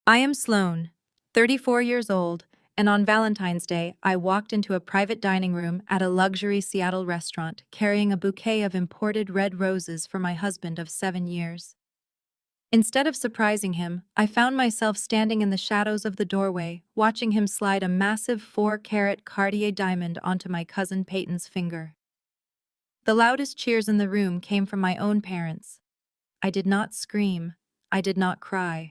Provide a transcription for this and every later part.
I am Sloane, 34 years old, and on Valentine's Day, I walked into a private dining room at a luxury Seattle restaurant carrying a bouquet of imported red roses for my husband of 7 years. Instead of surprising him, I found myself standing in the shadows of the doorway, watching him slide a massive 4-carat Cartier diamond onto my cousin Peyton's finger. The loudest cheers in the room came from my own parents. I did not scream. I did not cry.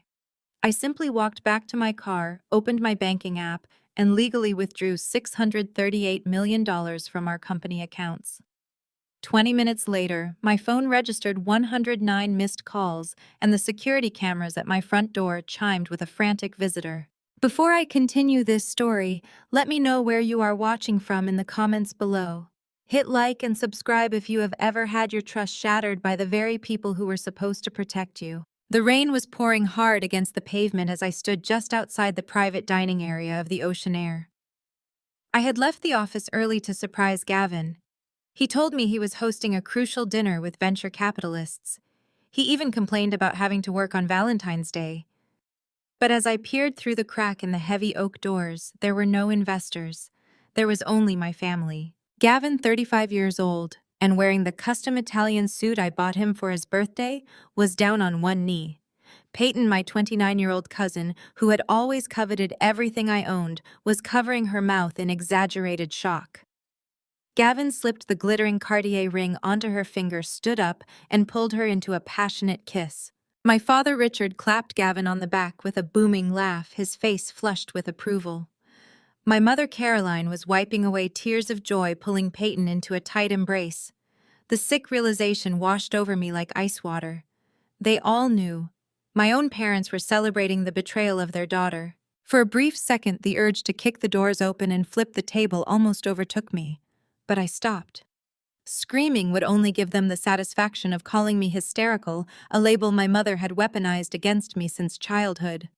I simply walked back to my car, opened my banking app, and legally withdrew $638 million from our company accounts. 20 minutes later, my phone registered 109 missed calls, and the security cameras at my front door chimed with a frantic visitor. Before I continue this story, let me know where you are watching from in the comments below. Hit like and subscribe if you have ever had your trust shattered by the very people who were supposed to protect you. The rain was pouring hard against the pavement as I stood just outside the private dining area of the Ocean Air. I had left the office early to surprise Gavin. He told me he was hosting a crucial dinner with venture capitalists. He even complained about having to work on Valentine's Day. But as I peered through the crack in the heavy oak doors, there were no investors. There was only my family. Gavin, 35 years old, and wearing the custom Italian suit I bought him for his birthday, was down on one knee. Peyton, my 29-year-old cousin, who had always coveted everything I owned, was covering her mouth in exaggerated shock. Gavin slipped the glittering Cartier ring onto her finger, stood up, and pulled her into a passionate kiss. My father, Richard, clapped Gavin on the back with a booming laugh, his face flushed with approval. My mother, Caroline, was wiping away tears of joy, pulling Peyton into a tight embrace. The sick realization washed over me like ice water. They all knew. My own parents were celebrating the betrayal of their daughter. For a brief second, the urge to kick the doors open and flip the table almost overtook me. But I stopped. Screaming would only give them the satisfaction of calling me hysterical, a label my mother had weaponized against me since childhood.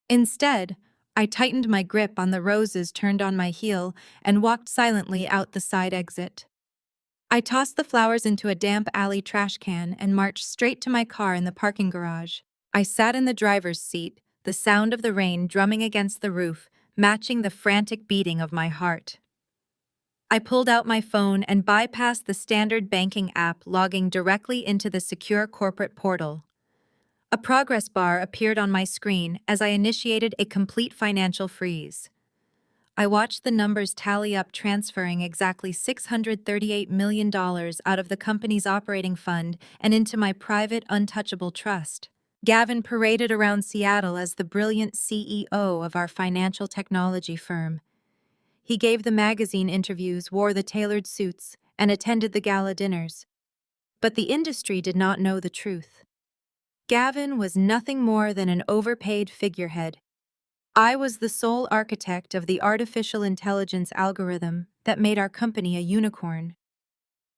Instead, I tightened my grip on the roses turned on my heel and walked silently out the side exit. I tossed the flowers into a damp alley trash can and marched straight to my car in the parking garage. I sat in the driver's seat, the sound of the rain drumming against the roof, matching the frantic beating of my heart. I pulled out my phone and bypassed the standard banking app, logging directly into the secure corporate portal. A progress bar appeared on my screen as I initiated a complete financial freeze. I watched the numbers tally up, transferring exactly $638 million out of the company's operating fund and into my private, untouchable trust. Gavin paraded around Seattle as the brilliant CEO of our financial technology firm. He gave the magazine interviews, wore the tailored suits, and attended the gala dinners. But the industry did not know the truth. Gavin was nothing more than an overpaid figurehead. I was the sole architect of the artificial intelligence algorithm that made our company a unicorn.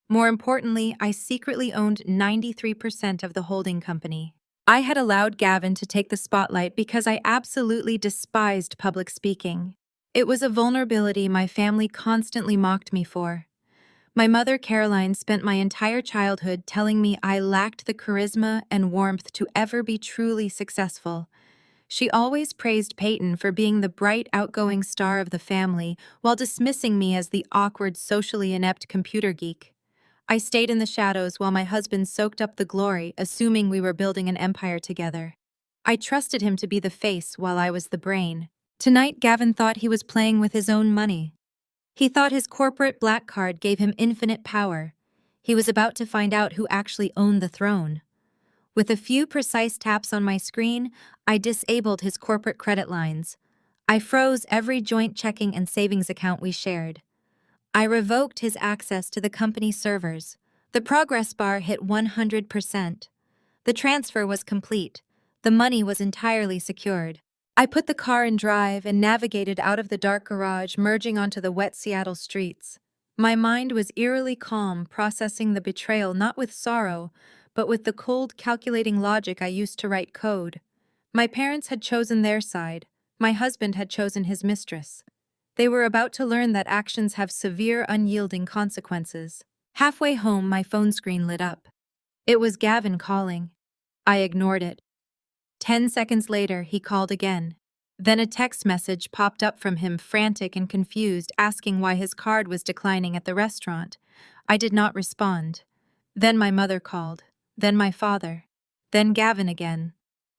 More importantly, I secretly owned 93% of the holding company. I had allowed Gavin to take the spotlight because I absolutely despised public speaking. It was a vulnerability my family constantly mocked me for. My mother, Caroline, spent my entire childhood telling me I lacked the charisma and warmth to ever be truly successful. She always praised Peyton for being the bright, outgoing star of the family, while dismissing me as the awkward, socially inept computer geek. I stayed in the shadows while my husband soaked up the glory, assuming we were building an empire together. I trusted him to be the face while I was the brain. Tonight, Gavin thought he was playing with his own money. He thought his corporate black card gave him infinite power. He was about to find out who actually owned the throne. With a few precise taps on my screen, I disabled his corporate credit lines. I froze every joint checking and savings account we shared. I revoked his access to the company servers. The progress bar hit 100%. The transfer was complete. The money was entirely secured. I put the car in drive and navigated out of the dark garage, merging onto the wet Seattle streets. My mind was eerily calm, processing the betrayal not with sorrow, but with the cold, calculating logic I used to write code. My parents had chosen their side. My husband had chosen his mistress. They were about to learn that actions have severe, unyielding consequences. Halfway home, my phone screen lit up. It was Gavin calling. I ignored it. 10 seconds later, he called again. Then a text message popped up from him, frantic and confused, asking why his card was declining at the restaurant. I did not respond. Then my mother called. Then my father. Then Gavin again.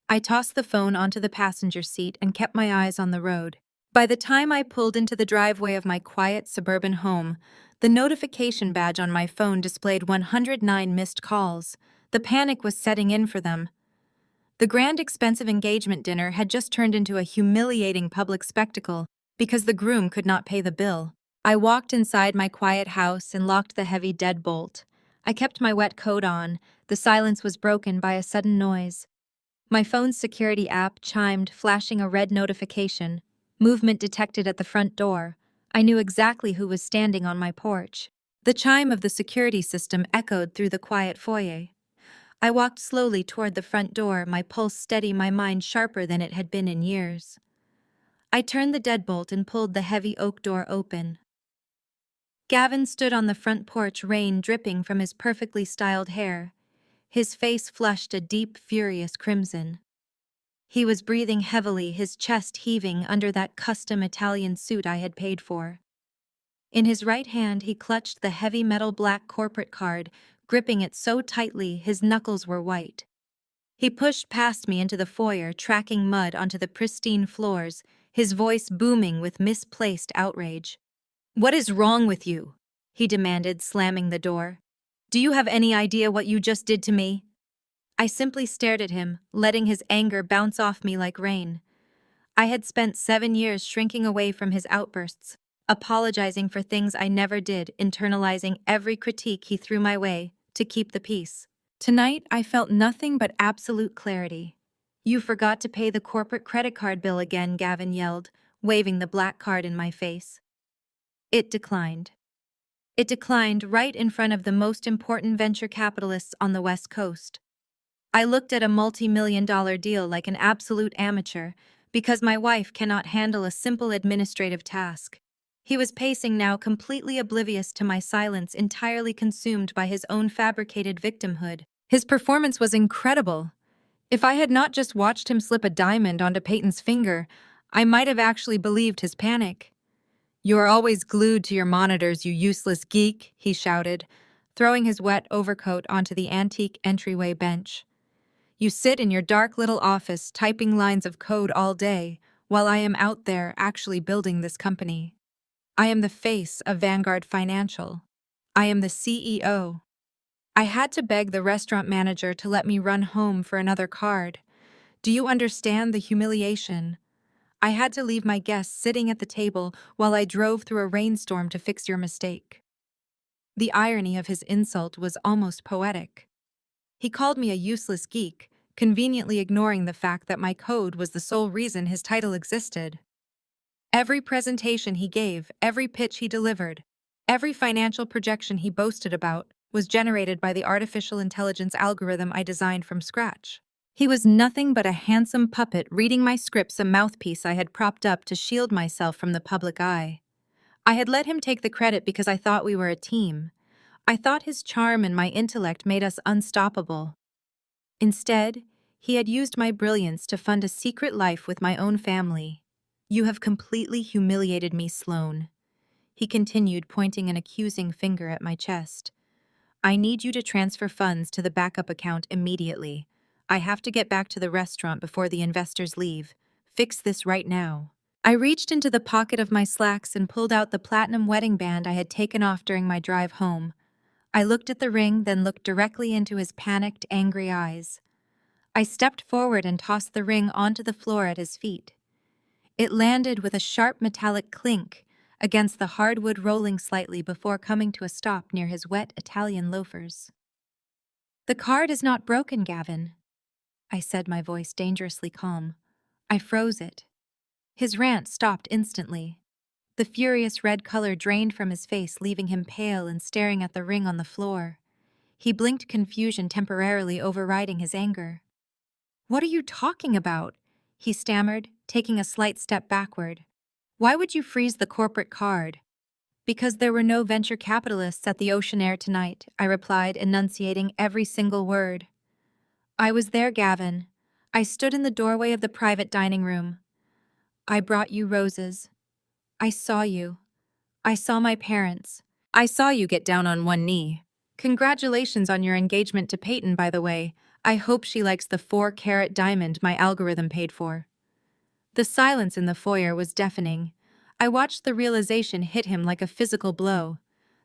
I tossed the phone onto the passenger seat and kept my eyes on the road. By the time I pulled into the driveway of my quiet suburban home, the notification badge on my phone displayed 109 missed calls. The panic was setting in for them. The grand expensive engagement dinner had just turned into a humiliating public spectacle because the groom could not pay the bill. I walked inside my quiet house and locked the heavy deadbolt. I kept my wet coat on. The silence was broken by a sudden noise. My phone's security app chimed, flashing a red notification. Movement detected at the front door. I knew exactly who was standing on my porch. The chime of the security system echoed through the quiet foyer. I walked slowly toward the front door, my pulse steady, my mind sharper than it had been in years. I turned the deadbolt and pulled the heavy oak door open. Gavin stood on the front porch, rain dripping from his perfectly styled hair. His face flushed a deep, furious crimson. He was breathing heavily, his chest heaving under that custom Italian suit I had paid for. In his right hand, he clutched the heavy metal black corporate card, gripping it so tightly his knuckles were white. He pushed past me into the foyer, tracking mud onto the pristine floors, his voice booming with misplaced outrage. "What is wrong with you?" he demanded, slamming the door. "Do you have any idea what you just did to me?" I simply stared at him, letting his anger bounce off me like rain. I had spent 7 years shrinking away from his outbursts, apologizing for things I never did, internalizing every critique he threw my way to keep the peace. Tonight, I felt nothing but absolute clarity. "You forgot to pay the corporate credit card bill again," Gavin yelled, waving the black card in my face. It declined. It declined right in front of the most important venture capitalists on the West Coast. I looked at a multi-million-dollar deal like an absolute amateur because my wife cannot handle a simple administrative task. He was pacing now, completely oblivious to my silence, entirely consumed by his own fabricated victimhood. His performance was incredible. If I had not just watched him slip a diamond onto Peyton's finger, I might have actually believed his panic. "You are always glued to your monitors, you useless geek," he shouted, throwing his wet overcoat onto the antique entryway bench. "You sit in your dark little office typing lines of code all day, while I am out there actually building this company. I am the face of Vanguard Financial. I am the CEO. I had to beg the restaurant manager to let me run home for another card. Do you understand the humiliation? I had to leave my guests sitting at the table while I drove through a rainstorm to fix your mistake." The irony of his insult was almost poetic. He called me a useless geek, conveniently ignoring the fact that my code was the sole reason his title existed. Every presentation he gave, every pitch he delivered, every financial projection he boasted about was generated by the artificial intelligence algorithm I designed from scratch. He was nothing but a handsome puppet reading my scripts, a mouthpiece I had propped up to shield myself from the public eye. I had let him take the credit because I thought we were a team. I thought his charm and my intellect made us unstoppable. Instead, he had used my brilliance to fund a secret life with my own family. "You have completely humiliated me, Sloane," he continued, pointing an accusing finger at my chest. "I need you to transfer funds to the backup account immediately. I have to get back to the restaurant before the investors leave. Fix this right now." I reached into the pocket of my slacks and pulled out the platinum wedding band I had taken off during my drive home. I looked at the ring, then looked directly into his panicked, angry eyes. I stepped forward and tossed the ring onto the floor at his feet. It landed with a sharp metallic clink against the hardwood, rolling slightly before coming to a stop near his wet Italian loafers. "The card is not broken, Gavin," I said, my voice dangerously calm. I froze it. His rant stopped instantly. The furious red color drained from his face, leaving him pale and staring at the ring on the floor. He blinked, confusion temporarily overriding his anger. "What are you talking about?" he stammered, taking a slight step backward. "Why would you freeze the corporate card?" "Because there were no venture capitalists at the Oceanair tonight," I replied, enunciating every single word. "I was there, Gavin. I stood in the doorway of the private dining room. I brought you roses. I saw you. I saw my parents. I saw you get down on one knee. Congratulations on your engagement to Peyton, by the way. I hope she likes the 4-carat diamond my algorithm paid for. The silence in the foyer was deafening. I watched the realization hit him like a physical blow.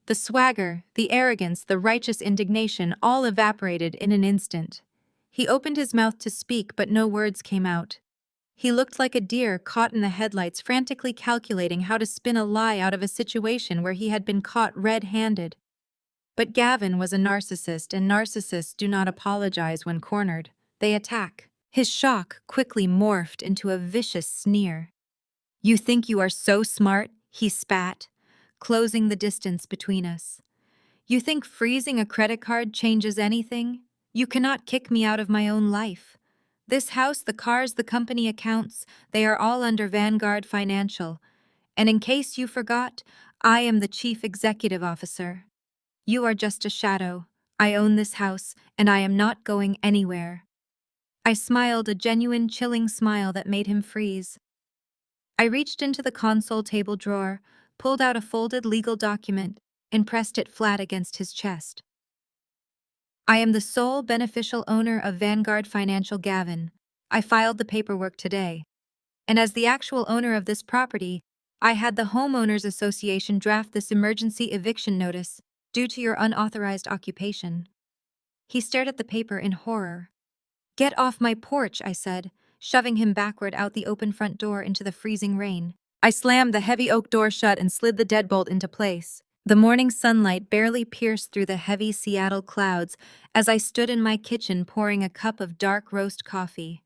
The swagger, the arrogance, the righteous indignation all evaporated in an instant. He opened his mouth to speak, but no words came out. He looked like a deer caught in the headlights, frantically calculating how to spin a lie out of a situation where he had been caught red-handed. But Gavin was a narcissist, and narcissists do not apologize when cornered. They attack. His shock quickly morphed into a vicious sneer. "You think you are so smart?" he spat, closing the distance between us. "You think freezing a credit card changes anything? You cannot kick me out of my own life. This house, the cars, the company accounts, they are all under Vanguard Financial. And in case you forgot, I am the chief executive officer. You are just a shadow. I own this house, and I am not going anywhere." I smiled, a genuine, chilling smile that made him freeze. I reached into the console table drawer, pulled out a folded legal document, and pressed it flat against his chest. "I am the sole beneficial owner of Vanguard Financial, Gavin. I filed the paperwork today. And as the actual owner of this property, I had the Homeowners Association draft this emergency eviction notice due to your unauthorized occupation." He stared at the paper in horror. "Get off my porch," I said, shoving him backward out the open front door into the freezing rain. I slammed the heavy oak door shut and slid the deadbolt into place. The morning sunlight barely pierced through the heavy Seattle clouds as I stood in my kitchen pouring a cup of dark roast coffee.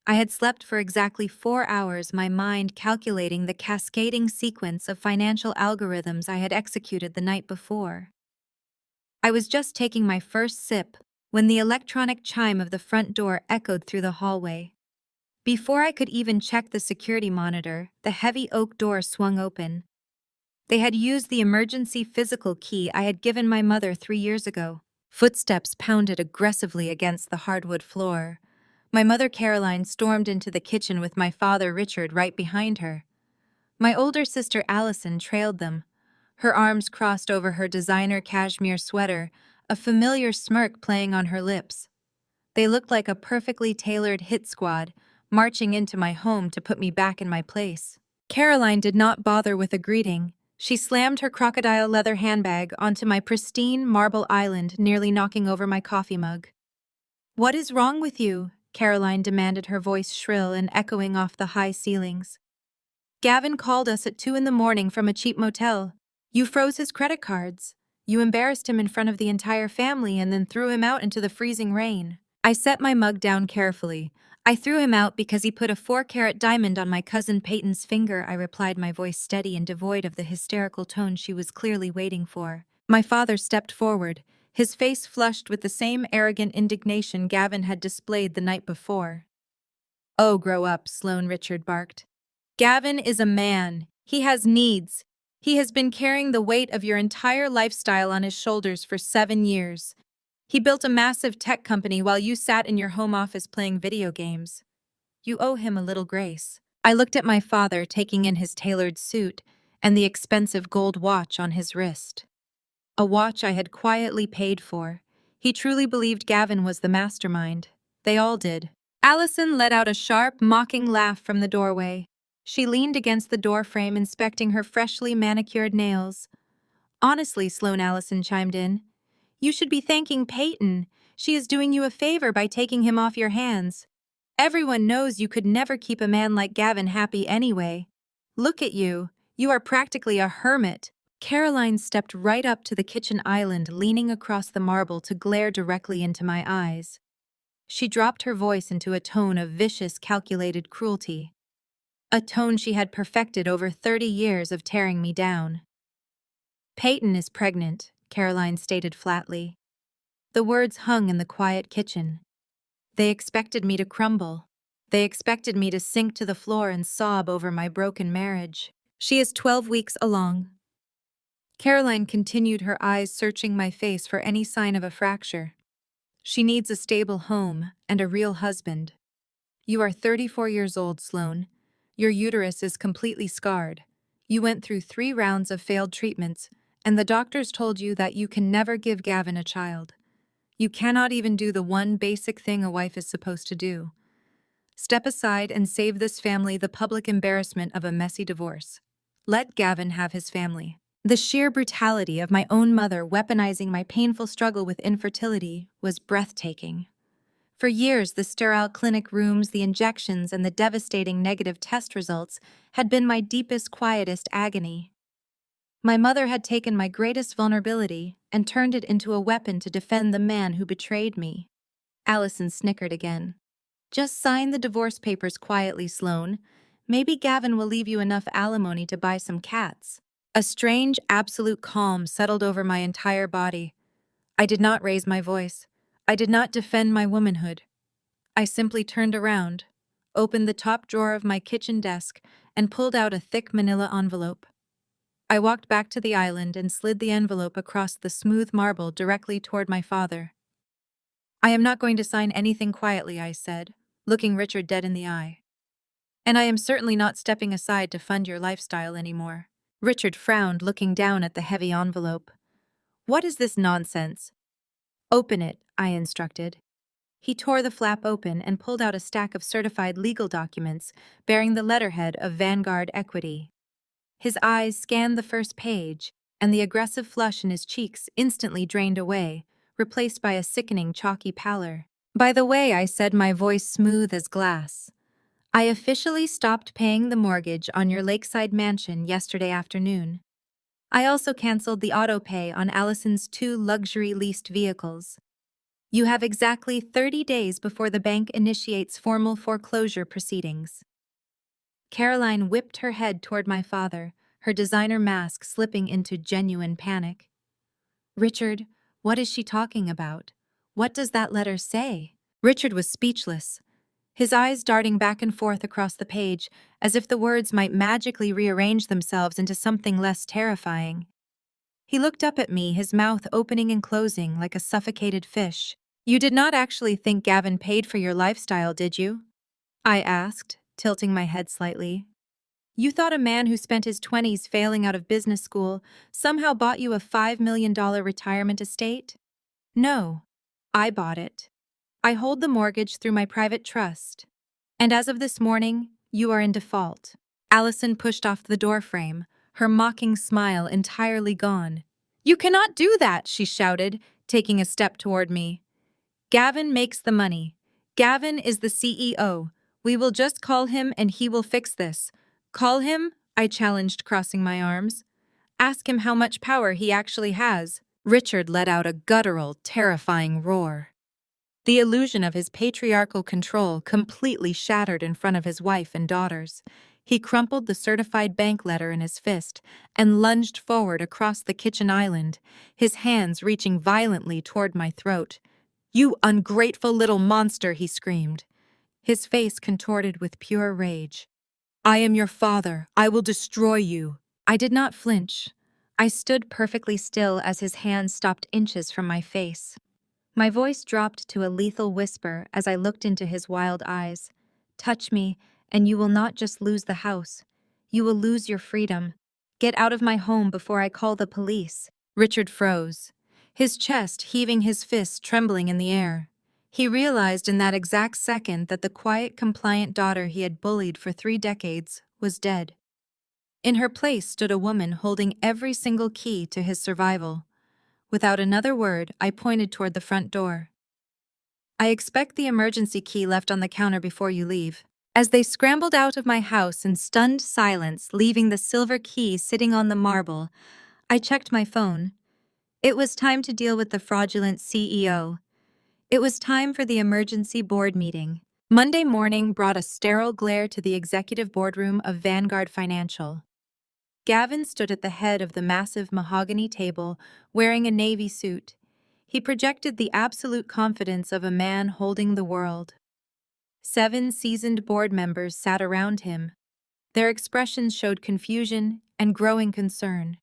I had slept for exactly 4 hours, my mind calculating the cascading sequence of financial algorithms I had executed the night before. I was just taking my first sip when the electronic chime of the front door echoed through the hallway. Before I could even check the security monitor, the heavy oak door swung open. They had used the emergency physical key I had given my mother 3 years ago. Footsteps pounded aggressively against the hardwood floor. My mother Caroline stormed into the kitchen with my father Richard right behind her. My older sister Allison trailed them, her arms crossed over her designer cashmere sweater, a familiar smirk playing on her lips. They looked like a perfectly tailored hit squad, marching into my home to put me back in my place. Caroline did not bother with a greeting. She slammed her crocodile leather handbag onto my pristine marble island, nearly knocking over my coffee mug. "What is wrong with you?" Caroline demanded, her voice shrill and echoing off the high ceilings. "Gavin called us at 2 in the morning from a cheap motel. You froze his credit cards. You embarrassed him in front of the entire family and then threw him out into the freezing rain." I set my mug down carefully. "I threw him out because he put a 4-carat diamond on my cousin Peyton's finger," I replied, my voice steady and devoid of the hysterical tone she was clearly waiting for. My father stepped forward, his face flushed with the same arrogant indignation Gavin had displayed the night before. "Oh, grow up," Sloane Richard barked. "Gavin is a man. He has needs. He has been carrying the weight of your entire lifestyle on his shoulders for 7 years. He built a massive tech company while you sat in your home office playing video games. You owe him a little grace." I looked at my father taking in his tailored suit and the expensive gold watch on his wrist. A watch I had quietly paid for. He truly believed Gavin was the mastermind. They all did. Allison let out a sharp, mocking laugh from the doorway. She leaned against the doorframe, inspecting her freshly manicured nails. "Honestly, Sloane," Allison chimed in, "you should be thanking Peyton. She is doing you a favor by taking him off your hands. Everyone knows you could never keep a man like Gavin happy anyway. Look at you. You are practically a hermit." Caroline stepped right up to the kitchen island, leaning across the marble to glare directly into my eyes. She dropped her voice into a tone of vicious, calculated cruelty. A tone she had perfected over 30 years of tearing me down. "Peyton is pregnant," Caroline stated flatly. The words hung in the quiet kitchen. They expected me to crumble. They expected me to sink to the floor and sob over my broken marriage. "She is 12 weeks along." Caroline continued, her eyes searching my face for any sign of a fracture. "She needs a stable home and a real husband." You are 34 years old, Sloane. Your uterus is completely scarred. You went through 3 rounds of failed treatments, and the doctors told you that you can never give Gavin a child. You cannot even do the one basic thing a wife is supposed to do. Step aside and save this family the public embarrassment of a messy divorce. Let Gavin have his family. The sheer brutality of my own mother weaponizing my painful struggle with infertility was breathtaking. For years, the sterile clinic rooms, the injections, and the devastating negative test results had been my deepest, quietest agony. My mother had taken my greatest vulnerability and turned it into a weapon to defend the man who betrayed me. Allison snickered again. Just sign the divorce papers quietly, Sloane. Maybe Gavin will leave you enough alimony to buy some cats. A strange, absolute calm settled over my entire body. I did not raise my voice. I did not defend my womanhood. I simply turned around, opened the top drawer of my kitchen desk, and pulled out a thick manila envelope. I walked back to the island and slid the envelope across the smooth marble directly toward my father. I am not going to sign anything quietly, I said, looking Richard dead in the eye. And I am certainly not stepping aside to fund your lifestyle anymore. Richard frowned, looking down at the heavy envelope. What is this nonsense? Open it, I instructed. He tore the flap open and pulled out a stack of certified legal documents bearing the letterhead of Vanguard Equity. His eyes scanned the first page, and the aggressive flush in his cheeks instantly drained away, replaced by a sickening chalky pallor. By the way, I said, my voice smooth as glass, I officially stopped paying the mortgage on your lakeside mansion yesterday afternoon. I also canceled the auto pay on Allison's 2 luxury leased vehicles. You have exactly 30 days before the bank initiates formal foreclosure proceedings. Caroline whipped her head toward my father, her designer mask slipping into genuine panic. Richard, what is she talking about? What does that letter say? Richard was speechless, his eyes darting back and forth across the page, as if the words might magically rearrange themselves into something less terrifying. He looked up at me, his mouth opening and closing like a suffocated fish. You did not actually think Gavin paid for your lifestyle, did you? I asked, tilting my head slightly. You thought a man who spent his 20s failing out of business school somehow bought you a $5 million retirement estate? No, I bought it. I hold the mortgage through my private trust. And as of this morning, you are in default. Allison pushed off the doorframe, her mocking smile entirely gone. You cannot do that, she shouted, taking a step toward me. Gavin makes the money. Gavin is the CEO. We will just call him and he will fix this. Call him? I challenged, crossing my arms. Ask him how much power he actually has. Richard let out a guttural, terrifying roar. The illusion of his patriarchal control completely shattered in front of his wife and daughters. He crumpled the certified bank letter in his fist and lunged forward across the kitchen island, his hands reaching violently toward my throat. You ungrateful little monster, he screamed, his face contorted with pure rage. I am your father. I will destroy you. I did not flinch. I stood perfectly still as his hands stopped inches from my face. My voice dropped to a lethal whisper as I looked into his wild eyes. Touch me, and you will not just lose the house. You will lose your freedom. Get out of my home before I call the police. Richard froze, his chest heaving, his fists trembling in the air. He realized in that exact second that the quiet, compliant daughter he had bullied for 3 decades was dead. In her place stood a woman holding every single key to his survival. Without another word, I pointed toward the front door. I expect the emergency key left on the counter before you leave. As they scrambled out of my house in stunned silence, leaving the silver key sitting on the marble, I checked my phone. It was time to deal with the fraudulent CEO. It was time for the emergency board meeting. Monday morning brought a sterile glare to the executive boardroom of Vanguard Financial. Gavin stood at the head of the massive mahogany table, wearing a navy suit. He projected the absolute confidence of a man holding the world. 7 seasoned board members sat around him. Their expressions showed confusion and growing concern.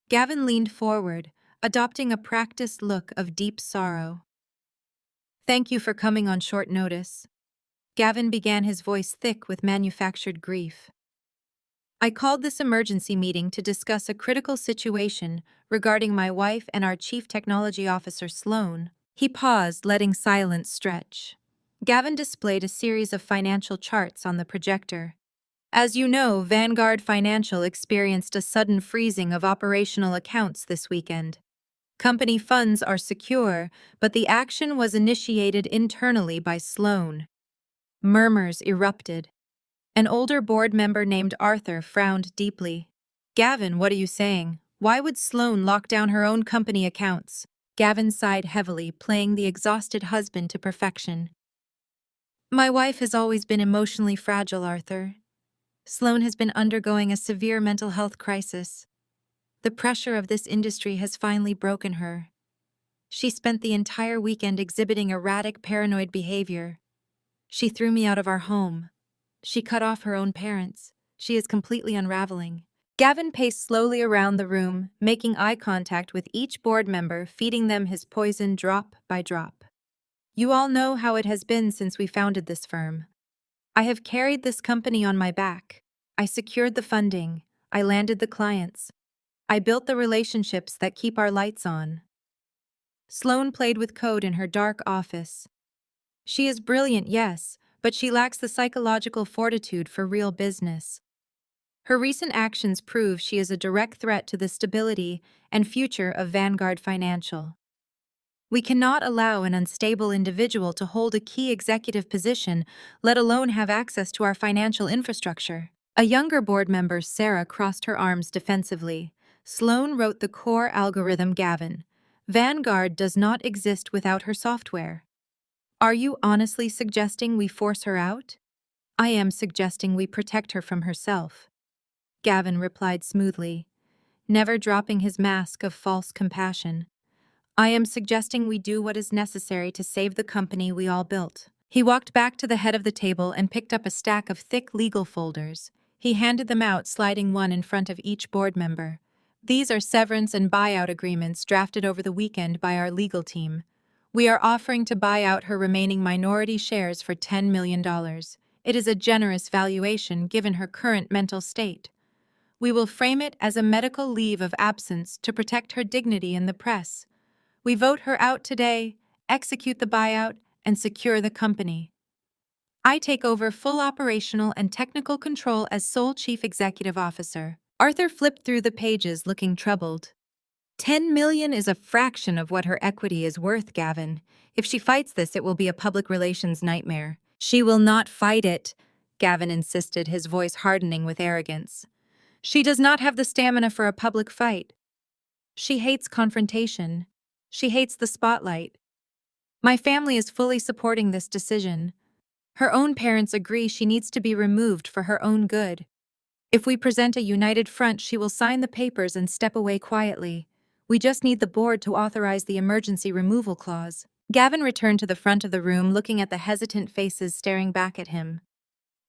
Gavin leaned forward, adopting a practiced look of deep sorrow. Thank you for coming on short notice. Gavin began, his voice thick with manufactured grief. I called this emergency meeting to discuss a critical situation regarding my wife and our Chief Technology Officer, Sloane. He paused, letting silence stretch. Gavin displayed a series of financial charts on the projector. As you know, Vanguard Financial experienced a sudden freezing of operational accounts this weekend. Company funds are secure, but the action was initiated internally by Sloane. Murmurs erupted. An older board member named Arthur frowned deeply. Gavin, what are you saying? Why would Sloane lock down her own company accounts? Gavin sighed heavily, playing the exhausted husband to perfection. My wife has always been emotionally fragile, Arthur. Sloane has been undergoing a severe mental health crisis. The pressure of this industry has finally broken her. She spent the entire weekend exhibiting erratic, paranoid behavior. She threw me out of our home. She cut off her own parents. She is completely unraveling. Gavin paced slowly around the room, making eye contact with each board member, feeding them his poison drop by drop. You all know how it has been since we founded this firm. I have carried this company on my back. I secured the funding. I landed the clients. I built the relationships that keep our lights on. Sloane played with code in her dark office. She is brilliant, yes, but she lacks the psychological fortitude for real business. Her recent actions prove she is a direct threat to the stability and future of Vanguard Financial. We cannot allow an unstable individual to hold a key executive position, let alone have access to our financial infrastructure. A younger board member, Sarah, crossed her arms defensively. Sloane wrote the core algorithm, Gavin. Vanguard does not exist without her software. Are you honestly suggesting we force her out? I am suggesting we protect her from herself. Gavin replied smoothly, never dropping his mask of false compassion. I am suggesting we do what is necessary to save the company we all built. He walked back to the head of the table and picked up a stack of thick legal folders. He handed them out, sliding one in front of each board member. These are severance and buyout agreements drafted over the weekend by our legal team. We are offering to buy out her remaining minority shares for $10 million. It is a generous valuation given her current mental state. We will frame it as a medical leave of absence to protect her dignity in the press. We vote her out today, execute the buyout, and secure the company. I take over full operational and technical control as sole chief executive officer. Arthur flipped through the pages, looking troubled. $10 million is a fraction of what her equity is worth, Gavin. If she fights this, it will be a public relations nightmare. She will not fight it, Gavin insisted, his voice hardening with arrogance. She does not have the stamina for a public fight. She hates confrontation. She hates the spotlight. My family is fully supporting this decision. Her own parents agree she needs to be removed for her own good. If we present a united front, she will sign the papers and step away quietly. We just need the board to authorize the emergency removal clause. Gavin returned to the front of the room, looking at the hesitant faces staring back at him.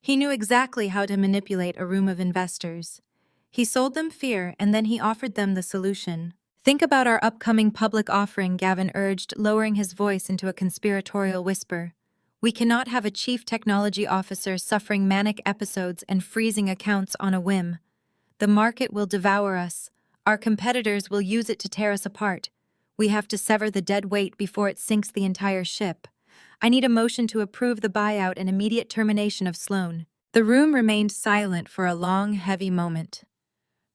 He knew exactly how to manipulate a room of investors. He sold them fear, and then he offered them the solution. Think about our upcoming public offering, Gavin urged, lowering his voice into a conspiratorial whisper. We cannot have a chief technology officer suffering manic episodes and freezing accounts on a whim. The market will devour us. Our competitors will use it to tear us apart. We have to sever the dead weight before it sinks the entire ship. I need a motion to approve the buyout and immediate termination of Sloane. The room remained silent for a long, heavy moment.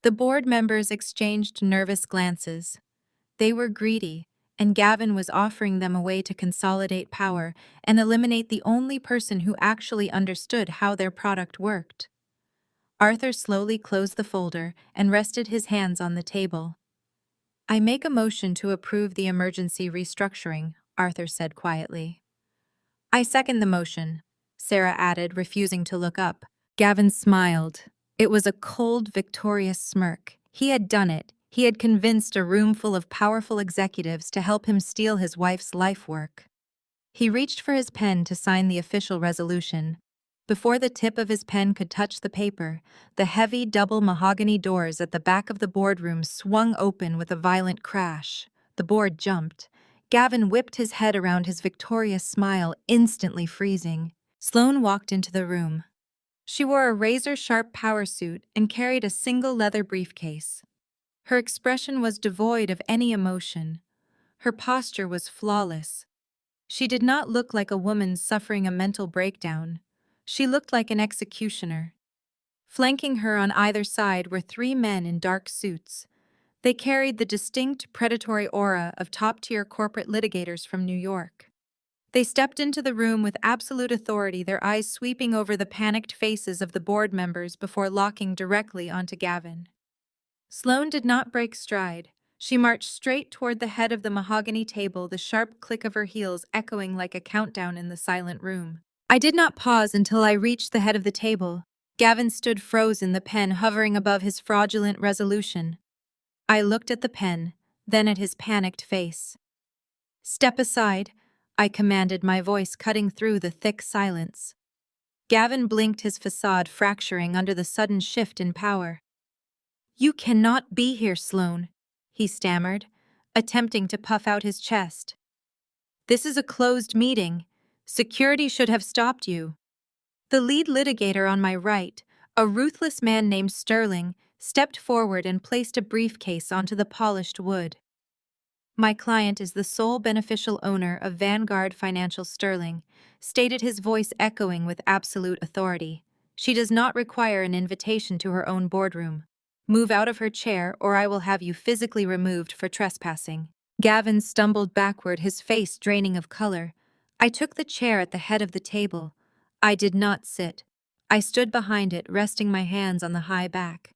The board members exchanged nervous glances. They were greedy, and Gavin was offering them a way to consolidate power and eliminate the only person who actually understood how their product worked. Arthur slowly closed the folder and rested his hands on the table. I make a motion to approve the emergency restructuring, Arthur said quietly. I second the motion, Sarah added, refusing to look up. Gavin smiled. It was a cold, victorious smirk. He had done it. He had convinced a room full of powerful executives to help him steal his wife's life work. He reached for his pen to sign the official resolution. Before the tip of his pen could touch the paper, the heavy double mahogany doors at the back of the boardroom swung open with a violent crash. The board jumped. Gavin whipped his head around, his victorious smile instantly freezing. Sloane walked into the room. She wore a razor-sharp power suit and carried a single leather briefcase. Her expression was devoid of any emotion. Her posture was flawless. She did not look like a woman suffering a mental breakdown. She looked like an executioner. Flanking her on either side were three men in dark suits. They carried the distinct predatory aura of top-tier corporate litigators from New York. They stepped into the room with absolute authority, their eyes sweeping over the panicked faces of the board members before locking directly onto Gavin. Sloane did not break stride. She marched straight toward the head of the mahogany table, the sharp click of her heels echoing like a countdown in the silent room. I did not pause until I reached the head of the table. Gavin stood frozen, the pen hovering above his fraudulent resolution. I looked at the pen, then at his panicked face. "Step aside," I commanded, my voice cutting through the thick silence. Gavin blinked, his facade fracturing under the sudden shift in power. "You cannot be here, Sloane," he stammered, attempting to puff out his chest. "This is a closed meeting. Security should have stopped you." The lead litigator on my right, a ruthless man named Sterling, stepped forward and placed a briefcase onto the polished wood. "My client is the sole beneficial owner of Vanguard Financial Sterling," stated his voice echoing with absolute authority. "She does not require an invitation to her own boardroom. Move out of her chair or I will have you physically removed for trespassing." Gavin stumbled backward, his face draining of color. I took the chair at the head of the table. I did not sit. I stood behind it, resting my hands on the high back.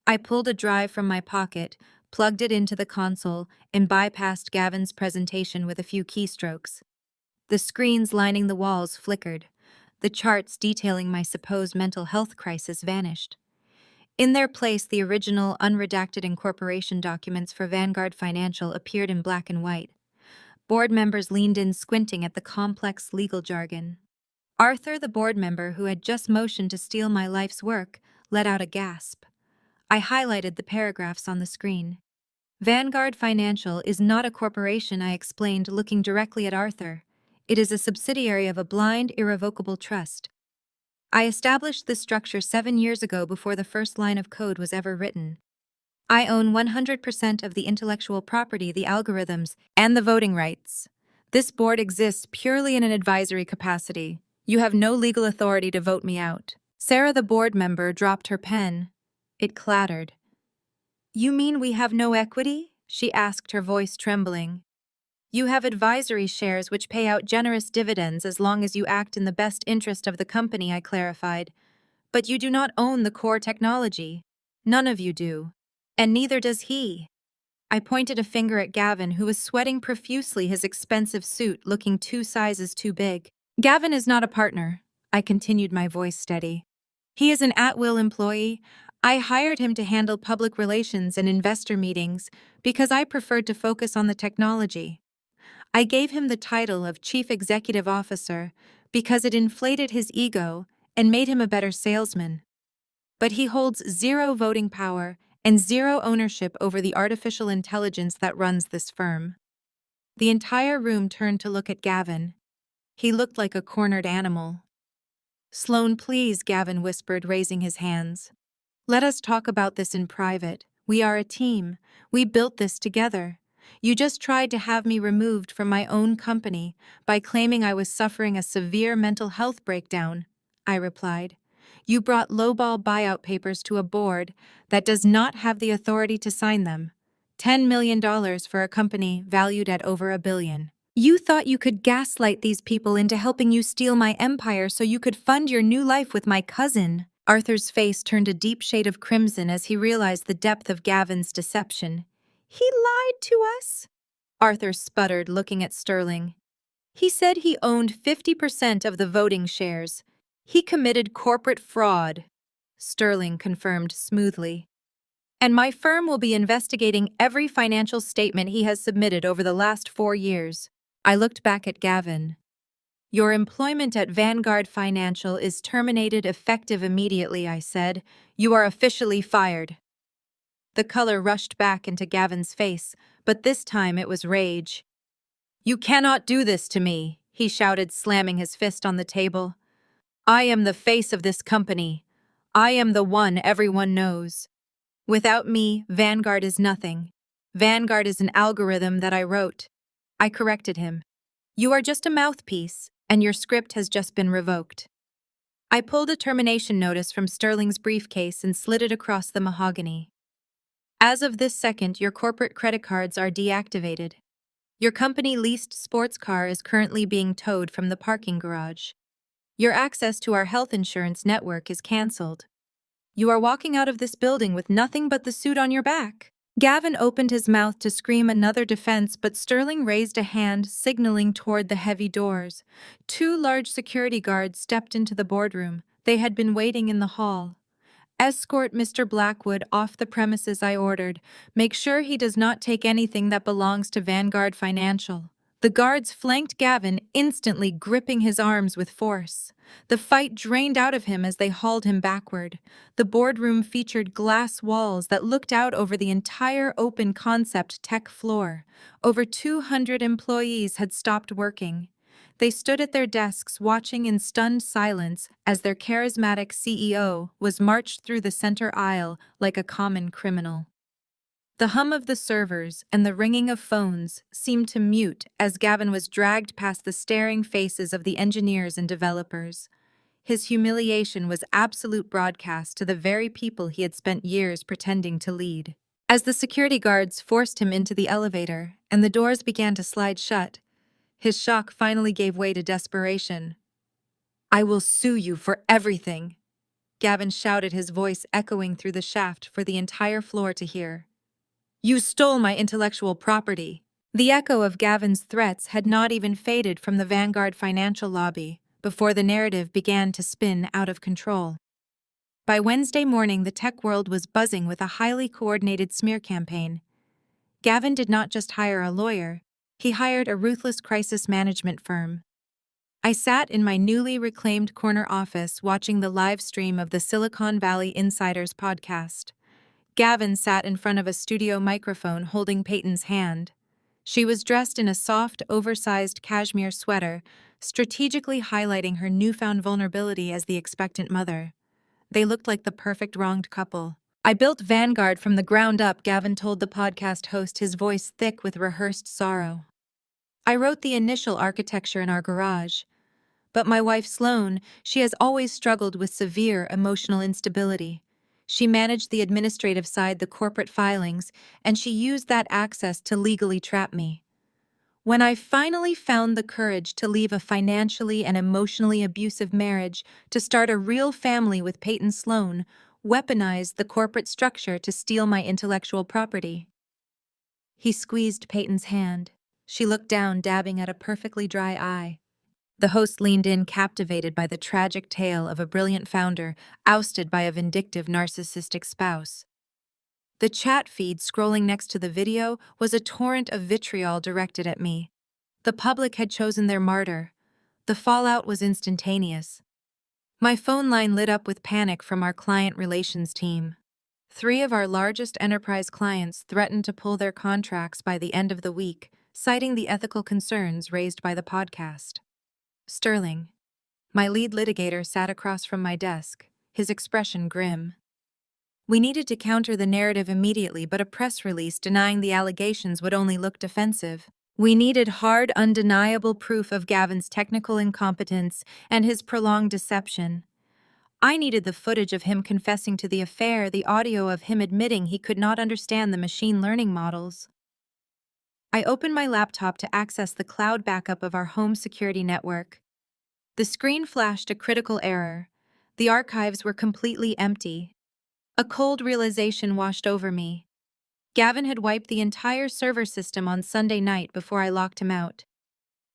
I pulled a drive from my pocket, plugged it into the console, and bypassed Gavin's presentation with a few keystrokes. The screens lining the walls flickered. The charts detailing my supposed mental health crisis vanished. In their place, the original unredacted incorporation documents for Vanguard Financial appeared in black and white. Board members leaned in, squinting at the complex legal jargon. Arthur, the board member who had just motioned to steal my life's work, let out a gasp. I highlighted the paragraphs on the screen. "Vanguard Financial is not a corporation," I explained, looking directly at Arthur. "It is a subsidiary of a blind, irrevocable trust. I established this structure 7 years ago, before the first line of code was ever written. I own 100% of the intellectual property, the algorithms, and the voting rights. This board exists purely in an advisory capacity. You have no legal authority to vote me out." Sarah, the board member, dropped her pen. It clattered. "You mean we have no equity?" she asked, her voice trembling. "You have advisory shares which pay out generous dividends as long as you act in the best interest of the company," I clarified. "But you do not own the core technology. None of you do. And neither does he." I pointed a finger at Gavin, who was sweating profusely, his expensive suit looking 2 sizes too big. "Gavin is not a partner," I continued, my voice steady. "He is an at-will employee. I hired him to handle public relations and investor meetings because I preferred to focus on the technology. I gave him the title of Chief Executive Officer because it inflated his ego and made him a better salesman. But he holds 0 voting power and 0 ownership over the artificial intelligence that runs this firm." The entire room turned to look at Gavin. He looked like a cornered animal. "Sloane, please," Gavin whispered, raising his hands. "Let us talk about this in private. We are a team. We built this together. You just tried to have me removed from my own company by claiming I was suffering a severe mental health breakdown," I replied. "You brought lowball buyout papers to a board that does not have the authority to sign them. $10 million for a company valued at over $1 billion. You thought you could gaslight these people into helping you steal my empire so you could fund your new life with my cousin." Arthur's face turned a deep shade of crimson as he realized the depth of Gavin's deception. "He lied to us?" Arthur sputtered, looking at Sterling. "He said he owned 50% of the voting shares. He committed corporate fraud," Sterling confirmed smoothly. "And my firm will be investigating every financial statement he has submitted over the last 4 years. I looked back at Gavin. "Your employment at Vanguard Financial is terminated effective immediately," I said. "You are officially fired." The color rushed back into Gavin's face, but this time it was rage. "You cannot do this to me," he shouted, slamming his fist on the table. I am the face of this company. I am the one everyone knows. Without me, Vanguard is nothing. Vanguard is an algorithm that I wrote. I corrected him. You are just a mouthpiece, and your script has just been revoked. I pulled a termination notice from Sterling's briefcase and slid it across the mahogany. As of this second, your corporate credit cards are deactivated. Your company leased sports car is currently being towed from the parking garage. Your access to our health insurance network is cancelled. You are walking out of this building with nothing but the suit on your back. Gavin opened his mouth to scream another defense, but Sterling raised a hand, signaling toward the heavy doors. Two large security guards stepped into the boardroom. They had been waiting in the hall. Escort Mr. Blackwood off the premises, I ordered. Make sure he does not take anything that belongs to Vanguard Financial. The guards flanked Gavin, instantly gripping his arms with force. The fight drained out of him as they hauled him backward. The boardroom featured glass walls that looked out over the entire open concept tech floor. Over 200 employees had stopped working. They stood at their desks watching in stunned silence as their charismatic CEO was marched through the center aisle like a common criminal. The hum of the servers and the ringing of phones seemed to mute as Gavin was dragged past the staring faces of the engineers and developers. His humiliation was absolute broadcast to the very people he had spent years pretending to lead. As the security guards forced him into the elevator and the doors began to slide shut, his shock finally gave way to desperation. I will sue you for everything, Gavin shouted, his voice echoing through the shaft for the entire floor to hear. You stole my intellectual property. The echo of Gavin's threats had not even faded from the Vanguard Financial lobby before the narrative began to spin out of control. By Wednesday morning, the tech world was buzzing with a highly coordinated smear campaign. Gavin did not just hire a lawyer, he hired a ruthless crisis management firm. I sat in my newly reclaimed corner office watching the live stream of the Silicon Valley Insiders podcast. Gavin sat in front of a studio microphone holding Peyton's hand. She was dressed in a soft, oversized cashmere sweater, strategically highlighting her newfound vulnerability as the expectant mother. They looked like the perfect wronged couple. I built Vanguard from the ground up, Gavin told the podcast host, his voice thick with rehearsed sorrow. I wrote the initial architecture in our garage. But my wife Sloane, she has always struggled with severe emotional instability. She managed the administrative side, the corporate filings, and she used that access to legally trap me. When I finally found the courage to leave a financially and emotionally abusive marriage to start a real family with Peyton, Sloane weaponized the corporate structure to steal my intellectual property. He squeezed Peyton's hand. She looked down, dabbing at a perfectly dry eye. The host leaned in, captivated by the tragic tale of a brilliant founder ousted by a vindictive narcissistic spouse. The chat feed scrolling next to the video was a torrent of vitriol directed at me. The public had chosen their martyr. The fallout was instantaneous. My phone line lit up with panic from our client relations team. 3 of our largest enterprise clients threatened to pull their contracts by the end of the week, citing the ethical concerns raised by the podcast. Sterling, my lead litigator, sat across from my desk, his expression grim. We needed to counter the narrative immediately, but a press release denying the allegations would only look defensive. We needed hard, undeniable proof of Gavin's technical incompetence and his prolonged deception. I needed the footage of him confessing to the affair, the audio of him admitting he could not understand the machine learning models. I opened my laptop to access the cloud backup of our home security network. The screen flashed a critical error. The archives were completely empty. A cold realization washed over me. Gavin had wiped the entire server system on Sunday night before I locked him out.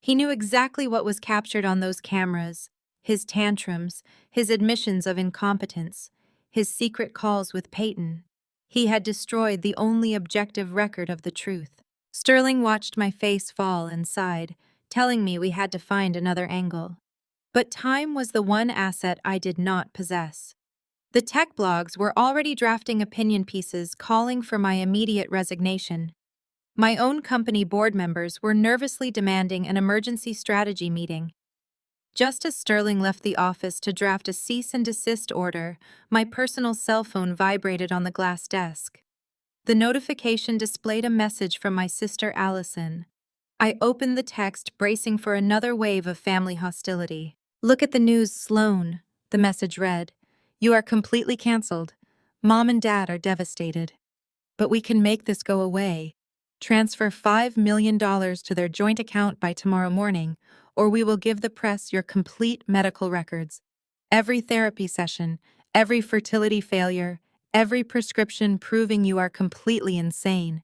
He knew exactly what was captured on those cameras: his tantrums, his admissions of incompetence, his secret calls with Peyton. He had destroyed the only objective record of the truth. Sterling watched my face fall and sighed, telling me we had to find another angle. But time was the one asset I did not possess. The tech blogs were already drafting opinion pieces calling for my immediate resignation. My own company board members were nervously demanding an emergency strategy meeting. Just as Sterling left the office to draft a cease and desist order, my personal cell phone vibrated on the glass desk. The notification displayed a message from my sister Allison. I opened the text, bracing for another wave of family hostility. "Look at the news, Sloane," the message read. "You are completely canceled. Mom and Dad are devastated. But we can make this go away. Transfer $5 million to their joint account by tomorrow morning, or we will give the press your complete medical records. Every therapy session, every fertility failure, every prescription proving you are completely insane.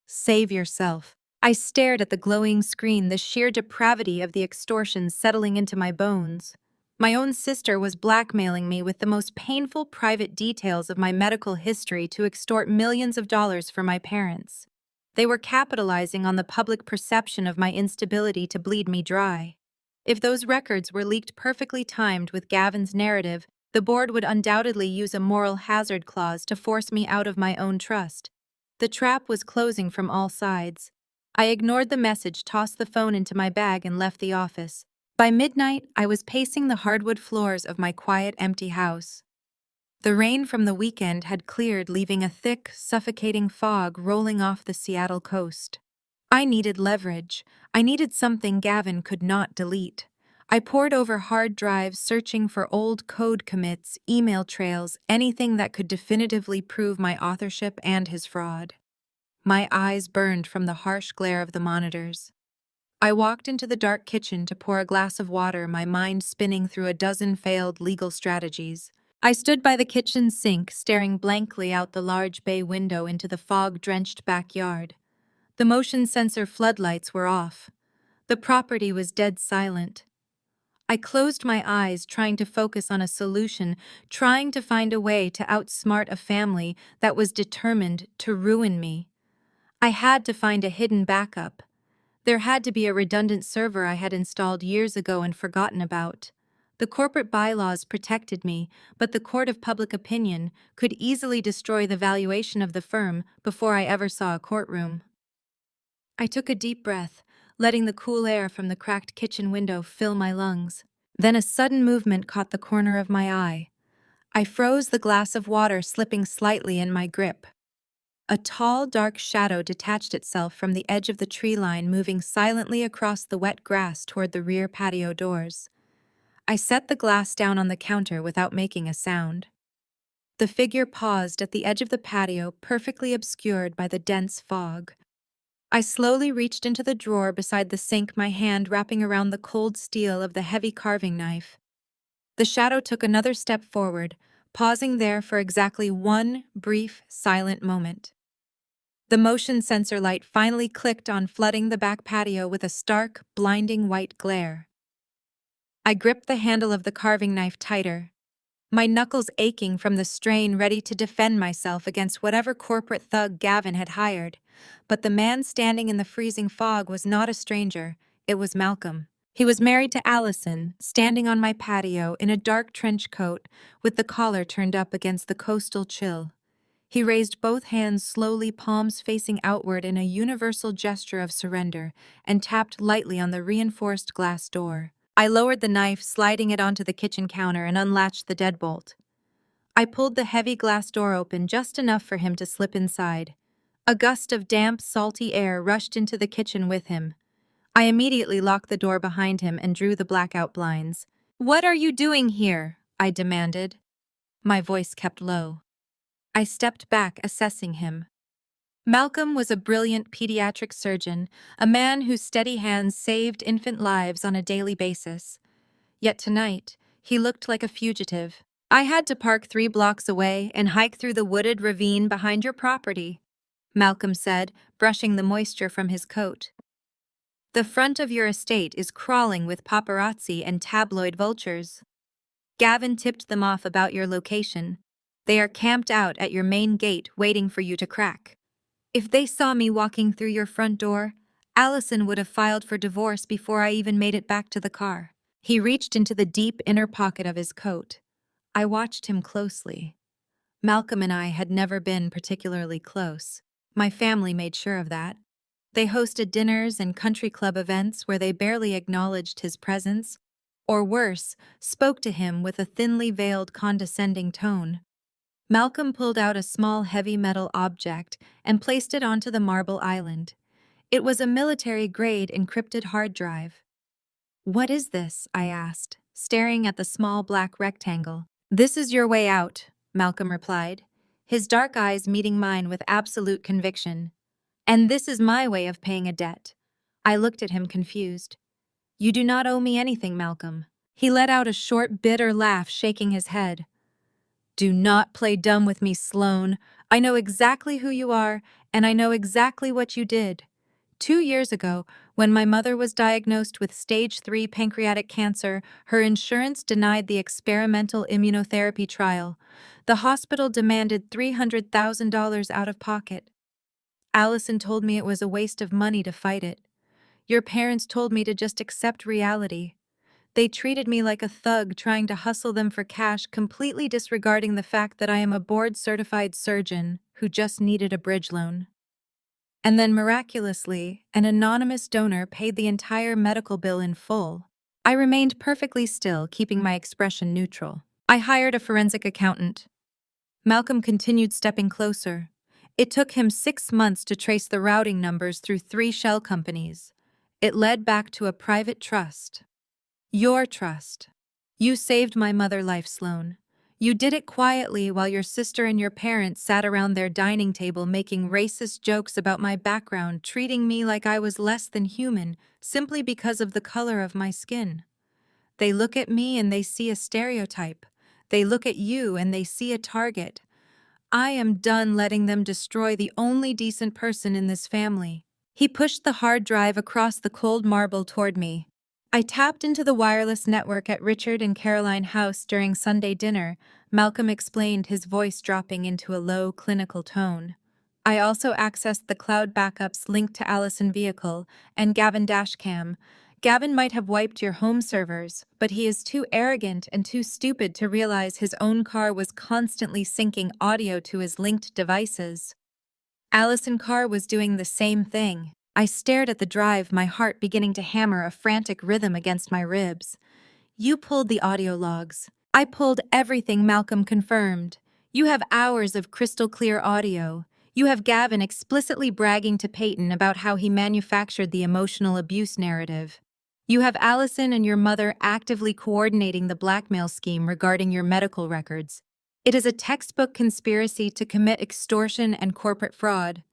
Save yourself." I stared at the glowing screen, the sheer depravity of the extortion settling into my bones. My own sister was blackmailing me with the most painful private details of my medical history to extort millions of dollars from my parents. They were capitalizing on the public perception of my instability to bleed me dry. If those records were leaked perfectly timed with Gavin's narrative, the board would undoubtedly use a moral hazard clause to force me out of my own trust. The trap was closing from all sides. I ignored the message, tossed the phone into my bag, and left the office. By midnight, I was pacing the hardwood floors of my quiet, empty house. The rain from the weekend had cleared, leaving a thick, suffocating fog rolling off the Seattle coast. I needed leverage. I needed something Gavin could not delete. I pored over hard drives, searching for old code commits, email trails, anything that could definitively prove my authorship and his fraud. My eyes burned from the harsh glare of the monitors. I walked into the dark kitchen to pour a glass of water, my mind spinning through a dozen failed legal strategies. I stood by the kitchen sink, staring blankly out the large bay window into the fog-drenched backyard. The motion sensor floodlights were off. The property was dead silent. I closed my eyes, trying to focus on a solution, trying to find a way to outsmart a family that was determined to ruin me. I had to find a hidden backup. There had to be a redundant server I had installed years ago and forgotten about. The corporate bylaws protected me, but the court of public opinion could easily destroy the valuation of the firm before I ever saw a courtroom. I took a deep breath, letting the cool air from the cracked kitchen window fill my lungs. Then a sudden movement caught the corner of my eye. I froze, the glass of water slipping slightly in my grip. A tall, dark shadow detached itself from the edge of the tree line, moving silently across the wet grass toward the rear patio doors. I set the glass down on the counter without making a sound. The figure paused at the edge of the patio, perfectly obscured by the dense fog. I slowly reached into the drawer beside the sink, my hand wrapping around the cold steel of the heavy carving knife. The shadow took another step forward, pausing there for exactly one brief, silent moment. The motion sensor light finally clicked on, flooding the back patio with a stark, blinding white glare. I gripped the handle of the carving knife tighter, my knuckles aching from the strain, ready to defend myself against whatever corporate thug Gavin had hired. But the man standing in the freezing fog was not a stranger. It was Malcolm. He was married to Allison, standing on my patio in a dark trench coat with the collar turned up against the coastal chill. He raised both hands slowly, palms facing outward in a universal gesture of surrender, and tapped lightly on the reinforced glass door. I lowered the knife, sliding it onto the kitchen counter, and unlatched the deadbolt. I pulled the heavy glass door open just enough for him to slip inside. A gust of damp, salty air rushed into the kitchen with him. I immediately locked the door behind him and drew the blackout blinds. "What are you doing here?" I demanded. My voice kept low. I stepped back, assessing him. Malcolm was a brilliant pediatric surgeon, a man whose steady hands saved infant lives on a daily basis. Yet tonight, he looked like a fugitive. "I had to park 3 blocks away and hike through the wooded ravine behind your property," Malcolm said, brushing the moisture from his coat. "The front of your estate is crawling with paparazzi and tabloid vultures. Gavin tipped them off about your location. They are camped out at your main gate waiting for you to crack. If they saw me walking through your front door, Allison would have filed for divorce before I even made it back to the car." He reached into the deep inner pocket of his coat. I watched him closely. Malcolm and I had never been particularly close. My family made sure of that. They hosted dinners and country club events where they barely acknowledged his presence. or worse, spoke to him with a thinly veiled condescending tone. Malcolm pulled out a small heavy metal object and placed it onto the marble island. It was a military-grade encrypted hard drive. "What is this?" I asked, staring at the small black rectangle. "This is your way out," Malcolm replied, his dark eyes meeting mine with absolute conviction. "And this is my way of paying a debt." I looked at him confused. "You do not owe me anything, Malcolm." He let out a short, bitter laugh, shaking his head. "Do not play dumb with me, Sloane. I know exactly who you are, and I know exactly what you did. 2 years ago, when my mother was diagnosed with stage 3 pancreatic cancer, her insurance denied the experimental immunotherapy trial. The hospital demanded $300,000 out of pocket. Allison told me it was a waste of money to fight it. Your parents told me to just accept reality. They treated me like a thug trying to hustle them for cash, completely disregarding the fact that I am a board-certified surgeon who just needed a bridge loan. And then miraculously, an anonymous donor paid the entire medical bill in full. I remained perfectly still, keeping my expression neutral. I hired a forensic accountant. Malcolm continued stepping closer. It took him 6 months to trace the routing numbers through 3 shell companies. It led back to a private trust. Your trust. You saved my mother's life, Sloane. You did it quietly while your sister and your parents sat around their dining table making racist jokes about my background, treating me like I was less than human simply because of the color of my skin. They look at me and they see a stereotype. They look at you and they see a target. I am done letting them destroy the only decent person in this family." He pushed the hard drive across the cold marble toward me. "I tapped into the wireless network at Richard and Caroline House during Sunday dinner," Malcolm explained, his voice dropping into a low, clinical tone. "I also accessed the cloud backups linked to Allison Vehicle and Gavin Dashcam. Gavin might have wiped your home servers, but he is too arrogant and too stupid to realize his own car was constantly syncing audio to his linked devices. Allison Carr was doing the same thing." I stared at the drive, my heart beginning to hammer a frantic rhythm against my ribs. "You pulled the audio logs." "I pulled everything," Malcolm confirmed. "You have hours of crystal-clear audio. You have Gavin explicitly bragging to Peyton about how he manufactured the emotional abuse narrative. You have Allison and your mother actively coordinating the blackmail scheme regarding your medical records. It is a textbook conspiracy to commit extortion and corporate fraud.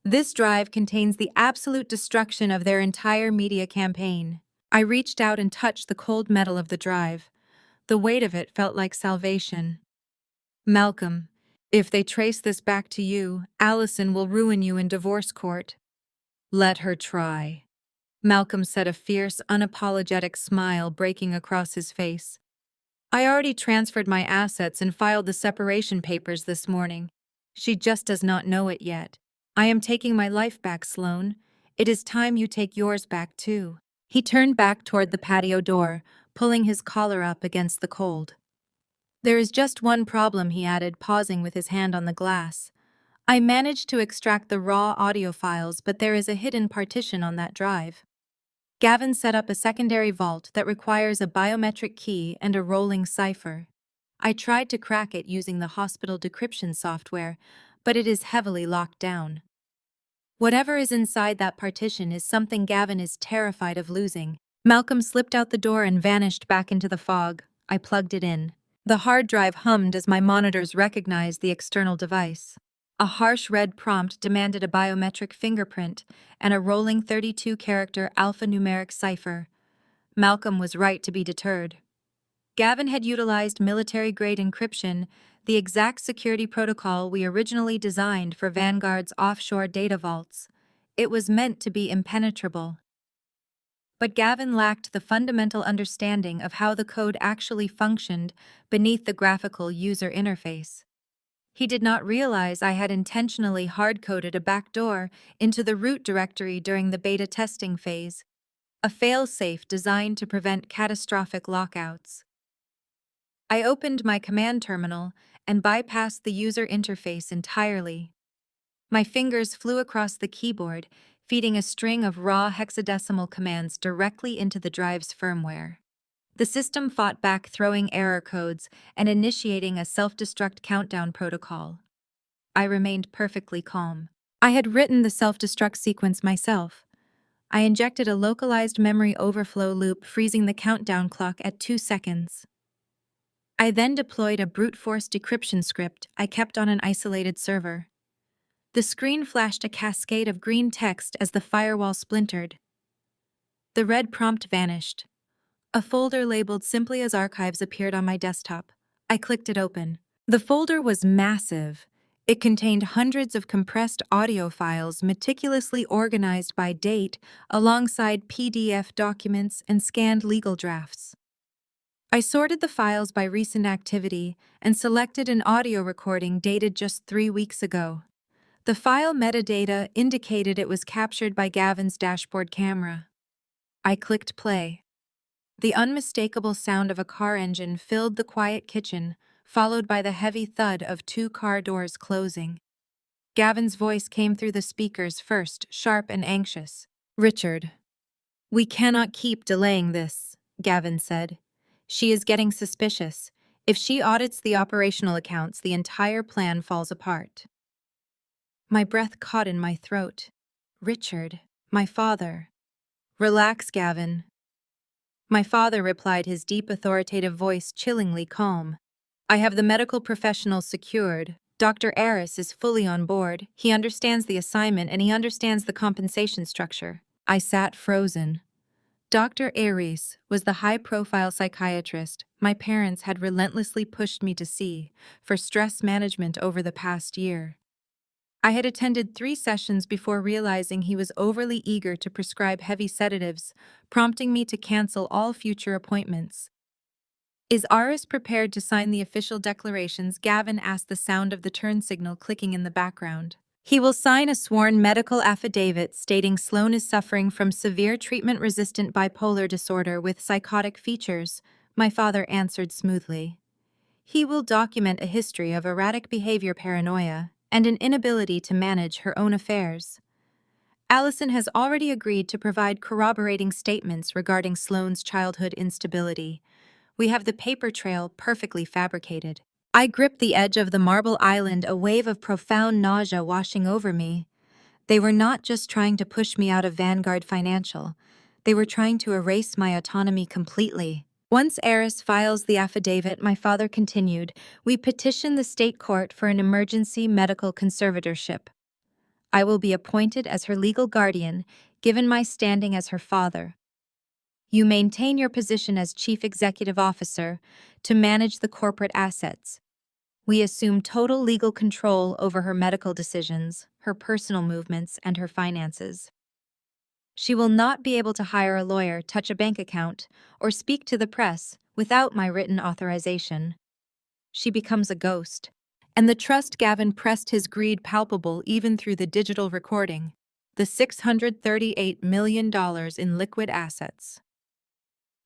This drive contains the absolute destruction of their entire media campaign." I reached out and touched the cold metal of the drive. The weight of it felt like salvation. "Malcolm, if they trace this back to you, Allison will ruin you in divorce court." "Let her try." Malcolm said, a fierce, unapologetic smile breaking across his face. "I already transferred my assets and filed the separation papers this morning. She just does not know it yet. I am taking my life back, Sloane. It is time you take yours back, too." He turned back toward the patio door, pulling his collar up against the cold. "There is just one problem," he added, pausing with his hand on the glass. "I managed to extract the raw audio files, but there is a hidden partition on that drive. Gavin set up a secondary vault that requires a biometric key and a rolling cipher. I tried to crack it using the hospital decryption software, but it is heavily locked down. Whatever is inside that partition is something Gavin is terrified of losing." Malcolm slipped out the door and vanished back into the fog. I plugged it in. The hard drive hummed as my monitors recognized the external device. A harsh red prompt demanded a biometric fingerprint and a rolling 32-character alphanumeric cipher. Malcolm was right to be deterred. Gavin had utilized military-grade encryption, the exact security protocol we originally designed for Vanguard's offshore data vaults. It was meant to be impenetrable. But Gavin lacked the fundamental understanding of how the code actually functioned beneath the graphical user interface. He did not realize I had intentionally hard-coded a backdoor into the root directory during the beta testing phase, a fail-safe designed to prevent catastrophic lockouts. I opened my command terminal and bypassed the user interface entirely. My fingers flew across the keyboard, feeding a string of raw hexadecimal commands directly into the drive's firmware. The system fought back, throwing error codes and initiating a self-destruct countdown protocol. I remained perfectly calm. I had written the self-destruct sequence myself. I injected a localized memory overflow loop, freezing the countdown clock at 2 seconds. I then deployed a brute force decryption script I kept on an isolated server. The screen flashed a cascade of green text as the firewall splintered. The red prompt vanished. A folder labeled simply as archives appeared on my desktop. I clicked it open. The folder was massive. It contained hundreds of compressed audio files meticulously organized by date, alongside PDF documents and scanned legal drafts. I sorted the files by recent activity and selected an audio recording dated just 3 weeks ago. The file metadata indicated it was captured by Gavin's dashboard camera. I clicked play. The unmistakable sound of a car engine filled the quiet kitchen, followed by the heavy thud of 2 car doors closing. Gavin's voice came through the speakers first, sharp and anxious. "Richard, we cannot keep delaying this," Gavin said. "She is getting suspicious. If she audits the operational accounts, the entire plan falls apart." My breath caught in my throat. "Richard, my father." "Relax, Gavin." My father replied, his deep authoritative voice chillingly calm. "I have the medical professionals secured. Dr. Aris is fully on board. He understands the assignment and he understands the compensation structure." I sat frozen. Dr. Aris was the high-profile psychiatrist my parents had relentlessly pushed me to see for stress management over the past year. I had attended 3 sessions before realizing he was overly eager to prescribe heavy sedatives, prompting me to cancel all future appointments. "Is Aris prepared to sign the official declarations?" Gavin asked, the sound of the turn signal clicking in the background. "He will sign a sworn medical affidavit stating Sloane is suffering from severe treatment-resistant bipolar disorder with psychotic features," my father answered smoothly. "He will document a history of erratic behavior, paranoia, and an inability to manage her own affairs. Allison has already agreed to provide corroborating statements regarding Sloane's childhood instability. We have the paper trail perfectly fabricated." I gripped the edge of the marble island, a wave of profound nausea washing over me. They were not just trying to push me out of Vanguard Financial. They were trying to erase my autonomy completely. "Once Aris files the affidavit," my father continued, "we petition the state court for an emergency medical conservatorship. I will be appointed as her legal guardian, given my standing as her father. You maintain your position as chief executive officer to manage the corporate assets. We assume total legal control over her medical decisions, her personal movements, and her finances. She will not be able to hire a lawyer, touch a bank account, or speak to the press without my written authorization. She becomes a ghost." And the trust Gavin pressed, his greed palpable even through the digital recording. The $638 million in liquid assets.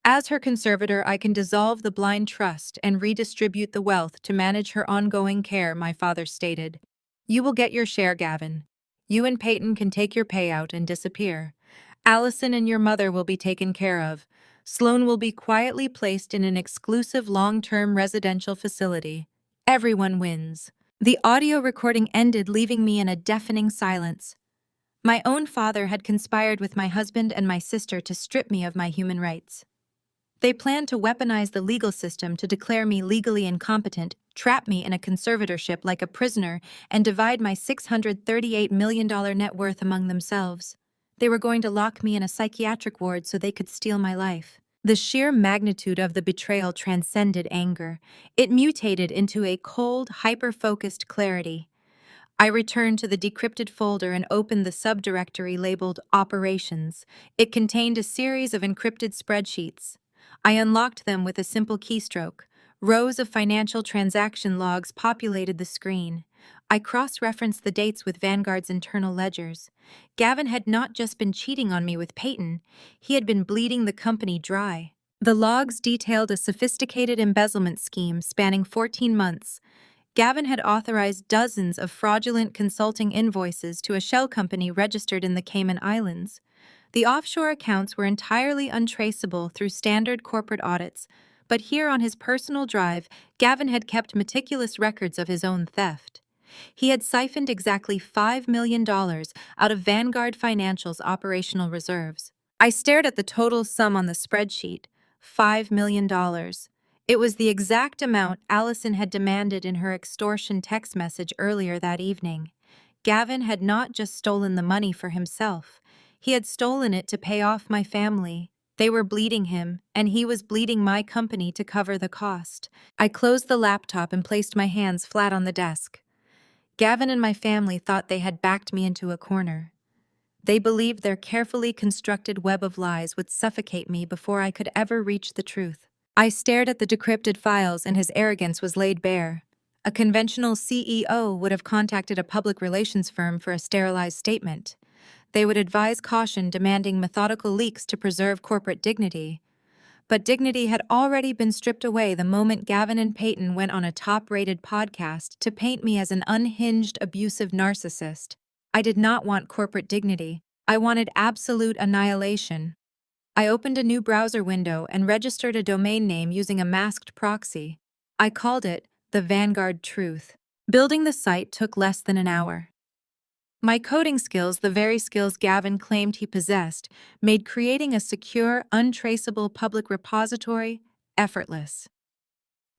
"As her conservator, I can dissolve the blind trust and redistribute the wealth to manage her ongoing care," my father stated. "You will get your share, Gavin. You and Peyton can take your payout and disappear. Allison and your mother will be taken care of. Sloane will be quietly placed in an exclusive long-term residential facility. Everyone wins." The audio recording ended, leaving me in a deafening silence. My own father had conspired with my husband and my sister to strip me of my human rights. They planned to weaponize the legal system to declare me legally incompetent, trap me in a conservatorship like a prisoner, and divide my $638 million net worth among themselves. They were going to lock me in a psychiatric ward so they could steal my life. The sheer magnitude of the betrayal transcended anger. It mutated into a cold, hyper-focused clarity. I returned to the decrypted folder and opened the subdirectory labeled Operations. It contained a series of encrypted spreadsheets. I unlocked them with a simple keystroke. Rows of financial transaction logs populated the screen. I cross-referenced the dates with Vanguard's internal ledgers. Gavin had not just been cheating on me with Peyton, he had been bleeding the company dry. The logs detailed a sophisticated embezzlement scheme spanning 14 months. Gavin had authorized dozens of fraudulent consulting invoices to a shell company registered in the Cayman Islands. The offshore accounts were entirely untraceable through standard corporate audits, but here on his personal drive, Gavin had kept meticulous records of his own theft. He had siphoned exactly $5 million out of Vanguard Financial's operational reserves. I stared at the total sum on the spreadsheet, $5 million. It was the exact amount Allison had demanded in her extortion text message earlier that evening. Gavin had not just stolen the money for himself. He had stolen it to pay off my family. They were bleeding him, and he was bleeding my company to cover the cost. I closed the laptop and placed my hands flat on the desk. Gavin and my family thought they had backed me into a corner. They believed their carefully constructed web of lies would suffocate me before I could ever reach the truth. I stared at the decrypted files and his arrogance was laid bare. A conventional CEO would have contacted a public relations firm for a sterilized statement. They would advise caution, demanding methodical leaks to preserve corporate dignity. But dignity had already been stripped away the moment Gavin and Peyton went on a top-rated podcast to paint me as an unhinged, abusive narcissist. I did not want corporate dignity. I wanted absolute annihilation. I opened a new browser window and registered a domain name using a masked proxy. I called it The Vanguard Truth. Building the site took less than an hour. My coding skills, the very skills Gavin claimed he possessed, made creating a secure, untraceable public repository effortless.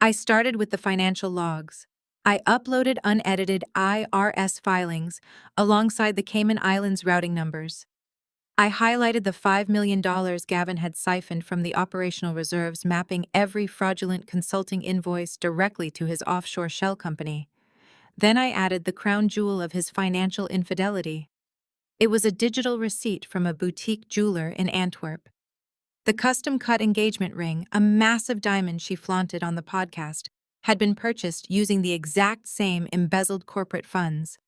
I started with the financial logs. I uploaded unedited IRS filings alongside the Cayman Islands routing numbers. I highlighted the $5 million Gavin had siphoned from the operational reserves, mapping every fraudulent consulting invoice directly to his offshore shell company. Then I added the crown jewel of his financial infidelity. It was a digital receipt from a boutique jeweler in Antwerp. The custom-cut engagement ring, a massive diamond she flaunted on the podcast, had been purchased using the exact same embezzled corporate funds.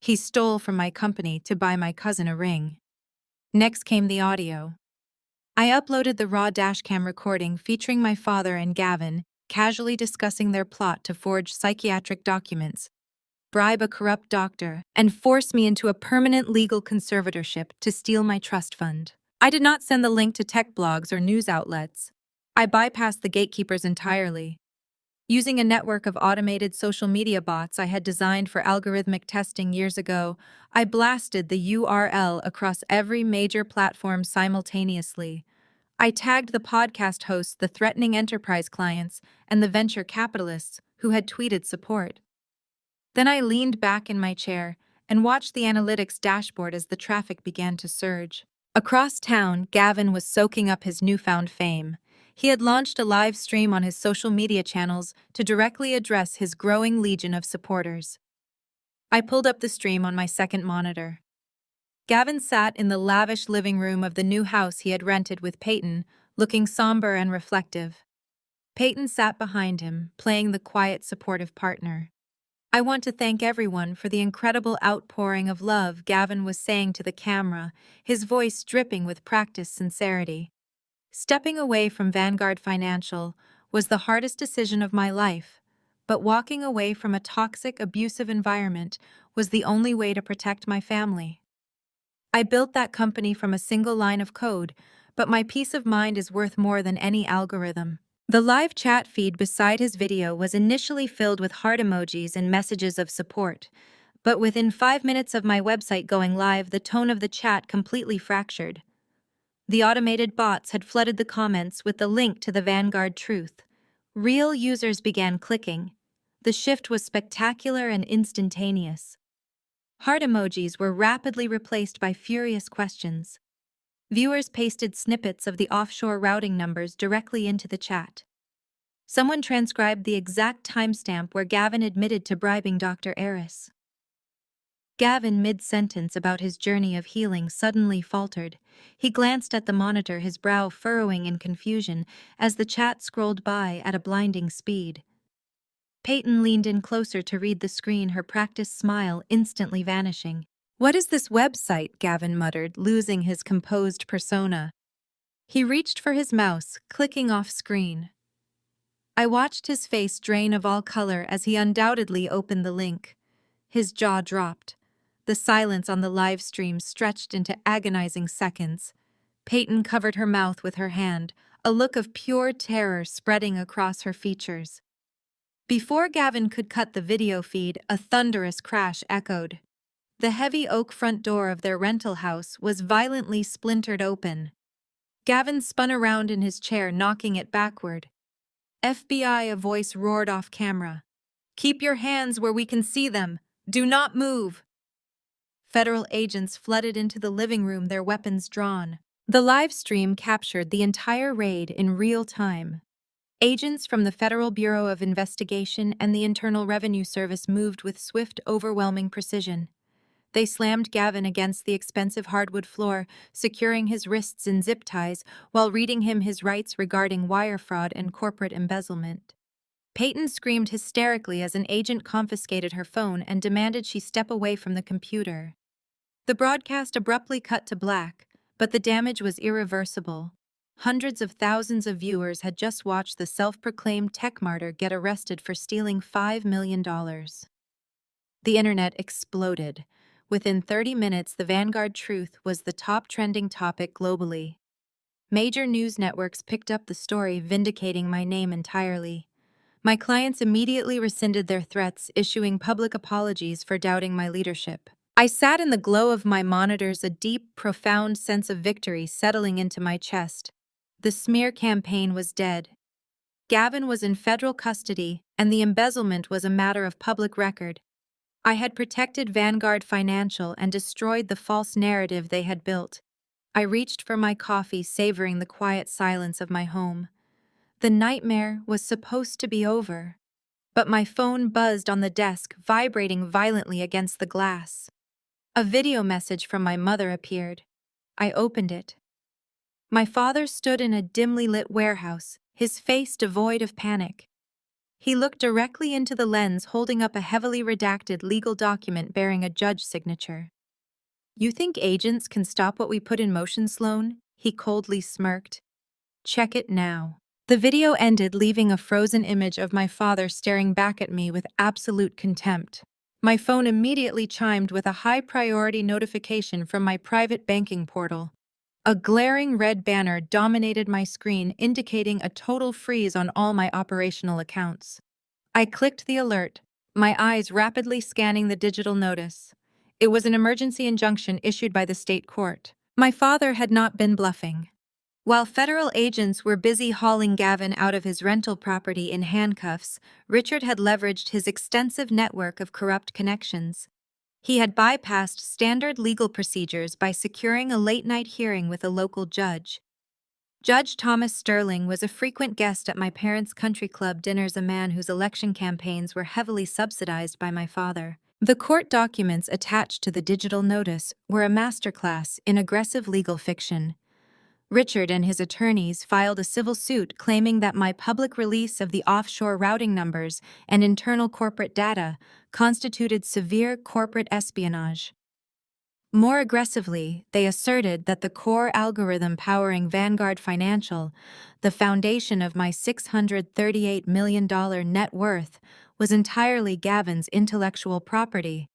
He stole from my company to buy my cousin a ring. Next came the audio. I uploaded the raw dashcam recording featuring my father and Gavin casually discussing their plot to forge psychiatric documents, bribe a corrupt doctor, and force me into a permanent legal conservatorship to steal my trust fund. I did not send the link to tech blogs or news outlets. I bypassed the gatekeepers entirely. Using a network of automated social media bots I had designed for algorithmic testing years ago, I blasted the URL across every major platform simultaneously. I tagged the podcast hosts, the threatening enterprise clients, and the venture capitalists who had tweeted support. Then I leaned back in my chair and watched the analytics dashboard as the traffic began to surge. Across town, Gavin was soaking up his newfound fame. He had launched a live stream on his social media channels to directly address his growing legion of supporters. I pulled up the stream on my second monitor. Gavin sat in the lavish living room of the new house he had rented with Peyton, looking somber and reflective. Peyton sat behind him, playing the quiet, supportive partner. I want to thank everyone for the incredible outpouring of love, Gavin was saying to the camera, his voice dripping with practiced sincerity. Stepping away from Vanguard Financial was the hardest decision of my life, but walking away from a toxic, abusive environment was the only way to protect my family. I built that company from a single line of code, but my peace of mind is worth more than any algorithm. The live chat feed beside his video was initially filled with heart emojis and messages of support, but within 5 minutes of my website going live, the tone of the chat completely fractured. The automated bots had flooded the comments with the link to the Vanguard Truth. Real users began clicking. The shift was spectacular and instantaneous. Heart emojis were rapidly replaced by furious questions. Viewers pasted snippets of the offshore routing numbers directly into the chat. Someone transcribed the exact timestamp where Gavin admitted to bribing Dr. Eris. Gavin, mid-sentence about his journey of healing, suddenly faltered. He glanced at the monitor, his brow furrowing in confusion as the chat scrolled by at a blinding speed. Peyton leaned in closer to read the screen, her practiced smile instantly vanishing. "What is this website?" Gavin muttered, losing his composed persona. He reached for his mouse, clicking off screen. I watched his face drain of all color as he undoubtedly opened the link. His jaw dropped. The silence on the live stream stretched into agonizing seconds. Peyton covered her mouth with her hand, a look of pure terror spreading across her features. Before Gavin could cut the video feed, a thunderous crash echoed. The heavy oak front door of their rental house was violently splintered open. Gavin spun around in his chair, knocking it backward. FBI, a voice roared off camera. "Keep your hands where we can see them. Do not move." Federal agents flooded into the living room, their weapons drawn. The live stream captured the entire raid in real time. Agents from the Federal Bureau of Investigation and the Internal Revenue Service moved with swift, overwhelming precision. They slammed Gavin against the expensive hardwood floor, securing his wrists in zip ties while reading him his rights regarding wire fraud and corporate embezzlement. Peyton screamed hysterically as an agent confiscated her phone and demanded she step away from the computer. The broadcast abruptly cut to black, but the damage was irreversible. Hundreds of thousands of viewers had just watched the self-proclaimed tech martyr get arrested for stealing $5 million. The internet exploded. Within 30 minutes, the Vanguard truth was the top trending topic globally. Major news networks picked up the story, vindicating my name entirely. My clients immediately rescinded their threats, issuing public apologies for doubting my leadership. I sat in the glow of my monitors, a deep, profound sense of victory settling into my chest. The smear campaign was dead. Gavin was in federal custody, and the embezzlement was a matter of public record. I had protected Vanguard Financial and destroyed the false narrative they had built. I reached for my coffee, savoring the quiet silence of my home. The nightmare was supposed to be over. But my phone buzzed on the desk, vibrating violently against the glass. A video message from my mother appeared. I opened it. My father stood in a dimly lit warehouse, his face devoid of panic. He looked directly into the lens, holding up a heavily redacted legal document bearing a judge's signature. "You think agents can stop what we put in motion, Sloane?" He coldly smirked. "Check it now." The video ended, leaving a frozen image of my father staring back at me with absolute contempt. My phone immediately chimed with a high-priority notification from my private banking portal. A glaring red banner dominated my screen, indicating a total freeze on all my operational accounts. I clicked the alert, my eyes rapidly scanning the digital notice. It was an emergency injunction issued by the state court. My father had not been bluffing. While federal agents were busy hauling Gavin out of his rental property in handcuffs, Richard had leveraged his extensive network of corrupt connections. He had bypassed standard legal procedures by securing a late-night hearing with a local judge. Judge Thomas Sterling was a frequent guest at my parents' country club dinners, a man whose election campaigns were heavily subsidized by my father. The court documents attached to the digital notice were a masterclass in aggressive legal fiction. Richard and his attorneys filed a civil suit claiming that my public release of the offshore routing numbers and internal corporate data constituted severe corporate espionage. More aggressively, they asserted that the core algorithm powering Vanguard Financial, the foundation of my $638 million net worth, was entirely Gavin's intellectual property.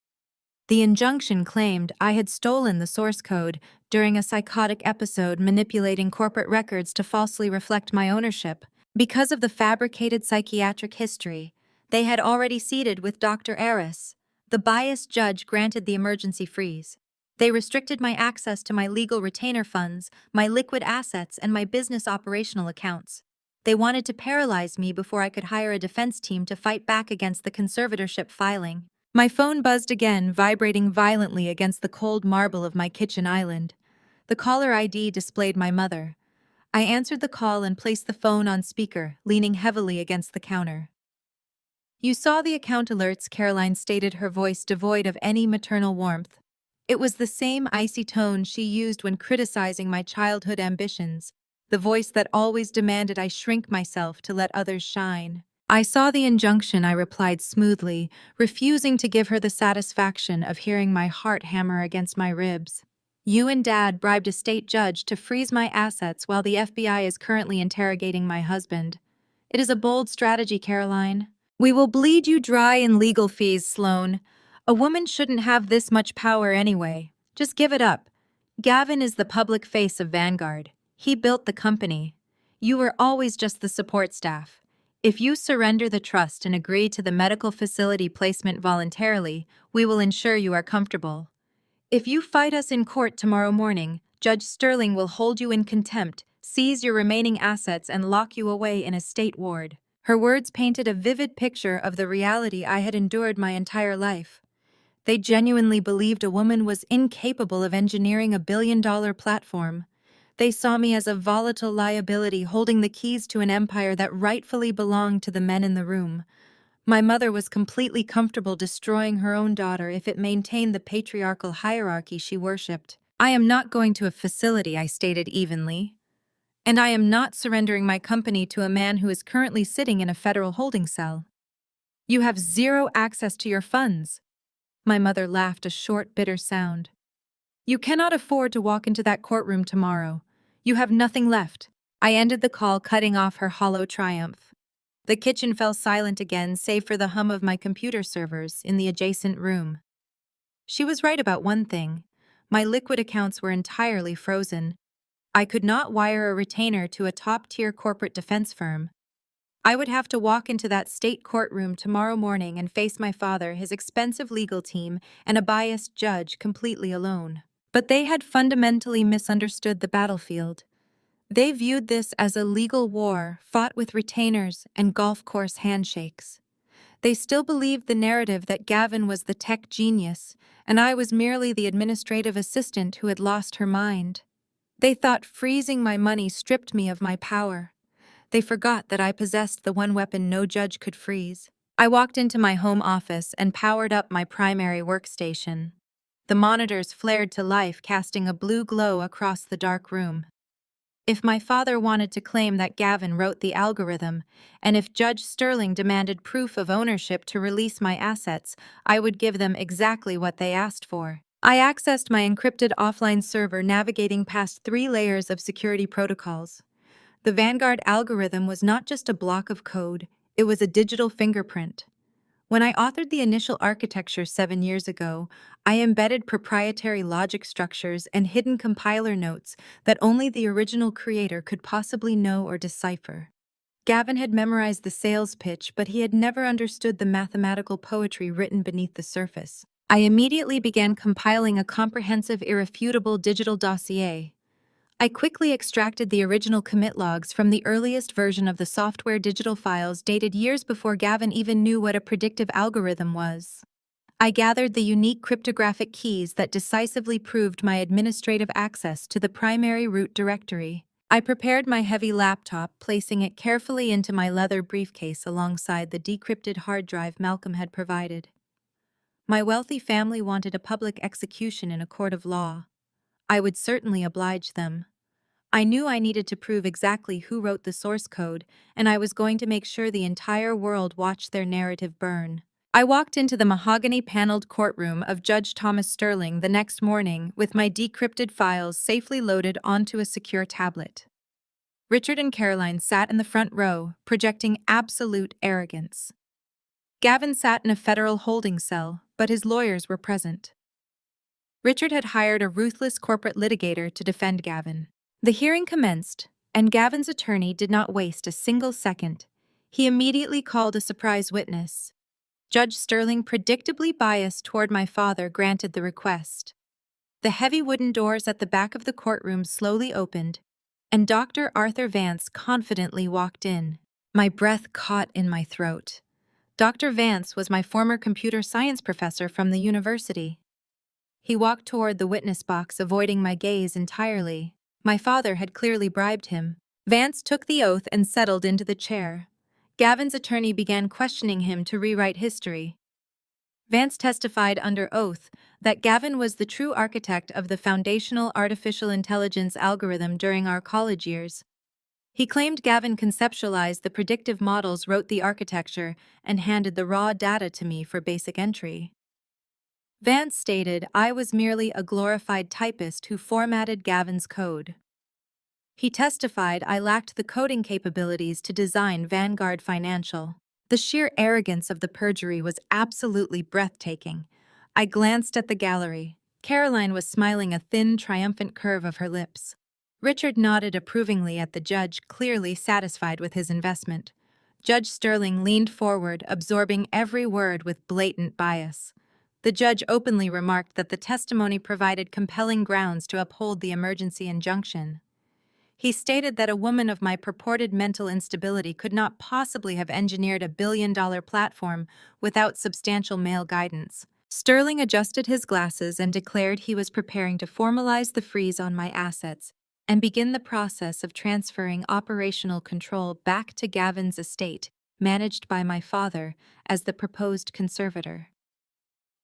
The injunction claimed I had stolen the source code during a psychotic episode, manipulating corporate records to falsely reflect my ownership. Because of the fabricated psychiatric history, they had already sided with Dr. Aris. The biased judge granted the emergency freeze. They restricted my access to my legal retainer funds, my liquid assets, and my business operational accounts. They wanted to paralyze me before I could hire a defense team to fight back against the conservatorship filing. My phone buzzed again, vibrating violently against the cold marble of my kitchen island. The caller ID displayed my mother. I answered the call and placed the phone on speaker, leaning heavily against the counter. "You saw the account alerts," Caroline stated, her voice devoid of any maternal warmth. It was the same icy tone she used when criticizing my childhood ambitions, the voice that always demanded I shrink myself to let others shine. "I saw the injunction," I replied smoothly, refusing to give her the satisfaction of hearing my heart hammer against my ribs. "You and Dad bribed a state judge to freeze my assets while the FBI is currently interrogating my husband. It is a bold strategy, Caroline. We will bleed you dry in legal fees, Sloane. A woman shouldn't have this much power anyway. Just give it up. Gavin is the public face of Vanguard. He built the company. You were always just the support staff. If you surrender the trust and agree to the medical facility placement voluntarily, we will ensure you are comfortable. If you fight us in court tomorrow morning, Judge Sterling will hold you in contempt, seize your remaining assets, and lock you away in a state ward. Her words painted a vivid picture of the reality I had endured my entire life. They genuinely believed a woman was incapable of engineering a billion-dollar platform. They saw me as a volatile liability holding the keys to an empire that rightfully belonged to the men in the room. My mother was completely comfortable destroying her own daughter if it maintained the patriarchal hierarchy she worshipped. I am not going to a facility, I stated evenly. And I am not surrendering my company to a man who is currently sitting in a federal holding cell. You have zero access to your funds. My mother laughed a short, bitter sound. You cannot afford to walk into that courtroom tomorrow. You have nothing left. I ended the call, cutting off her hollow triumph. The kitchen fell silent again, save for the hum of my computer servers in the adjacent room. She was right about one thing. My liquid accounts were entirely frozen. I could not wire a retainer to a top-tier corporate defense firm. I would have to walk into that state courtroom tomorrow morning and face my father, his expensive legal team, and a biased judge completely alone. But they had fundamentally misunderstood the battlefield. They viewed this as a legal war fought with retainers and golf course handshakes. They still believed the narrative that Gavin was the tech genius, and I was merely the administrative assistant who had lost her mind. They thought freezing my money stripped me of my power. They forgot that I possessed the one weapon no judge could freeze. I walked into my home office and powered up my primary workstation. The monitors flared to life, casting a blue glow across the dark room. If my father wanted to claim that Gavin wrote the algorithm, and if Judge Sterling demanded proof of ownership to release my assets, I would give them exactly what they asked for. I accessed my encrypted offline server, navigating past 3 layers of security protocols. The Vanguard algorithm was not just a block of code, it was a digital fingerprint. When I authored the initial architecture 7 years ago, I embedded proprietary logic structures and hidden compiler notes that only the original creator could possibly know or decipher. Gavin had memorized the sales pitch, but he had never understood the mathematical poetry written beneath the surface. I immediately began compiling a comprehensive, irrefutable digital dossier. I quickly extracted the original commit logs from the earliest version of the software, digital files dated years before Gavin even knew what a predictive algorithm was. I gathered the unique cryptographic keys that decisively proved my administrative access to the primary root directory. I prepared my heavy laptop, placing it carefully into my leather briefcase alongside the decrypted hard drive Malcolm had provided. My wealthy family wanted a public execution in a court of law. I would certainly oblige them. I knew I needed to prove exactly who wrote the source code, and I was going to make sure the entire world watched their narrative burn. I walked into the mahogany-paneled courtroom of Judge Thomas Sterling the next morning with my decrypted files safely loaded onto a secure tablet. Richard and Caroline sat in the front row, projecting absolute arrogance. Gavin sat in a federal holding cell, but his lawyers were present. Richard had hired a ruthless corporate litigator to defend Gavin. The hearing commenced, and Gavin's attorney did not waste a single second. He immediately called a surprise witness. Judge Sterling, predictably biased toward my father, granted the request. The heavy wooden doors at the back of the courtroom slowly opened, and Dr. Arthur Vance confidently walked in. My breath caught in my throat. Dr. Vance was my former computer science professor from the university. He walked toward the witness box, avoiding my gaze entirely. My father had clearly bribed him. Vance took the oath and settled into the chair. Gavin's attorney began questioning him to rewrite history. Vance testified under oath that Gavin was the true architect of the foundational artificial intelligence algorithm during our college years. He claimed Gavin conceptualized the predictive models, wrote the architecture, and handed the raw data to me for basic entry. Vance stated I was merely a glorified typist who formatted Gavin's code. He testified I lacked the coding capabilities to design Vanguard Financial. The sheer arrogance of the perjury was absolutely breathtaking. I glanced at the gallery. Caroline was smiling a thin, triumphant curve of her lips. Richard nodded approvingly at the judge, clearly satisfied with his investment. Judge Sterling leaned forward, absorbing every word with blatant bias. The judge openly remarked that the testimony provided compelling grounds to uphold the emergency injunction. He stated that a woman of my purported mental instability could not possibly have engineered a billion-dollar platform without substantial male guidance. Sterling adjusted his glasses and declared he was preparing to formalize the freeze on my assets and begin the process of transferring operational control back to Gavin's estate, managed by my father, as the proposed conservator.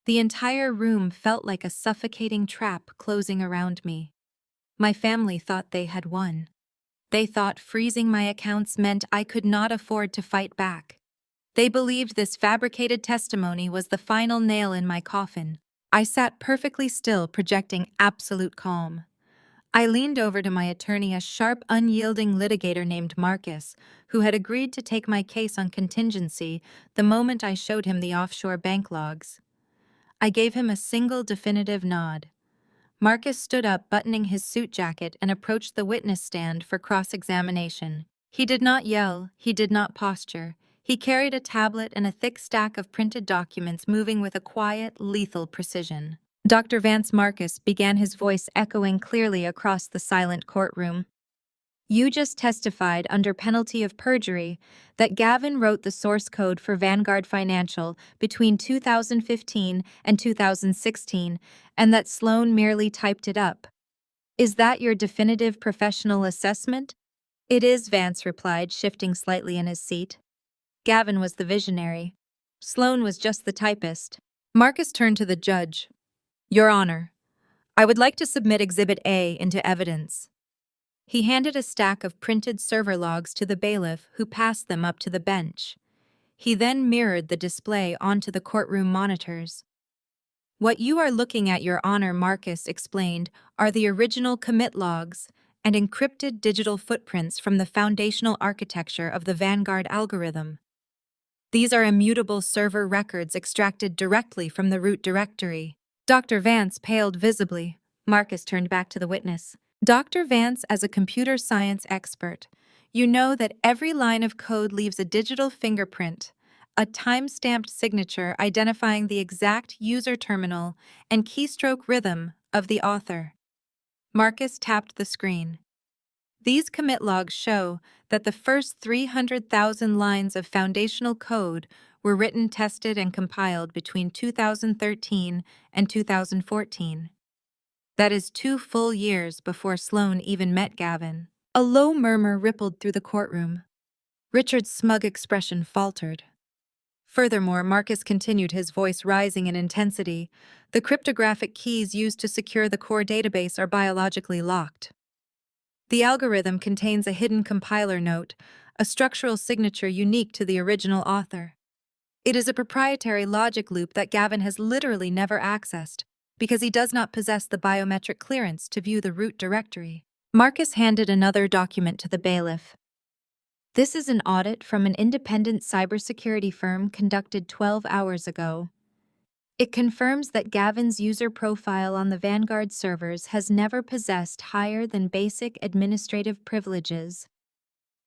The entire room felt like a suffocating trap closing around me. My family thought they had won. They thought freezing my accounts meant I could not afford to fight back. They believed this fabricated testimony was the final nail in my coffin. I sat perfectly still, projecting absolute calm. I leaned over to my attorney, a sharp, unyielding litigator named Marcus, who had agreed to take my case on contingency the moment I showed him the offshore bank logs. I gave him a single definitive nod. Marcus stood up, buttoning his suit jacket, and approached the witness stand for cross-examination. He did not yell, he did not posture. He carried a tablet and a thick stack of printed documents, moving with a quiet, lethal precision. Dr. Vance Marcus began, his voice echoing clearly across the silent courtroom. You just testified under penalty of perjury that Gavin wrote the source code for Vanguard Financial between 2015 and 2016, and that Sloane merely typed it up. Is that your definitive professional assessment? It is, Vance replied, shifting slightly in his seat. Gavin was the visionary. Sloane was just the typist. Marcus turned to the judge. Your Honor, I would like to submit Exhibit A into evidence. He handed a stack of printed server logs to the bailiff, who passed them up to the bench. He then mirrored the display onto the courtroom monitors. What you are looking at, Your Honor, Marcus explained, are the original commit logs and encrypted digital footprints from the foundational architecture of the Vanguard algorithm. These are immutable server records extracted directly from the root directory. Dr. Vance paled visibly. Marcus turned back to the witness. Dr. Vance, as a computer science expert, you know that every line of code leaves a digital fingerprint, a time-stamped signature identifying the exact user terminal and keystroke rhythm of the author. Marcus tapped the screen. These commit logs show that the first 300,000 lines of foundational code were written, tested, and compiled between 2013 and 2014. That is 2 full years before Sloane even met Gavin. A low murmur rippled through the courtroom. Richard's smug expression faltered. Furthermore, Marcus continued, his voice rising in intensity, the cryptographic keys used to secure the core database are biologically locked. The algorithm contains a hidden compiler note, a structural signature unique to the original author. It is a proprietary logic loop that Gavin has literally never accessed, because he does not possess the biometric clearance to view the root directory. Marcus handed another document to the bailiff. This is an audit from an independent cybersecurity firm conducted 12 hours ago. It confirms that Gavin's user profile on the Vanguard servers has never possessed higher than basic administrative privileges.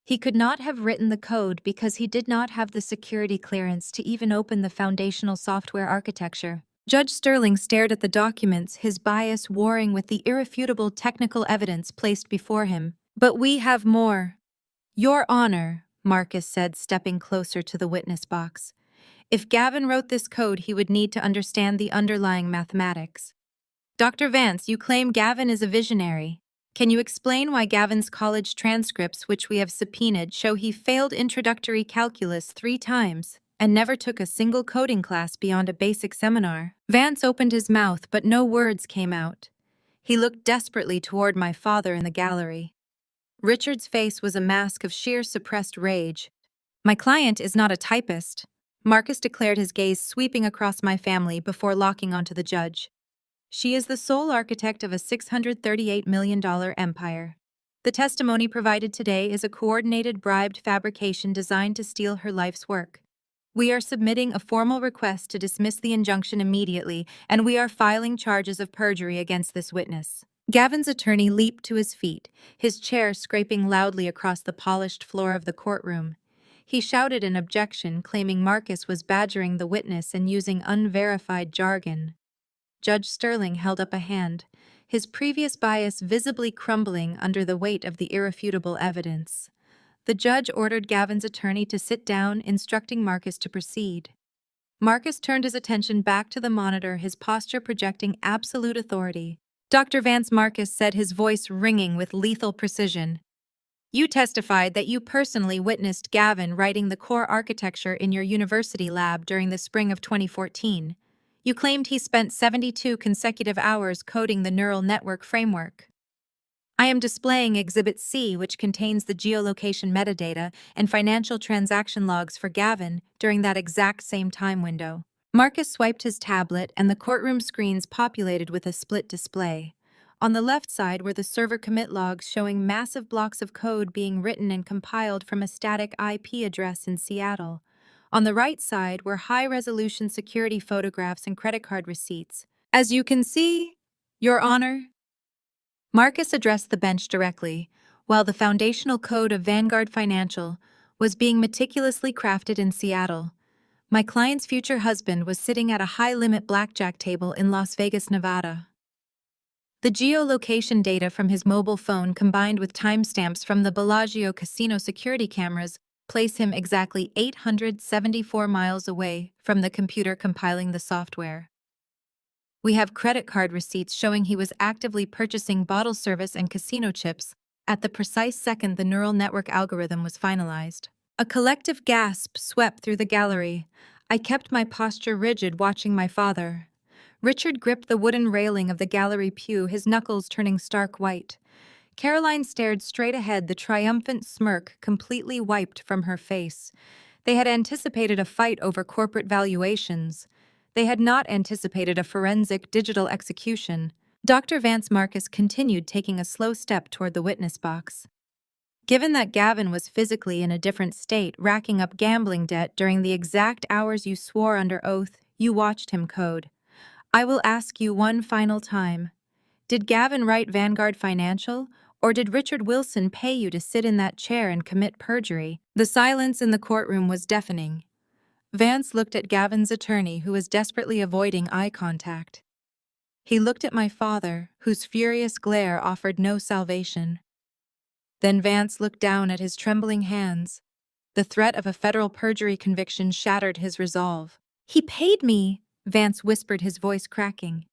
He could not have written the code because he did not have the security clearance to even open the foundational software architecture. Judge Sterling stared at the documents, his bias warring with the irrefutable technical evidence placed before him. But we have more. Your Honor, Marcus said, stepping closer to the witness box. If Gavin wrote this code, he would need to understand the underlying mathematics. Dr. Vance, you claim Gavin is a visionary. Can you explain why Gavin's college transcripts, which we have subpoenaed, show he failed introductory calculus 3 times and never took a single coding class beyond a basic seminar? Vance opened his mouth, but no words came out. He looked desperately toward my father in the gallery. Richard's face was a mask of sheer suppressed rage. My client is not a typist, Marcus declared, his gaze sweeping across my family before locking onto the judge. She is the sole architect of a $638 million empire. The testimony provided today is a coordinated, bribed fabrication designed to steal her life's work. We are submitting a formal request to dismiss the injunction immediately, and we are filing charges of perjury against this witness. Gavin's attorney leaped to his feet, his chair scraping loudly across the polished floor of the courtroom. He shouted an objection, claiming Marcus was badgering the witness and using unverified jargon. Judge Sterling held up a hand, his previous bias visibly crumbling under the weight of the irrefutable evidence. The judge ordered Gavin's attorney to sit down, instructing Marcus to proceed. Marcus turned his attention back to the monitor, his posture projecting absolute authority. Dr. Vance, Marcus said, his voice ringing with lethal precision. You testified that you personally witnessed Gavin writing the core architecture in your university lab during the spring of 2014. You claimed he spent 72 consecutive hours coding the neural network framework. I am displaying Exhibit C, which contains the geolocation metadata and financial transaction logs for Gavin during that exact same time window. Marcus swiped his tablet, and the courtroom screens populated with a split display. On the left side were the server commit logs showing massive blocks of code being written and compiled from a static IP address in Seattle. On the right side were high-resolution security photographs and credit card receipts. As you can see, Your Honor, Marcus addressed the bench directly, while the foundational code of Vanguard Financial was being meticulously crafted in Seattle. My client's future husband was sitting at a high-limit blackjack table in Las Vegas, Nevada. The geolocation data from his mobile phone combined with timestamps from the Bellagio casino security cameras place him exactly 874 miles away from the computer compiling the software. We have credit card receipts showing he was actively purchasing bottle service and casino chips at the precise second the neural network algorithm was finalized. A collective gasp swept through the gallery. I kept my posture rigid, watching my father. Richard gripped the wooden railing of the gallery pew, his knuckles turning stark white. Caroline stared straight ahead, the triumphant smirk completely wiped from her face. They had anticipated a fight over corporate valuations. They had not anticipated a forensic digital execution. Dr. Vance Marcus continued, taking a slow step toward the witness box. Given that Gavin was physically in a different state, racking up gambling debt during the exact hours you swore under oath you watched him code, I will ask you one final time. Did Gavin write Vanguard Financial, or did Richard Wilson pay you to sit in that chair and commit perjury? The silence in the courtroom was deafening. Vance looked at Gavin's attorney, who was desperately avoiding eye contact. He looked at my father, whose furious glare offered no salvation. Then Vance looked down at his trembling hands. The threat of a federal perjury conviction shattered his resolve. He paid me, Vance whispered, his voice cracking.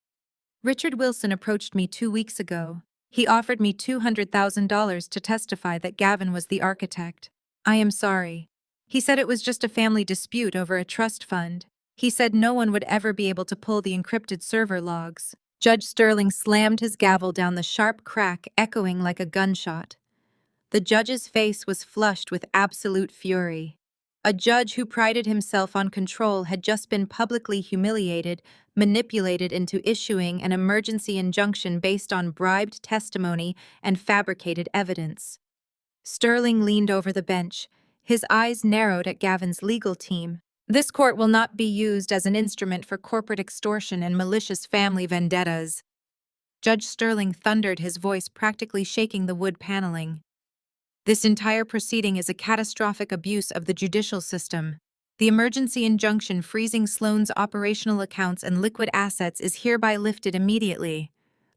Richard Wilson approached me 2 weeks ago. He offered me $200,000 to testify that Gavin was the architect. I am sorry. He said it was just a family dispute over a trust fund. He said no one would ever be able to pull the encrypted server logs. Judge Sterling slammed his gavel down, the sharp crack echoing like a gunshot. The judge's face was flushed with absolute fury. A judge who prided himself on control had just been publicly humiliated, manipulated into issuing an emergency injunction based on bribed testimony and fabricated evidence. Sterling leaned over the bench, his eyes narrowed at Gavin's legal team. This court will not be used as an instrument for corporate extortion and malicious family vendettas. Judge Sterling thundered, his voice practically shaking the wood paneling. This entire proceeding is a catastrophic abuse of the judicial system. The emergency injunction freezing Sloane's operational accounts and liquid assets is hereby lifted immediately.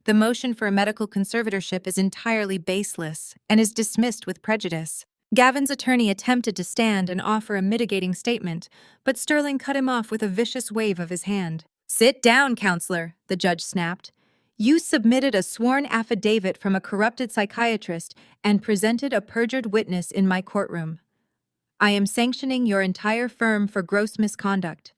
The motion for a medical conservatorship is entirely baseless and is dismissed with prejudice. Gavin's attorney attempted to stand and offer a mitigating statement, but Sterling cut him off with a vicious wave of his hand. Sit down, counselor, the judge snapped. You submitted a sworn affidavit from a corrupted psychiatrist and presented a perjured witness in my courtroom. I am sanctioning your entire firm for gross misconduct.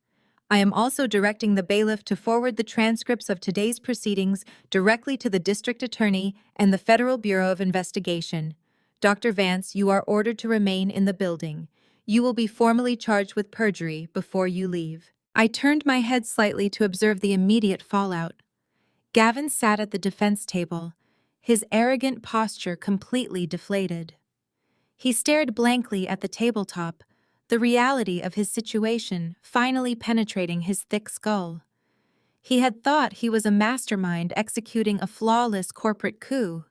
I am also directing the bailiff to forward the transcripts of today's proceedings directly to the district attorney and the Federal Bureau of Investigation. Dr. Vance, you are ordered to remain in the building. You will be formally charged with perjury before you leave. I turned my head slightly to observe the immediate fallout. Gavin sat at the defense table, his arrogant posture completely deflated. He stared blankly at the tabletop, the reality of his situation finally penetrating his thick skull. He had thought he was a mastermind executing a flawless corporate coup.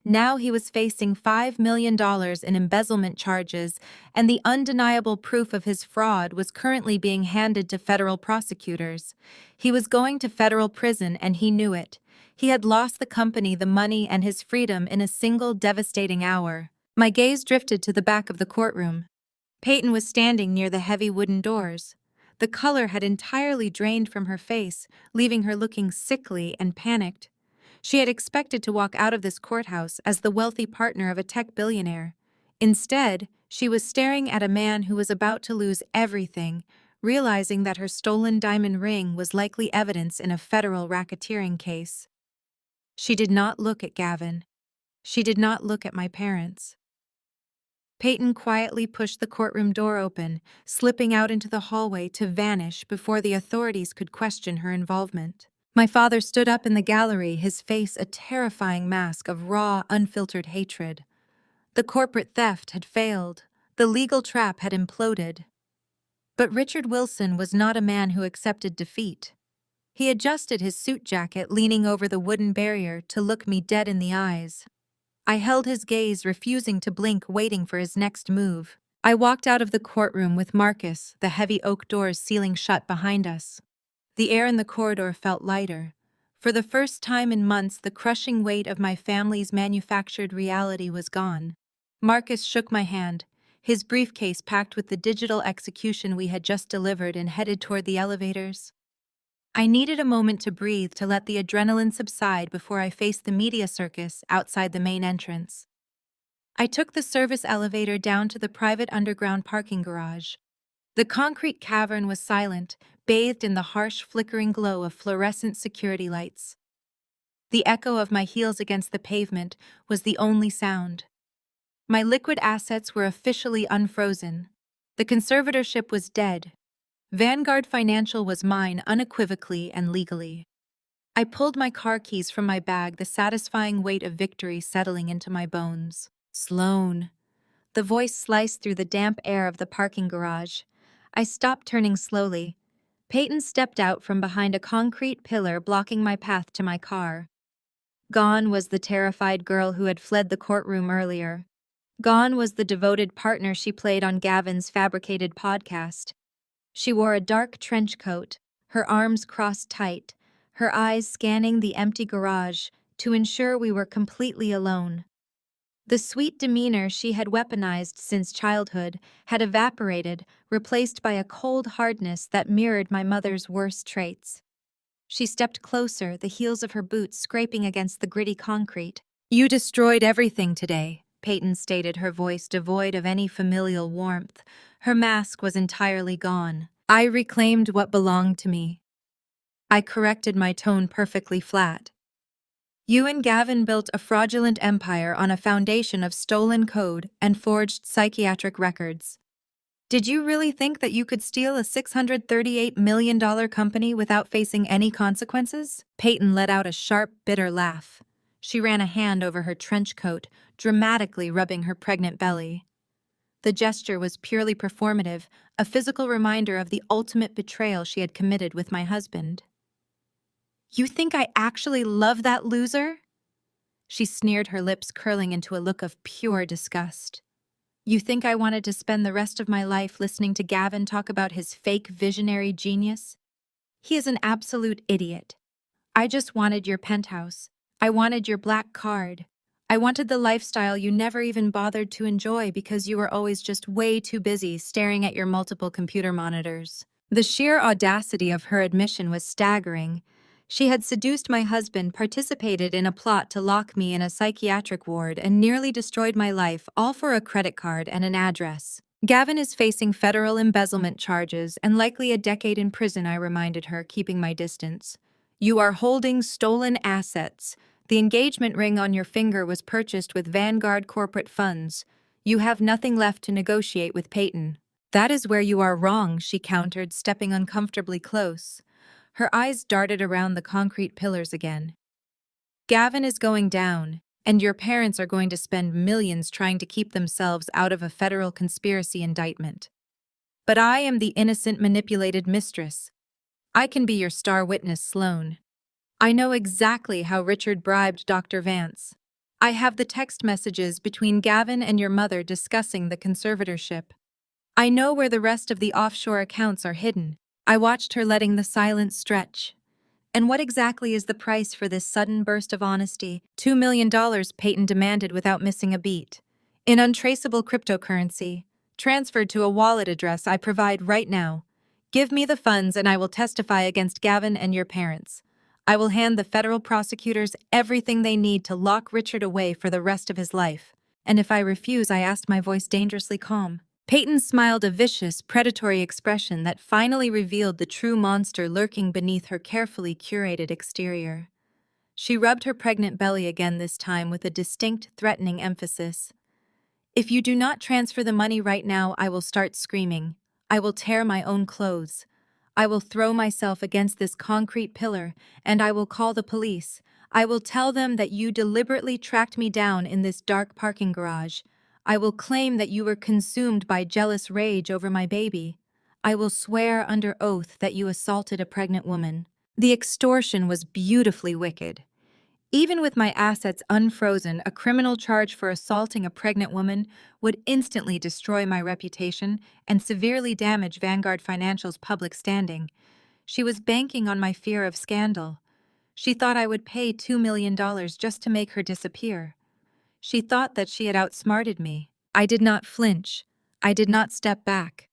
Now he was facing $5 million in embezzlement charges, and the undeniable proof of his fraud was currently being handed to federal prosecutors. He was going to federal prison, and he knew it. He had lost the company, the money, and his freedom in a single devastating hour. My gaze drifted to the back of the courtroom. Peyton was standing near the heavy wooden doors. The color had entirely drained from her face, leaving her looking sickly and panicked. She had expected to walk out of this courthouse as the wealthy partner of a tech billionaire. Instead, she was staring at a man who was about to lose everything, realizing that her stolen diamond ring was likely evidence in a federal racketeering case. She did not look at Gavin. She did not look at my parents. Peyton quietly pushed the courtroom door open, slipping out into the hallway to vanish before the authorities could question her involvement. My father stood up in the gallery, his face a terrifying mask of raw, unfiltered hatred. The corporate theft had failed. The legal trap had imploded. But Richard Wilson was not a man who accepted defeat. He adjusted his suit jacket, leaning over the wooden barrier to look me dead in the eyes. I held his gaze, refusing to blink, waiting for his next move. I walked out of the courtroom with Marcus, the heavy oak doors sealing shut behind us. The air in the corridor felt lighter. For the first time in months, the crushing weight of my family's manufactured reality was gone. Marcus shook my hand, his briefcase packed with the digital execution we had just delivered, and headed toward the elevators. I needed a moment to breathe, to let the adrenaline subside before I faced the media circus outside the main entrance. I took the service elevator down to the private underground parking garage. The concrete cavern was silent, bathed in the harsh, flickering glow of fluorescent security lights. The echo of my heels against the pavement was the only sound. My liquid assets were officially unfrozen. The conservatorship was dead. Vanguard Financial was mine unequivocally and legally. I pulled my car keys from my bag, the satisfying weight of victory settling into my bones. Sloane. The voice sliced through the damp air of the parking garage. I stopped, turning slowly. Peyton stepped out from behind a concrete pillar, blocking my path to my car. Gone was the terrified girl who had fled the courtroom earlier. Gone was the devoted partner she played on Gavin's fabricated podcast. She wore a dark trench coat, her arms crossed tight, her eyes scanning the empty garage to ensure we were completely alone. The sweet demeanor she had weaponized since childhood had evaporated, replaced by a cold hardness that mirrored my mother's worst traits. She stepped closer, the heels of her boots scraping against the gritty concrete. "You destroyed everything today," Peyton stated, her voice devoid of any familial warmth. Her mask was entirely gone. I reclaimed what belonged to me. I corrected my tone perfectly flat. "You and Gavin built a fraudulent empire on a foundation of stolen code and forged psychiatric records. Did you really think that you could steal a $638 million company without facing any consequences?" Peyton let out a sharp, bitter laugh. She ran a hand over her trench coat, dramatically rubbing her pregnant belly. The gesture was purely performative, a physical reminder of the ultimate betrayal she had committed with my husband. "You think I actually love that loser?" She sneered, her lips curling into a look of pure disgust. "You think I wanted to spend the rest of my life listening to Gavin talk about his fake visionary genius? He is an absolute idiot. I just wanted your penthouse. I wanted your black card. I wanted the lifestyle you never even bothered to enjoy because you were always just way too busy staring at your multiple computer monitors." The sheer audacity of her admission was staggering. She had seduced my husband, participated in a plot to lock me in a psychiatric ward, and nearly destroyed my life, all for a credit card and an address. "Gavin is facing federal embezzlement charges and likely a decade in prison," I reminded her, keeping my distance. "You are holding stolen assets. The engagement ring on your finger was purchased with Vanguard corporate funds. You have nothing left to negotiate with Peyton." "That is where you are wrong," she countered, stepping uncomfortably close. Her eyes darted around the concrete pillars again. "Gavin is going down, and your parents are going to spend millions trying to keep themselves out of a federal conspiracy indictment. But I am the innocent manipulated mistress. I can be your star witness, Sloane. I know exactly how Richard bribed Dr. Vance. I have the text messages between Gavin and your mother discussing the conservatorship. I know where the rest of the offshore accounts are hidden. I watched her letting the silence stretch. And what exactly is the price for this sudden burst of honesty? $2 million, Peyton demanded without missing a beat. In untraceable cryptocurrency, transferred to a wallet address I provide right now. Give me the funds and I will testify against Gavin and your parents. I will hand the federal prosecutors everything they need to lock Richard away for the rest of his life. And if I refuse, I asked, my voice dangerously calm. Peyton smiled a vicious, predatory expression that finally revealed the true monster lurking beneath her carefully curated exterior. She rubbed her pregnant belly again, this time with a distinct, threatening emphasis. If you do not transfer the money right now, I will start screaming. I will tear my own clothes. I will throw myself against this concrete pillar, and I will call the police. I will tell them that you deliberately tracked me down in this dark parking garage. I will claim that you were consumed by jealous rage over my baby. I will swear under oath that you assaulted a pregnant woman. The extortion was beautifully wicked. Even with my assets unfrozen, a criminal charge for assaulting a pregnant woman would instantly destroy my reputation and severely damage Vanguard Financial's public standing. She was banking on my fear of scandal. She thought I would pay $2 million just to make her disappear. She thought that she had outsmarted me. I did not flinch. I did not step back.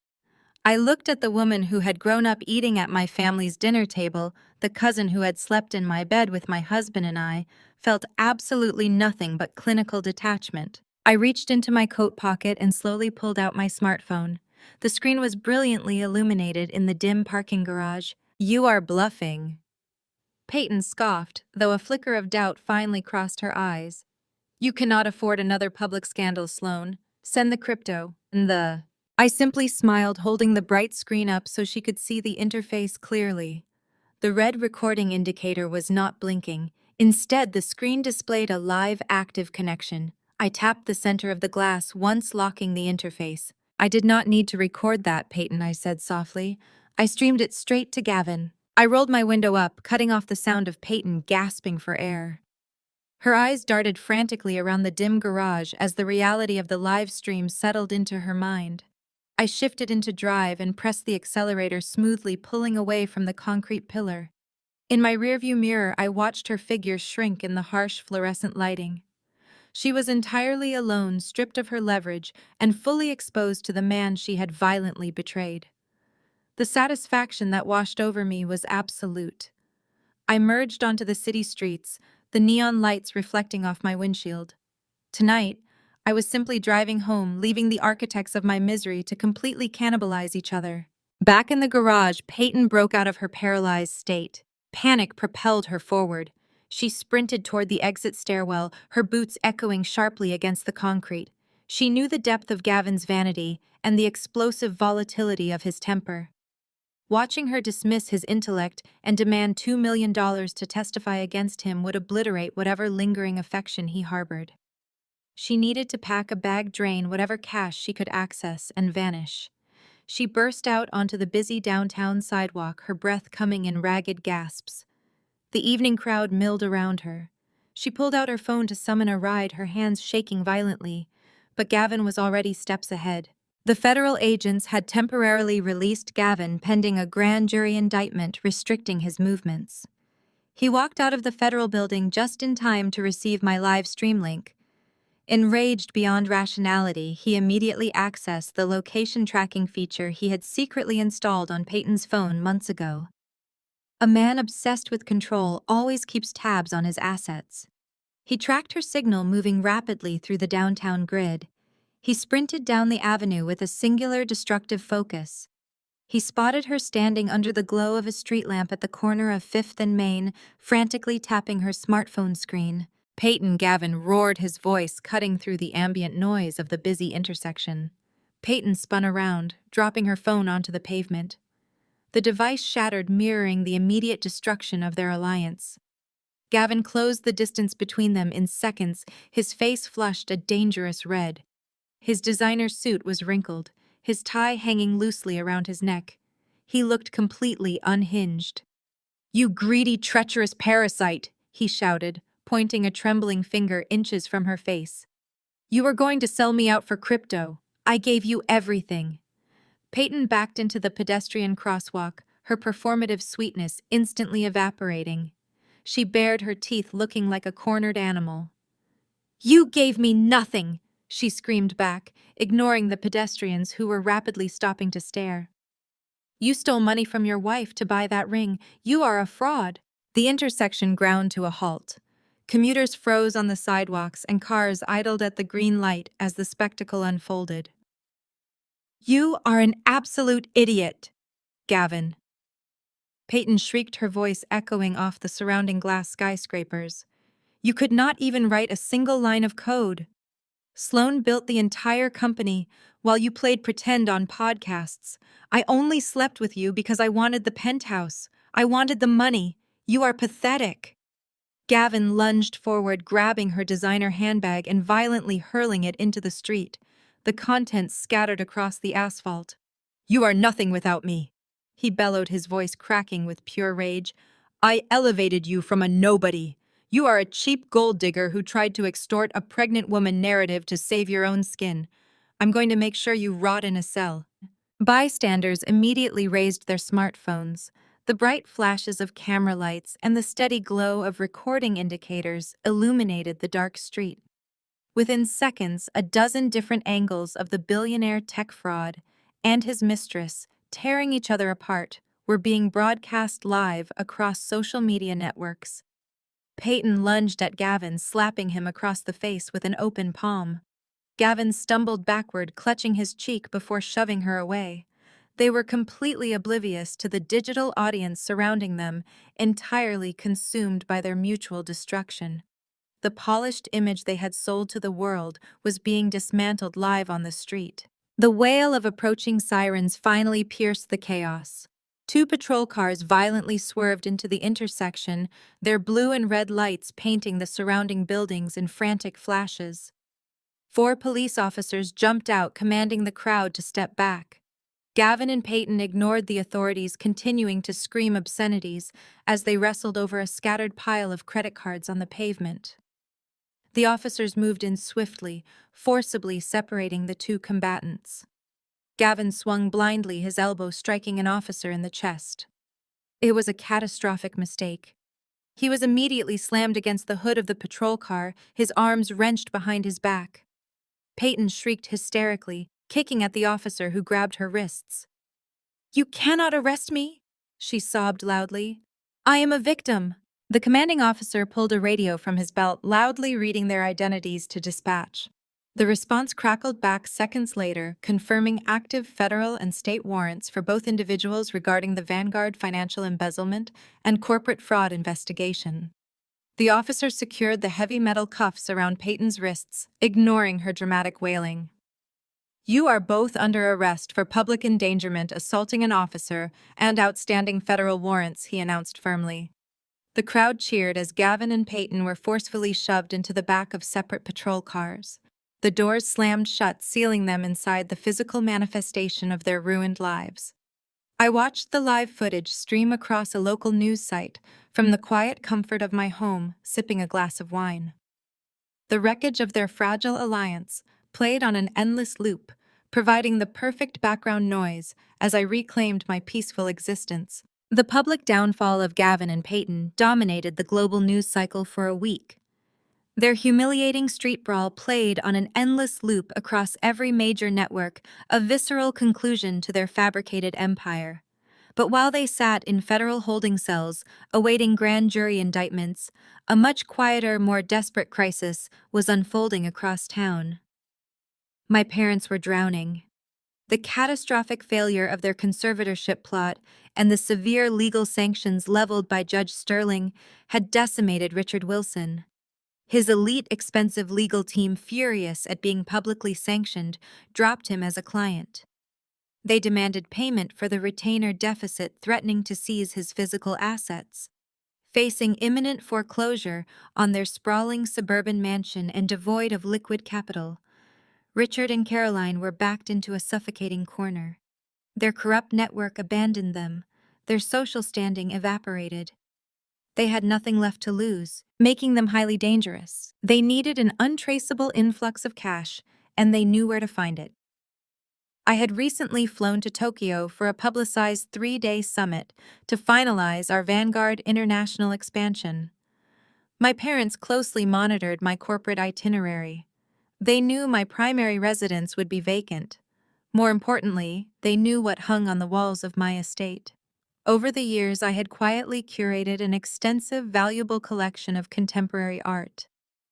I looked at the woman who had grown up eating at my family's dinner table, the cousin who had slept in my bed with my husband, and I felt absolutely nothing but clinical detachment. I reached into my coat pocket and slowly pulled out my smartphone. The screen was brilliantly illuminated in the dim parking garage. "You are bluffing." Peyton scoffed, though a flicker of doubt finally crossed her eyes. "You cannot afford another public scandal, Sloane. Send the crypto." I simply smiled, holding the bright screen up so she could see the interface clearly. The red recording indicator was not blinking. Instead, the screen displayed a live, active connection. I tapped the center of the glass, once locking the interface. "I did not need to record that, Peyton," I said softly. "I streamed it straight to Gavin." I rolled my window up, cutting off the sound of Peyton gasping for air. Her eyes darted frantically around the dim garage as the reality of the live stream settled into her mind. I shifted into drive and pressed the accelerator smoothly, pulling away from the concrete pillar. In my rearview mirror, I watched her figure shrink in the harsh fluorescent lighting. She was entirely alone, stripped of her leverage, and fully exposed to the man she had violently betrayed. The satisfaction that washed over me was absolute. I merged onto the city streets, the neon lights reflecting off my windshield. Tonight, I was simply driving home, leaving the architects of my misery to completely cannibalize each other. Back in the garage, Peyton broke out of her paralyzed state. Panic propelled her forward. She sprinted toward the exit stairwell, her boots echoing sharply against the concrete. She knew the depth of Gavin's vanity and the explosive volatility of his temper. Watching her dismiss his intellect and demand $2 million to testify against him would obliterate whatever lingering affection he harbored. She needed to pack a bag, drain whatever cash she could access, and vanish. She burst out onto the busy downtown sidewalk, her breath coming in ragged gasps. The evening crowd milled around her. She pulled out her phone to summon a ride, her hands shaking violently, but Gavin was already steps ahead. The federal agents had temporarily released Gavin pending a grand jury indictment restricting his movements. He walked out of the federal building just in time to receive my live stream link. Enraged beyond rationality, he immediately accessed the location tracking feature he had secretly installed on Peyton's phone months ago. A man obsessed with control always keeps tabs on his assets. He tracked her signal moving rapidly through the downtown grid. He sprinted down the avenue with a singular destructive focus. He spotted her standing under the glow of a street lamp at the corner of 5th and Main, frantically tapping her smartphone screen. "Peyton!" Gavin roared, his voice cutting through the ambient noise of the busy intersection. Peyton spun around, dropping her phone onto the pavement. The device shattered, mirroring the immediate destruction of their alliance. Gavin closed the distance between them in seconds, his face flushed a dangerous red. His designer suit was wrinkled, his tie hanging loosely around his neck. He looked completely unhinged. "You greedy, treacherous parasite!" he shouted, pointing a trembling finger inches from her face. "You were going to sell me out for crypto. I gave you everything." Peyton backed into the pedestrian crosswalk, her performative sweetness instantly evaporating. She bared her teeth, looking like a cornered animal. "You gave me nothing!" she screamed back, ignoring the pedestrians who were rapidly stopping to stare. "You stole money from your wife to buy that ring. You are a fraud." The intersection ground to a halt. Commuters froze on the sidewalks and cars idled at the green light as the spectacle unfolded. "You are an absolute idiot, Gavin." Peyton shrieked, her voice echoing off the surrounding glass skyscrapers. "You could not even write a single line of code. Sloane built the entire company while you played pretend on podcasts. I only slept with you because I wanted the penthouse. I wanted the money. You are pathetic." Gavin lunged forward, grabbing her designer handbag and violently hurling it into the street. The contents scattered across the asphalt. "You are nothing without me," he bellowed, his voice cracking with pure rage. "I elevated you from a nobody. You are a cheap gold digger who tried to extort a pregnant woman narrative to save your own skin. I'm going to make sure you rot in a cell." Bystanders immediately raised their smartphones. The bright flashes of camera lights and the steady glow of recording indicators illuminated the dark street. Within seconds, a dozen different angles of the billionaire tech fraud and his mistress, tearing each other apart, were being broadcast live across social media networks. Peyton lunged at Gavin, slapping him across the face with an open palm. Gavin stumbled backward, clutching his cheek before shoving her away. They were completely oblivious to the digital audience surrounding them, entirely consumed by their mutual destruction. The polished image they had sold to the world was being dismantled live on the street. The wail of approaching sirens finally pierced the chaos. Two patrol cars violently swerved into the intersection, their blue and red lights painting the surrounding buildings in frantic flashes. 4 police officers jumped out, commanding the crowd to step back. Gavin and Peyton ignored the authorities, continuing to scream obscenities as they wrestled over a scattered pile of credit cards on the pavement. The officers moved in swiftly, forcibly separating the two combatants. Gavin swung blindly, his elbow striking an officer in the chest. It was a catastrophic mistake. He was immediately slammed against the hood of the patrol car, his arms wrenched behind his back. Peyton shrieked hysterically, kicking at the officer who grabbed her wrists. "You cannot arrest me," she sobbed loudly. "I am a victim." The commanding officer pulled a radio from his belt, loudly reading their identities to dispatch. The response crackled back seconds later, confirming active federal and state warrants for both individuals regarding the Vanguard financial embezzlement and corporate fraud investigation. The officer secured the heavy metal cuffs around Peyton's wrists, ignoring her dramatic wailing. "You are both under arrest for public endangerment, assaulting an officer, and outstanding federal warrants," he announced firmly. The crowd cheered as Gavin and Peyton were forcefully shoved into the back of separate patrol cars. The doors slammed shut, sealing them inside the physical manifestation of their ruined lives. I watched the live footage stream across a local news site from the quiet comfort of my home, sipping a glass of wine. The wreckage of their fragile alliance played on an endless loop, providing the perfect background noise as I reclaimed my peaceful existence. The public downfall of Gavin and Peyton dominated the global news cycle for a week. Their humiliating street brawl played on an endless loop across every major network, a visceral conclusion to their fabricated empire. But while they sat in federal holding cells, awaiting grand jury indictments, a much quieter, more desperate crisis was unfolding across town. My parents were drowning. The catastrophic failure of their conservatorship plot and the severe legal sanctions leveled by Judge Sterling had decimated Richard Wilson. His elite, expensive legal team, furious at being publicly sanctioned, dropped him as a client. They demanded payment for the retainer deficit, threatening to seize his physical assets. Facing imminent foreclosure on their sprawling suburban mansion and devoid of liquid capital, Richard and Caroline were backed into a suffocating corner. Their corrupt network abandoned them, their social standing evaporated. They had nothing left to lose, making them highly dangerous. They needed an untraceable influx of cash, and they knew where to find it. I had recently flown to Tokyo for a publicized 3-day summit to finalize our Vanguard international expansion. My parents closely monitored my corporate itinerary. They knew my primary residence would be vacant. More importantly, they knew what hung on the walls of my estate. Over the years, I had quietly curated an extensive, valuable collection of contemporary art.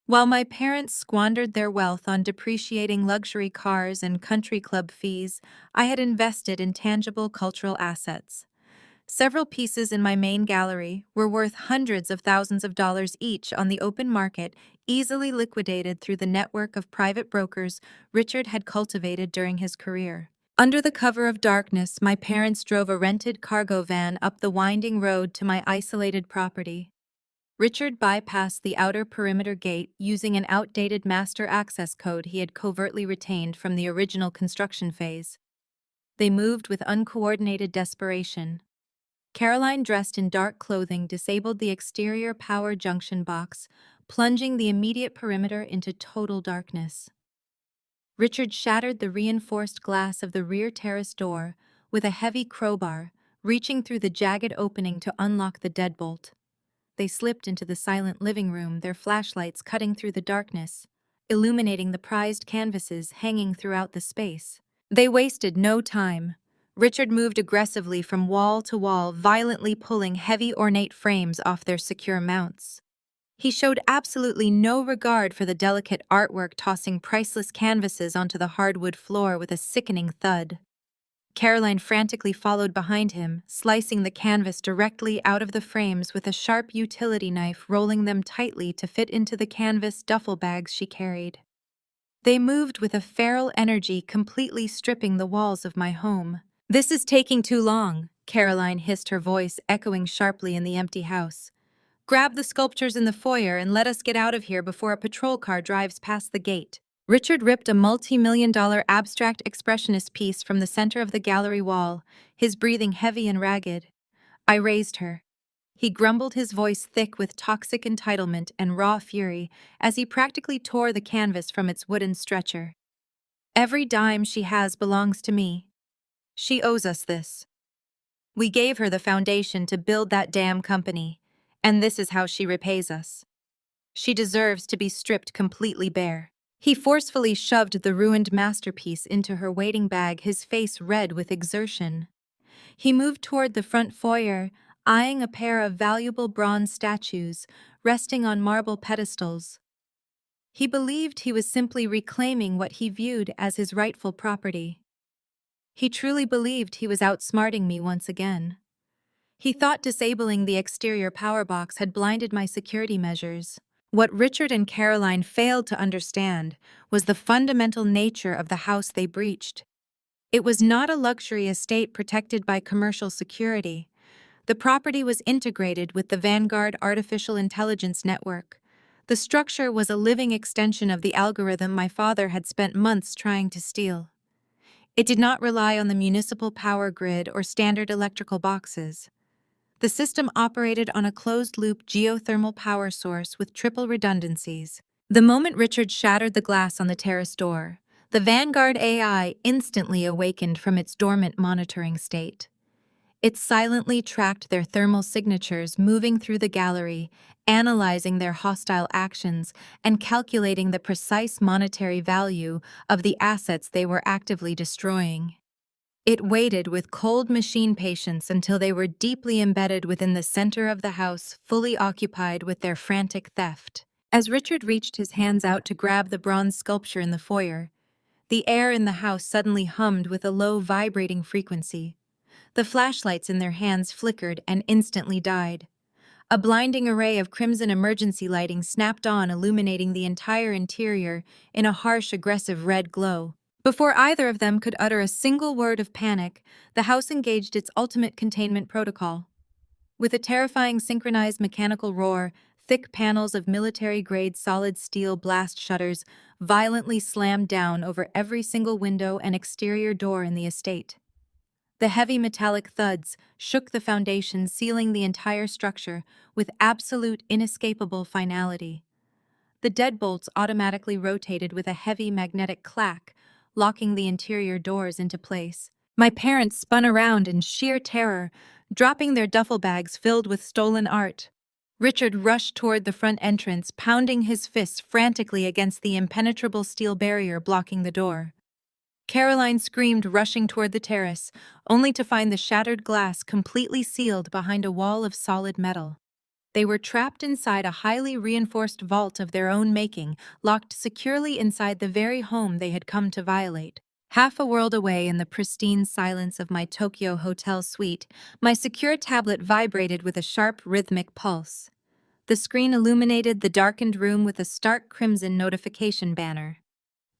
While my parents squandered their wealth on depreciating luxury cars and country club fees, I had invested in tangible cultural assets. Several pieces in my main gallery were worth hundreds of thousands of dollars each on the open market, easily liquidated through the network of private brokers Richard had cultivated during his career. Under the cover of darkness, my parents drove a rented cargo van up the winding road to my isolated property. Richard bypassed the outer perimeter gate using an outdated master access code he had covertly retained from the original construction phase. They moved with uncoordinated desperation. Caroline, dressed in dark clothing, disabled the exterior power junction box, plunging the immediate perimeter into total darkness. Richard shattered the reinforced glass of the rear terrace door with a heavy crowbar, reaching through the jagged opening to unlock the deadbolt. They slipped into the silent living room, their flashlights cutting through the darkness, illuminating the prized canvases hanging throughout the space. They wasted no time. Richard moved aggressively from wall to wall, violently pulling heavy ornate frames off their secure mounts. He showed absolutely no regard for the delicate artwork, tossing priceless canvases onto the hardwood floor with a sickening thud. Caroline frantically followed behind him, slicing the canvas directly out of the frames with a sharp utility knife, rolling them tightly to fit into the canvas duffel bags she carried. They moved with a feral energy, completely stripping the walls of my home. "This is taking too long," Caroline hissed, her voice echoing sharply in the empty house. "Grab the sculptures in the foyer and let us get out of here before a patrol car drives past the gate." Richard ripped a multi-million-dollar abstract expressionist piece from the center of the gallery wall, his breathing heavy and ragged. I raised her. He grumbled, his voice thick with toxic entitlement and raw fury, as he practically tore the canvas from its wooden stretcher. "Every dime she has belongs to me. She owes us this. We gave her the foundation to build that damn company, and this is how she repays us. She deserves to be stripped completely bare." He forcefully shoved the ruined masterpiece into her waiting bag, his face red with exertion. He moved toward the front foyer, eyeing a pair of valuable bronze statues resting on marble pedestals. He believed he was simply reclaiming what he viewed as his rightful property. He truly believed he was outsmarting me once again. He thought disabling the exterior power box had blinded my security measures. What Richard and Caroline failed to understand was the fundamental nature of the house they breached. It was not a luxury estate protected by commercial security. The property was integrated with the Vanguard artificial intelligence network. The structure was a living extension of the algorithm my father had spent months trying to steal. It did not rely on the municipal power grid or standard electrical boxes. The system operated on a closed-loop geothermal power source with triple redundancies. The moment Richard shattered the glass on the terrace door, the Vanguard AI instantly awakened from its dormant monitoring state. It silently tracked their thermal signatures moving through the gallery, analyzing their hostile actions and calculating the precise monetary value of the assets they were actively destroying. It waited with cold machine patience until they were deeply embedded within the center of the house, fully occupied with their frantic theft. As Richard reached his hands out to grab the bronze sculpture in the foyer, the air in the house suddenly hummed with a low, vibrating frequency. The flashlights in their hands flickered and instantly died. A blinding array of crimson emergency lighting snapped on, illuminating the entire interior in a harsh, aggressive red glow. Before either of them could utter a single word of panic, the house engaged its ultimate containment protocol. With a terrifying synchronized mechanical roar, Thick panels of military-grade solid steel blast shutters violently slammed down over every single window and exterior door in the estate. The heavy metallic thuds shook the foundation, sealing the entire structure with absolute inescapable finality. The deadbolts automatically rotated with a heavy magnetic clack, locking the interior doors into place. My parents spun around in sheer terror, dropping their duffel bags filled with stolen art. Richard rushed toward the front entrance, pounding his fists frantically against the impenetrable steel barrier blocking the door. Caroline screamed, rushing toward the terrace, only to find the shattered glass completely sealed behind a wall of solid metal. They were trapped inside a highly reinforced vault of their own making, locked securely inside the very home they had come to violate. Half a world away in the pristine silence of my Tokyo hotel suite, my secure tablet vibrated with a sharp, rhythmic pulse. The screen illuminated the darkened room with a stark crimson notification banner.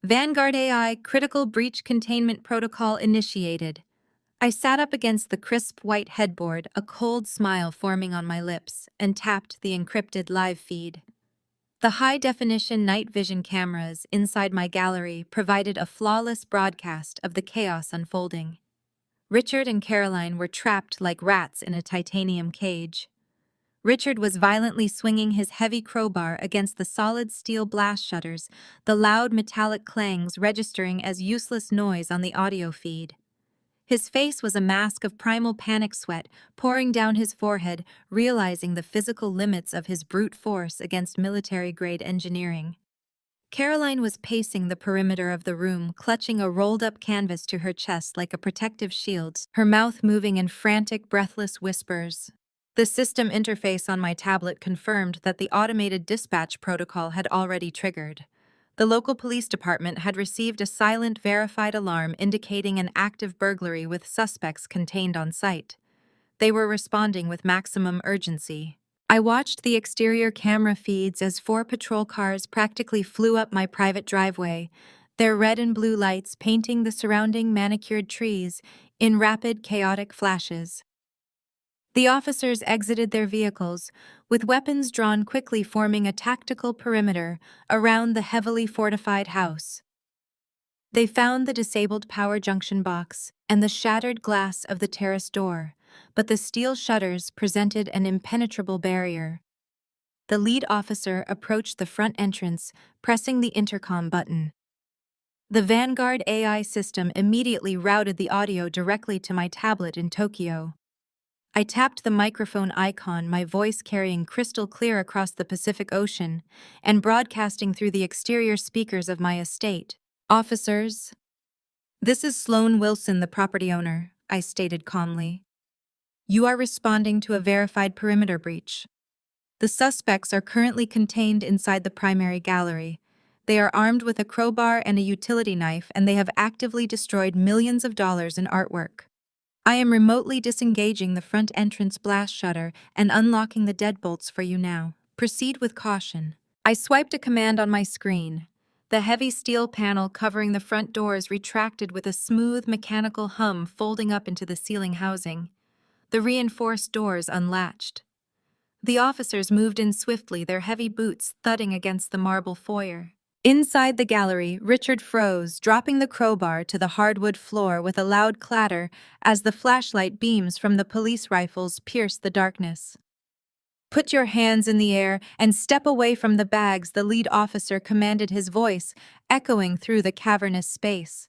Vanguard AI Critical Breach Containment Protocol initiated. I sat up against the crisp white headboard, a cold smile forming on my lips, and tapped the encrypted live feed. The high-definition night vision cameras inside my gallery provided a flawless broadcast of the chaos unfolding. Richard and Caroline were trapped like rats in a titanium cage. Richard was violently swinging his heavy crowbar against the solid steel blast shutters, the loud metallic clangs registering as useless noise on the audio feed. His face was a mask of primal panic sweat pouring down his forehead, realizing the physical limits of his brute force against military-grade engineering. Caroline was pacing the perimeter of the room, clutching a rolled-up canvas to her chest like a protective shield, her mouth moving in frantic, breathless whispers. The system interface on my tablet confirmed that the automated dispatch protocol had already triggered. The local police department had received a silent, verified alarm indicating an active burglary with suspects contained on site. They were responding with maximum urgency. I watched the exterior camera feeds as 4 patrol cars practically flew up my private driveway, their red and blue lights painting the surrounding manicured trees in rapid, chaotic flashes. The officers exited their vehicles, with weapons drawn quickly forming a tactical perimeter around the heavily fortified house. They found the disabled power junction box and the shattered glass of the terrace door, but the steel shutters presented an impenetrable barrier. The lead officer approached the front entrance, pressing the intercom button. The Vanguard AI system immediately routed the audio directly to my tablet in Tokyo. I tapped the microphone icon, my voice carrying crystal clear across the Pacific Ocean and broadcasting through the exterior speakers of my estate. "Officers, this is Sloane Wilson, the property owner," I stated calmly. "You are responding to a verified perimeter breach. The suspects are currently contained inside the primary gallery. They are armed with a crowbar and a utility knife, and they have actively destroyed millions of dollars in artwork. I am remotely disengaging the front entrance blast shutter and unlocking the deadbolts for you now. Proceed with caution." I swiped a command on my screen. The heavy steel panel covering the front doors retracted with a smooth mechanical hum, folding up into the ceiling housing. The reinforced doors unlatched. The officers moved in swiftly, their heavy boots thudding against the marble foyer. Inside the gallery, Richard froze, dropping the crowbar to the hardwood floor with a loud clatter as the flashlight beams from the police rifles pierced the darkness. "Put your hands in the air and step away from the bags," the lead officer commanded, his voice echoing through the cavernous space.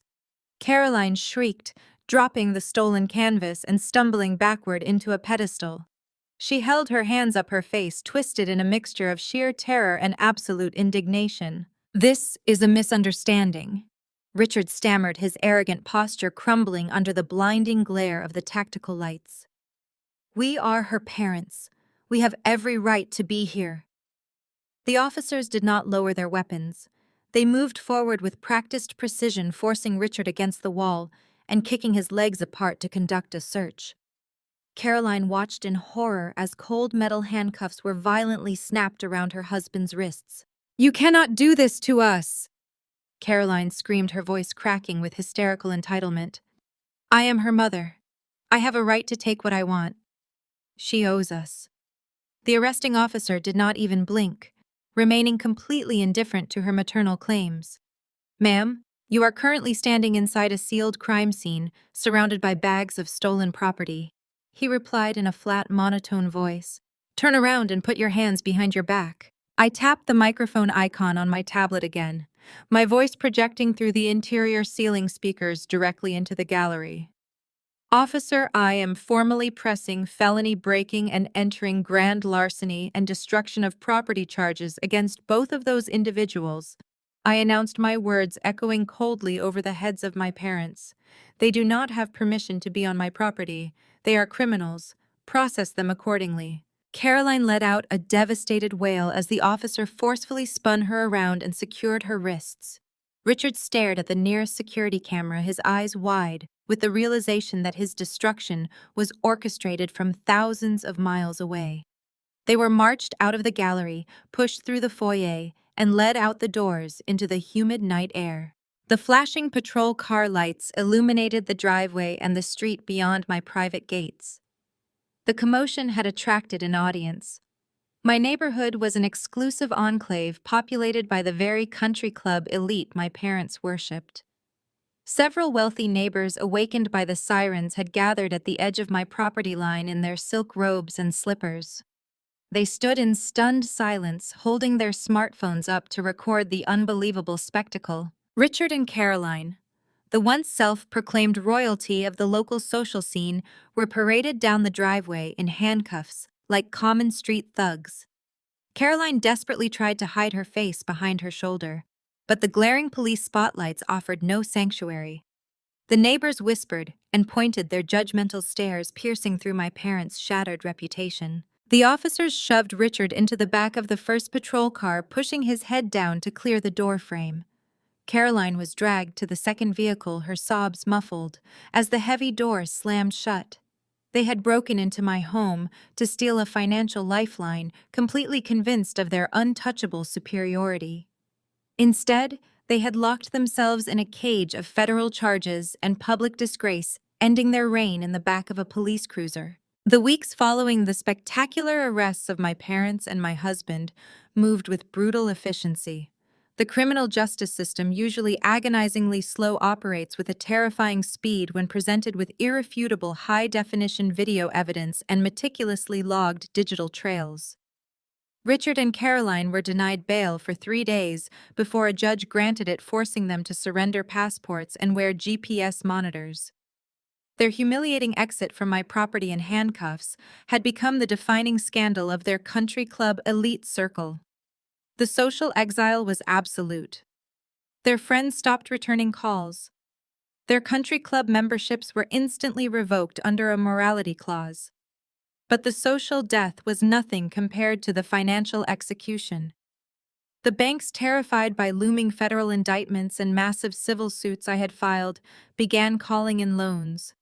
Caroline shrieked, dropping the stolen canvas and stumbling backward into a pedestal. She held her hands up, her face twisted in a mixture of sheer terror and absolute indignation. "This is a misunderstanding," Richard stammered, his arrogant posture crumbling under the blinding glare of the tactical lights. "We are her parents. We have every right to be here." The officers did not lower their weapons. They moved forward with practiced precision, forcing Richard against the wall and kicking his legs apart to conduct a search. Caroline watched in horror as cold metal handcuffs were violently snapped around her husband's wrists. "You cannot do this to us!" Caroline screamed, her voice cracking with hysterical entitlement. "I am her mother. I have a right to take what I want. She owes us." The arresting officer did not even blink, remaining completely indifferent to her maternal claims. "Ma'am, you are currently standing inside a sealed crime scene, surrounded by bags of stolen property," he replied in a flat, monotone voice. "Turn around and put your hands behind your back." I tapped the microphone icon on my tablet again, my voice projecting through the interior ceiling speakers directly into the gallery. "Officer, I am formally pressing felony breaking and entering grand larceny and destruction of property charges against both of those individuals." I announced, my words echoing coldly over the heads of my parents. "They do not have permission to be on my property. They are criminals. Process them accordingly." Caroline let out a devastated wail as the officer forcefully spun her around and secured her wrists. Richard stared at the nearest security camera, his eyes wide, with the realization that his destruction was orchestrated from thousands of miles away. They were marched out of the gallery, pushed through the foyer, and led out the doors into the humid night air. The flashing patrol car lights illuminated the driveway and the street beyond my private gates. The commotion had attracted an audience. My neighborhood was an exclusive enclave populated by the very country club elite my parents worshipped. Several wealthy neighbors awakened by the sirens had gathered at the edge of my property line in their silk robes and slippers. They stood in stunned silence, holding their smartphones up to record the unbelievable spectacle. Richard and Caroline, the once self-proclaimed royalty of the local social scene, were paraded down the driveway in handcuffs, like common street thugs. Caroline desperately tried to hide her face behind her shoulder, but the glaring police spotlights offered no sanctuary. The neighbors whispered and pointed their judgmental stares piercing through my parents' shattered reputation. The officers shoved Richard into the back of the first patrol car, pushing his head down to clear the door frame. Caroline was dragged to the second vehicle, her sobs muffled, as the heavy door slammed shut. They had broken into my home to steal a financial lifeline, completely convinced of their untouchable superiority. Instead, they had locked themselves in a cage of federal charges and public disgrace, ending their reign in the back of a police cruiser. The weeks following the spectacular arrests of my parents and my husband moved with brutal efficiency. The criminal justice system usually agonizingly slow operates with a terrifying speed when presented with irrefutable high-definition video evidence and meticulously logged digital trails. Richard and Caroline were denied bail for 3 days before a judge granted it, forcing them to surrender passports and wear GPS monitors. Their humiliating exit from my property in handcuffs had become the defining scandal of their country club elite circle. The social exile was absolute. Their friends stopped returning calls. Their country club memberships were instantly revoked under a morality clause. But the social death was nothing compared to the financial execution. The banks, terrified by looming federal indictments and massive civil suits I had filed, began calling in loans.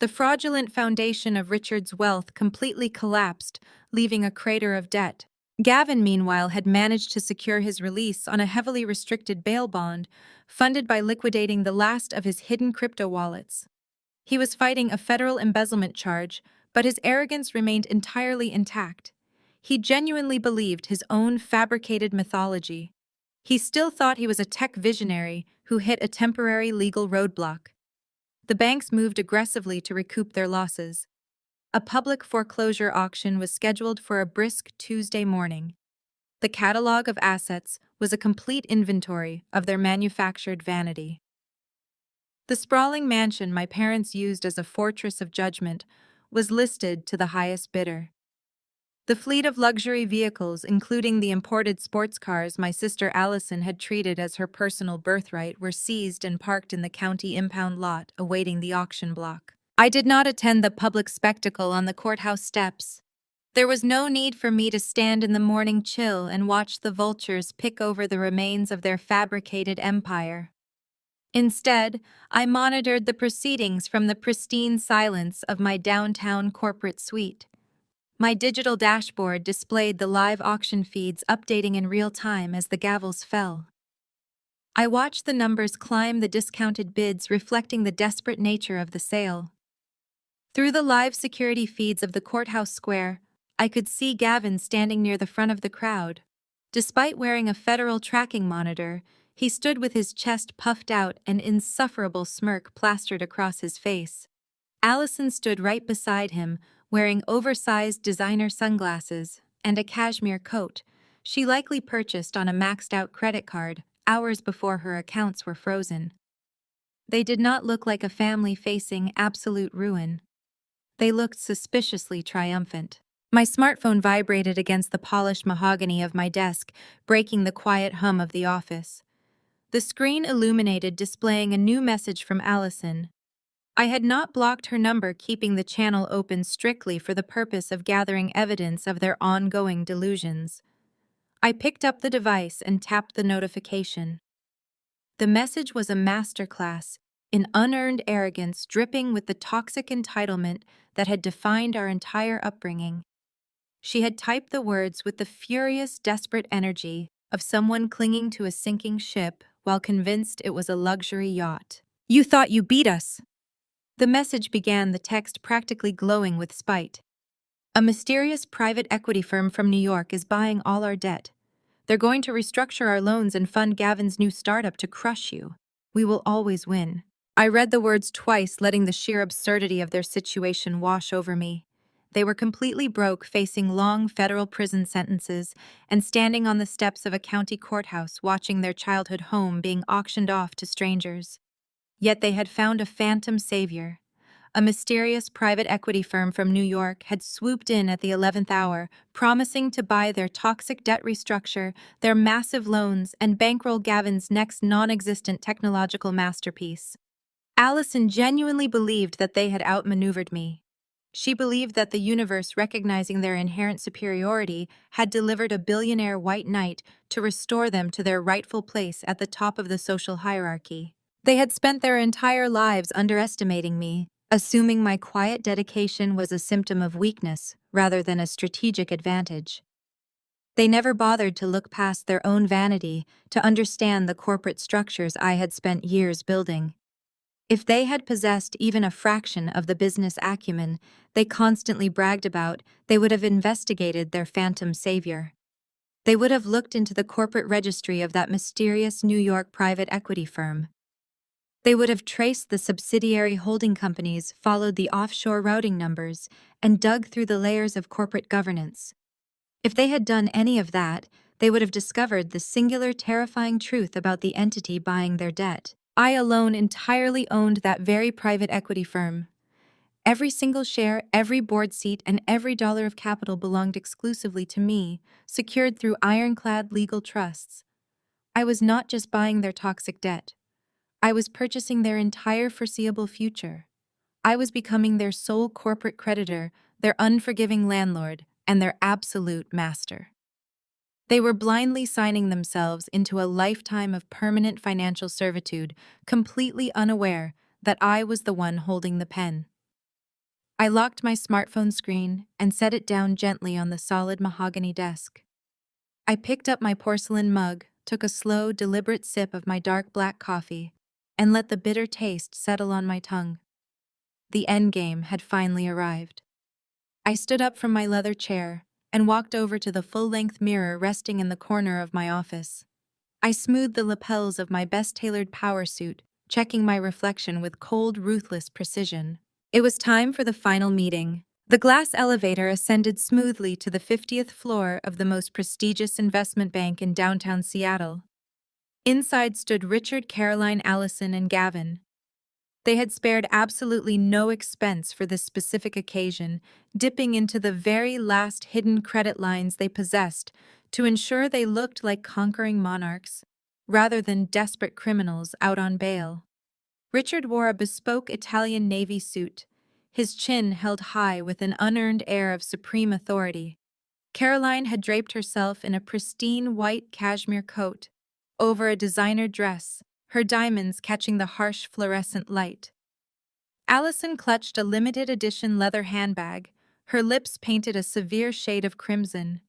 The fraudulent foundation of Richard's wealth completely collapsed, leaving a crater of debt. Gavin, meanwhile, had managed to secure his release on a heavily restricted bail bond, funded by liquidating the last of his hidden crypto wallets. He was fighting a federal embezzlement charge, but his arrogance remained entirely intact. He genuinely believed his own fabricated mythology. He still thought he was a tech visionary who hit a temporary legal roadblock. The banks moved aggressively to recoup their losses. A public foreclosure auction was scheduled for a brisk Tuesday morning. The catalog of assets was a complete inventory of their manufactured vanity. The sprawling mansion my parents used as a fortress of judgment was listed to the highest bidder. The fleet of luxury vehicles, including the imported sports cars my sister Allison had treated as her personal birthright, were seized and parked in the county impound lot, awaiting the auction block. I did not attend the public spectacle on the courthouse steps. There was no need for me to stand in the morning chill and watch the vultures pick over the remains of their fabricated empire. Instead, I monitored the proceedings from the pristine silence of my downtown corporate suite. My digital dashboard displayed the live auction feeds, updating in real time as the gavels fell. I watched the numbers climb, the discounted bids reflecting the desperate nature of the sale. Through the live security feeds of the courthouse square, I could see Gavin standing near the front of the crowd. Despite wearing a federal tracking monitor, he stood with his chest puffed out and insufferable smirk plastered across his face. Allison stood right beside him, wearing oversized designer sunglasses and a cashmere coat she likely purchased on a maxed-out credit card hours before her accounts were frozen. They did not look like a family facing absolute ruin. They looked suspiciously triumphant. My smartphone vibrated against the polished mahogany of my desk, breaking the quiet hum of the office. The screen illuminated, displaying a new message from Allison. I had not blocked her number, keeping the channel open strictly for the purpose of gathering evidence of their ongoing delusions. I picked up the device and tapped the notification. The message was a masterclass in unearned arrogance, dripping with the toxic entitlement that had defined our entire upbringing. She had typed the words with the furious, desperate energy of someone clinging to a sinking ship while convinced it was a luxury yacht. "You thought you beat us." The message began, the text practically glowing with spite. "A mysterious private equity firm from New York is buying all our debt. They're going to restructure our loans and fund Gavin's new startup to crush you. We will always win." I read the words twice, letting the sheer absurdity of their situation wash over me. They were completely broke, facing long federal prison sentences, and standing on the steps of a county courthouse watching their childhood home being auctioned off to strangers. Yet they had found a phantom savior. A mysterious private equity firm from New York had swooped in at the 11th hour, promising to buy their toxic debt, restructure their massive loans, and bankroll Gavin's next non-existent technological masterpiece. Allison genuinely believed that they had outmaneuvered me. She believed that the universe, recognizing their inherent superiority, had delivered a billionaire white knight to restore them to their rightful place at the top of the social hierarchy. They had spent their entire lives underestimating me, assuming my quiet dedication was a symptom of weakness rather than a strategic advantage. They never bothered to look past their own vanity to understand the corporate structures I had spent years building. If they had possessed even a fraction of the business acumen they constantly bragged about, they would have investigated their phantom savior. They would have looked into the corporate registry of that mysterious New York private equity firm. They would have traced the subsidiary holding companies, followed the offshore routing numbers, and dug through the layers of corporate governance. If they had done any of that, they would have discovered the singular, terrifying truth about the entity buying their debt. I alone entirely owned that very private equity firm. Every single share, every board seat, and every dollar of capital belonged exclusively to me, secured through ironclad legal trusts. I was not just buying their toxic debt. I was purchasing their entire foreseeable future. I was becoming their sole corporate creditor, their unforgiving landlord, and their absolute master. They were blindly signing themselves into a lifetime of permanent financial servitude, completely unaware that I was the one holding the pen. I locked my smartphone screen and set it down gently on the solid mahogany desk. I picked up my porcelain mug, took a slow, deliberate sip of my dark black coffee, and let the bitter taste settle on my tongue. The endgame had finally arrived. I stood up from my leather chair and walked over to the full-length mirror resting in the corner of my office. I smoothed the lapels of my best-tailored power suit, checking my reflection with cold, ruthless precision. It was time for the final meeting. The glass elevator ascended smoothly to the 50th floor of the most prestigious investment bank in downtown Seattle. Inside stood Richard, Caroline, Allison, and Gavin. They had spared absolutely no expense for this specific occasion, dipping into the very last hidden credit lines they possessed to ensure they looked like conquering monarchs, rather than desperate criminals out on bail. Richard wore a bespoke Italian navy suit, his chin held high with an unearned air of supreme authority. Caroline had draped herself in a pristine white cashmere coat, over a designer dress, her diamonds catching the harsh fluorescent light. Allison clutched a limited edition leather handbag, her lips painted a severe shade of crimson.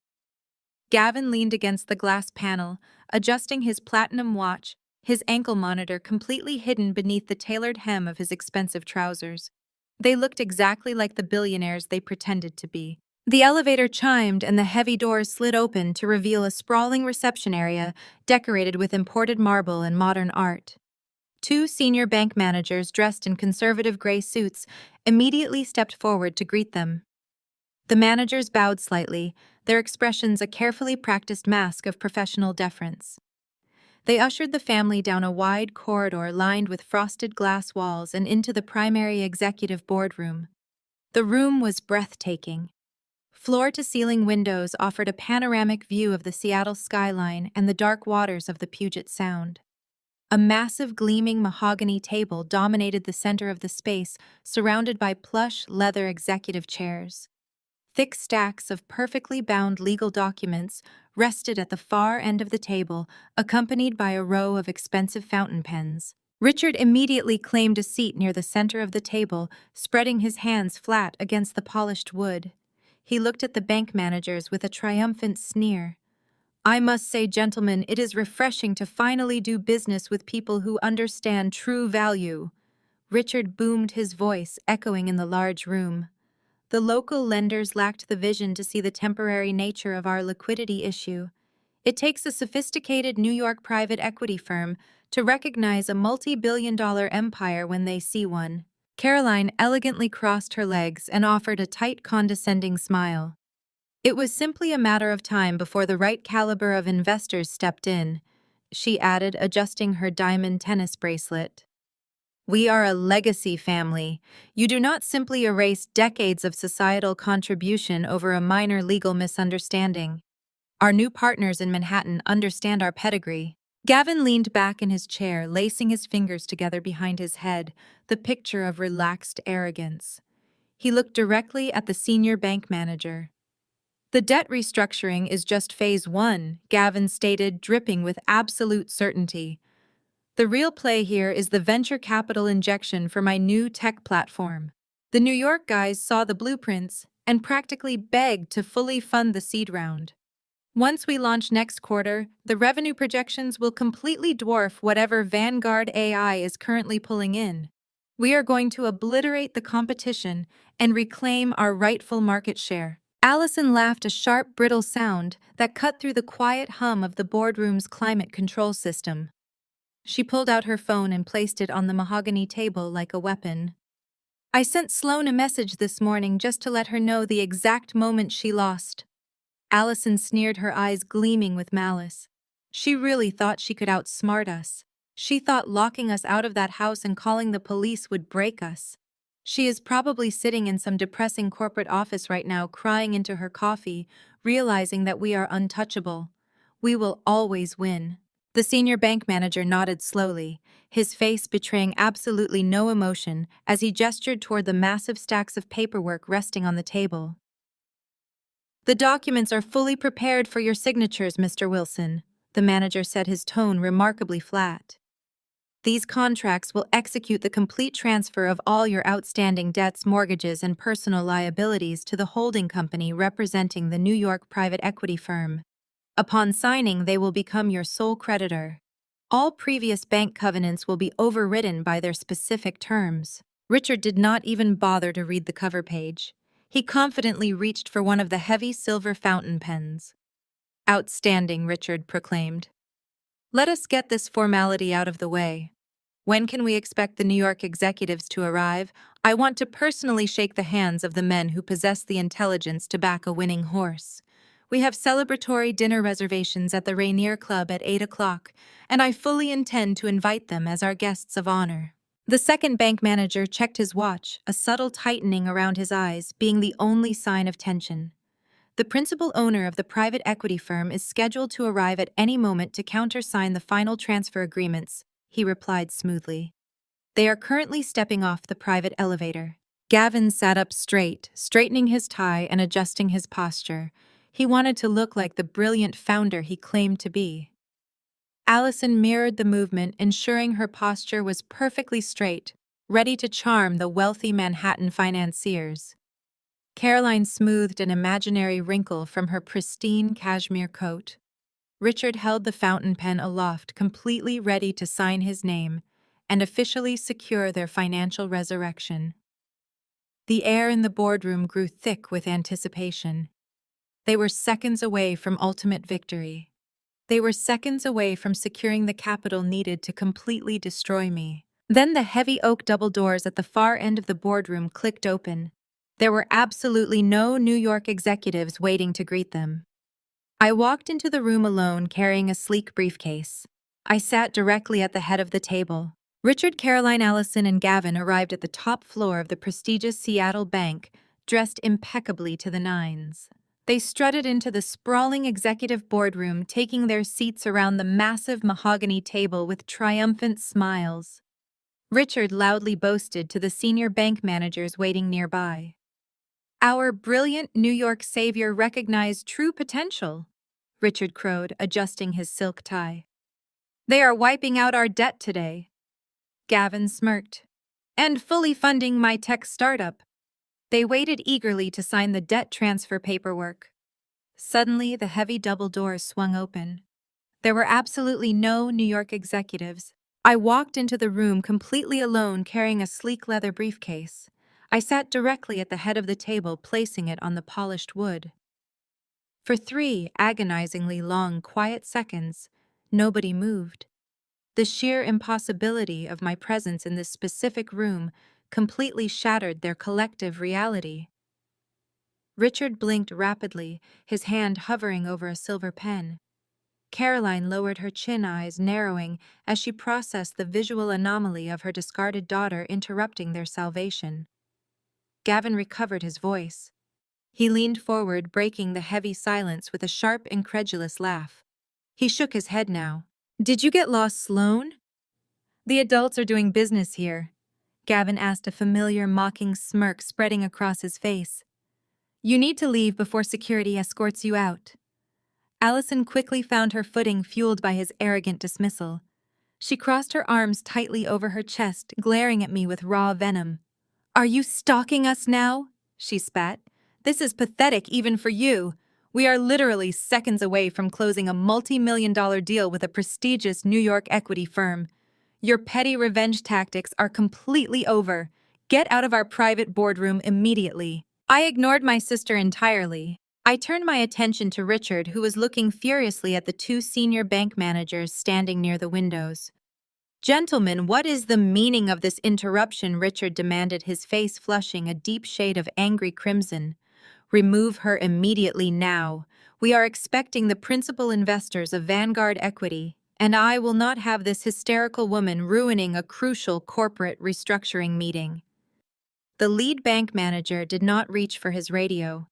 Gavin leaned against the glass panel, adjusting his platinum watch, his ankle monitor completely hidden beneath the tailored hem of his expensive trousers. They looked exactly like the billionaires they pretended to be. The elevator chimed and the heavy doors slid open to reveal a sprawling reception area decorated with imported marble and modern art. Two senior bank managers dressed in conservative gray suits immediately stepped forward to greet them. The managers bowed slightly, their expressions a carefully practiced mask of professional deference. They ushered the family down a wide corridor lined with frosted glass walls and into the primary executive boardroom. The room was breathtaking. Floor-to-ceiling windows offered a panoramic view of the Seattle skyline and the dark waters of the Puget Sound. A massive gleaming mahogany table dominated the center of the space, surrounded by plush leather executive chairs. Thick stacks of perfectly bound legal documents rested at the far end of the table, accompanied by a row of expensive fountain pens. Richard immediately claimed a seat near the center of the table, spreading his hands flat against the polished wood. He looked at the bank managers with a triumphant sneer. "I must say, gentlemen, it is refreshing to finally do business with people who understand true value." Richard boomed his voice, echoing in the large room. The local lenders lacked the vision to see the temporary nature of our liquidity issue. It takes a sophisticated New York private equity firm to recognize a multi-billion-dollar empire when they see one. Caroline elegantly crossed her legs and offered a tight, condescending smile. It was simply a matter of time before the right caliber of investors stepped in, she added, adjusting her diamond tennis bracelet. "We are a legacy family. You do not simply erase decades of societal contribution over a minor legal misunderstanding. Our new partners in Manhattan understand our pedigree." Gavin leaned back in his chair, lacing his fingers together behind his head, the picture of relaxed arrogance. He looked directly at the senior bank manager. "The debt restructuring is just phase 1, Gavin stated, dripping with absolute certainty. "The real play here is the venture capital injection for my new tech platform. The New York guys saw the blueprints and practically begged to fully fund the seed round. Once we launch next quarter, the revenue projections will completely dwarf whatever Vanguard AI is currently pulling in. We are going to obliterate the competition and reclaim our rightful market share." Allison laughed, a sharp, brittle sound that cut through the quiet hum of the boardroom's climate control system. She pulled out her phone and placed it on the mahogany table like a weapon. "I sent Sloane a message this morning just to let her know the exact moment she lost." Allison sneered, her eyes gleaming with malice. "She really thought she could outsmart us. She thought locking us out of that house and calling the police would break us. She is probably sitting in some depressing corporate office right now, crying into her coffee, realizing that we are untouchable. We will always win." The senior bank manager nodded slowly, his face betraying absolutely no emotion as he gestured toward the massive stacks of paperwork resting on the table. "The documents are fully prepared for your signatures, Mr. Wilson," the manager said, his tone remarkably flat. "These contracts will execute the complete transfer of all your outstanding debts, mortgages, and personal liabilities to the holding company representing the New York private equity firm. Upon signing, they will become your sole creditor. All previous bank covenants will be overridden by their specific terms." Richard did not even bother to read the cover page. He confidently reached for one of the heavy silver fountain pens. "Outstanding," Richard proclaimed. "Let us get this formality out of the way. When can we expect the New York executives to arrive? I want to personally shake the hands of the men who possess the intelligence to back a winning horse. We have celebratory dinner reservations at the Rainier Club at 8 o'clock, and I fully intend to invite them as our guests of honor." The second bank manager checked his watch, a subtle tightening around his eyes being the only sign of tension. "The principal owner of the private equity firm is scheduled to arrive at any moment to countersign the final transfer agreements," he replied smoothly. "They are currently stepping off the private elevator." Gavin sat up straight, straightening his tie and adjusting his posture. He wanted to look like the brilliant founder he claimed to be. Allison mirrored the movement, ensuring her posture was perfectly straight, ready to charm the wealthy Manhattan financiers. Caroline smoothed an imaginary wrinkle from her pristine cashmere coat. Richard held the fountain pen aloft, completely ready to sign his name and officially secure their financial resurrection. The air in the boardroom grew thick with anticipation. They were seconds away from ultimate victory. They were seconds away from securing the capital needed to completely destroy me. Then the heavy oak double doors at the far end of the boardroom clicked open. There were absolutely no New York executives waiting to greet them. I walked into the room alone carrying a sleek briefcase. I sat directly at the head of the table. Richard, Caroline, Allison, and Gavin arrived at the top floor of the prestigious Seattle bank, dressed impeccably to the nines. They strutted into the sprawling executive boardroom, taking their seats around the massive mahogany table with triumphant smiles. Richard loudly boasted to the senior bank managers waiting nearby. "Our brilliant New York savior recognized true potential," Richard crowed, adjusting his silk tie. "They are wiping out our debt today." Gavin smirked. "And fully funding my tech startup." They waited eagerly to sign the debt transfer paperwork. Suddenly, the heavy double doors swung open. There were absolutely no New York executives. I walked into the room completely alone, carrying a sleek leather briefcase. I sat directly at the head of the table, placing it on the polished wood. For 3 agonizingly long, quiet seconds, nobody moved. The sheer impossibility of my presence in this specific room completely shattered their collective reality. Richard blinked rapidly, his hand hovering over a silver pen. Caroline lowered her chin, eyes narrowing as she processed the visual anomaly of her discarded daughter interrupting their salvation. Gavin recovered his voice. He leaned forward, breaking the heavy silence with a sharp, incredulous laugh. He shook his head now. "Did you get lost, Sloane?" "The adults are doing business here," Gavin asked, a familiar, mocking smirk spreading across his face. "You need to leave before security escorts you out." Allison quickly found her footing, fueled by his arrogant dismissal. She crossed her arms tightly over her chest, glaring at me with raw venom. "Are you stalking us now?" she spat. "This is pathetic even for you. We are literally seconds away from closing a multi-million-dollar deal with a prestigious New York equity firm. Your petty revenge tactics are completely over. Get out of our private boardroom immediately." I ignored my sister entirely. I turned my attention to Richard, who was looking furiously at the 2 senior bank managers standing near the windows. "Gentlemen, what is the meaning of this interruption?" Richard demanded, his face flushing a deep shade of angry crimson. "Remove her immediately now. We are expecting the principal investors of Vanguard Equity, and I will not have this hysterical woman ruining a crucial corporate restructuring meeting." The lead bank manager did not reach for his radio.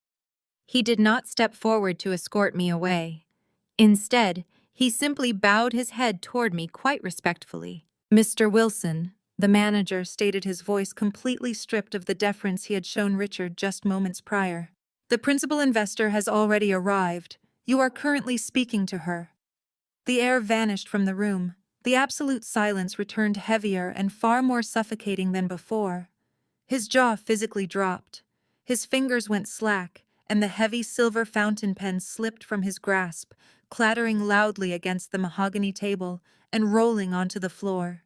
He did not step forward to escort me away. Instead, he simply bowed his head toward me quite respectfully. "Mr. Wilson," the manager stated, his voice completely stripped of the deference he had shown Richard just moments prior. "The principal investor has already arrived. You are currently speaking to her." The air vanished from the room. The absolute silence returned, heavier and far more suffocating than before. His jaw physically dropped. His fingers went slack, and the heavy silver fountain pen slipped from his grasp, clattering loudly against the mahogany table and rolling onto the floor.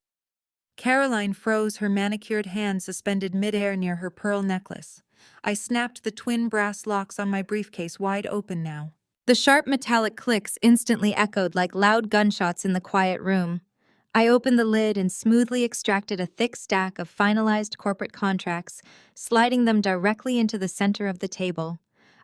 Caroline froze, her manicured hand suspended midair near her pearl necklace. I snapped the twin brass locks on my briefcase wide open now. The sharp metallic clicks instantly echoed like loud gunshots in the quiet room. I opened the lid and smoothly extracted a thick stack of finalized corporate contracts, sliding them directly into the center of the table.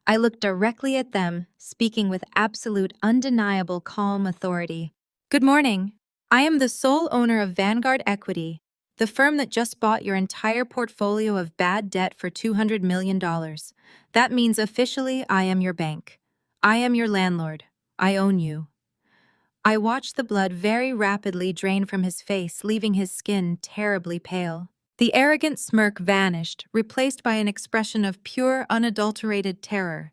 I looked directly at them, speaking with absolute, undeniable, calm authority. "Good morning. I am the sole owner of Vanguard Equity, the firm that just bought your entire portfolio of bad debt for $200 million. That means officially I am your bank. I am your landlord. I own you." I watched the blood very rapidly drain from his face, leaving his skin terribly pale. The arrogant smirk vanished, replaced by an expression of pure, unadulterated terror.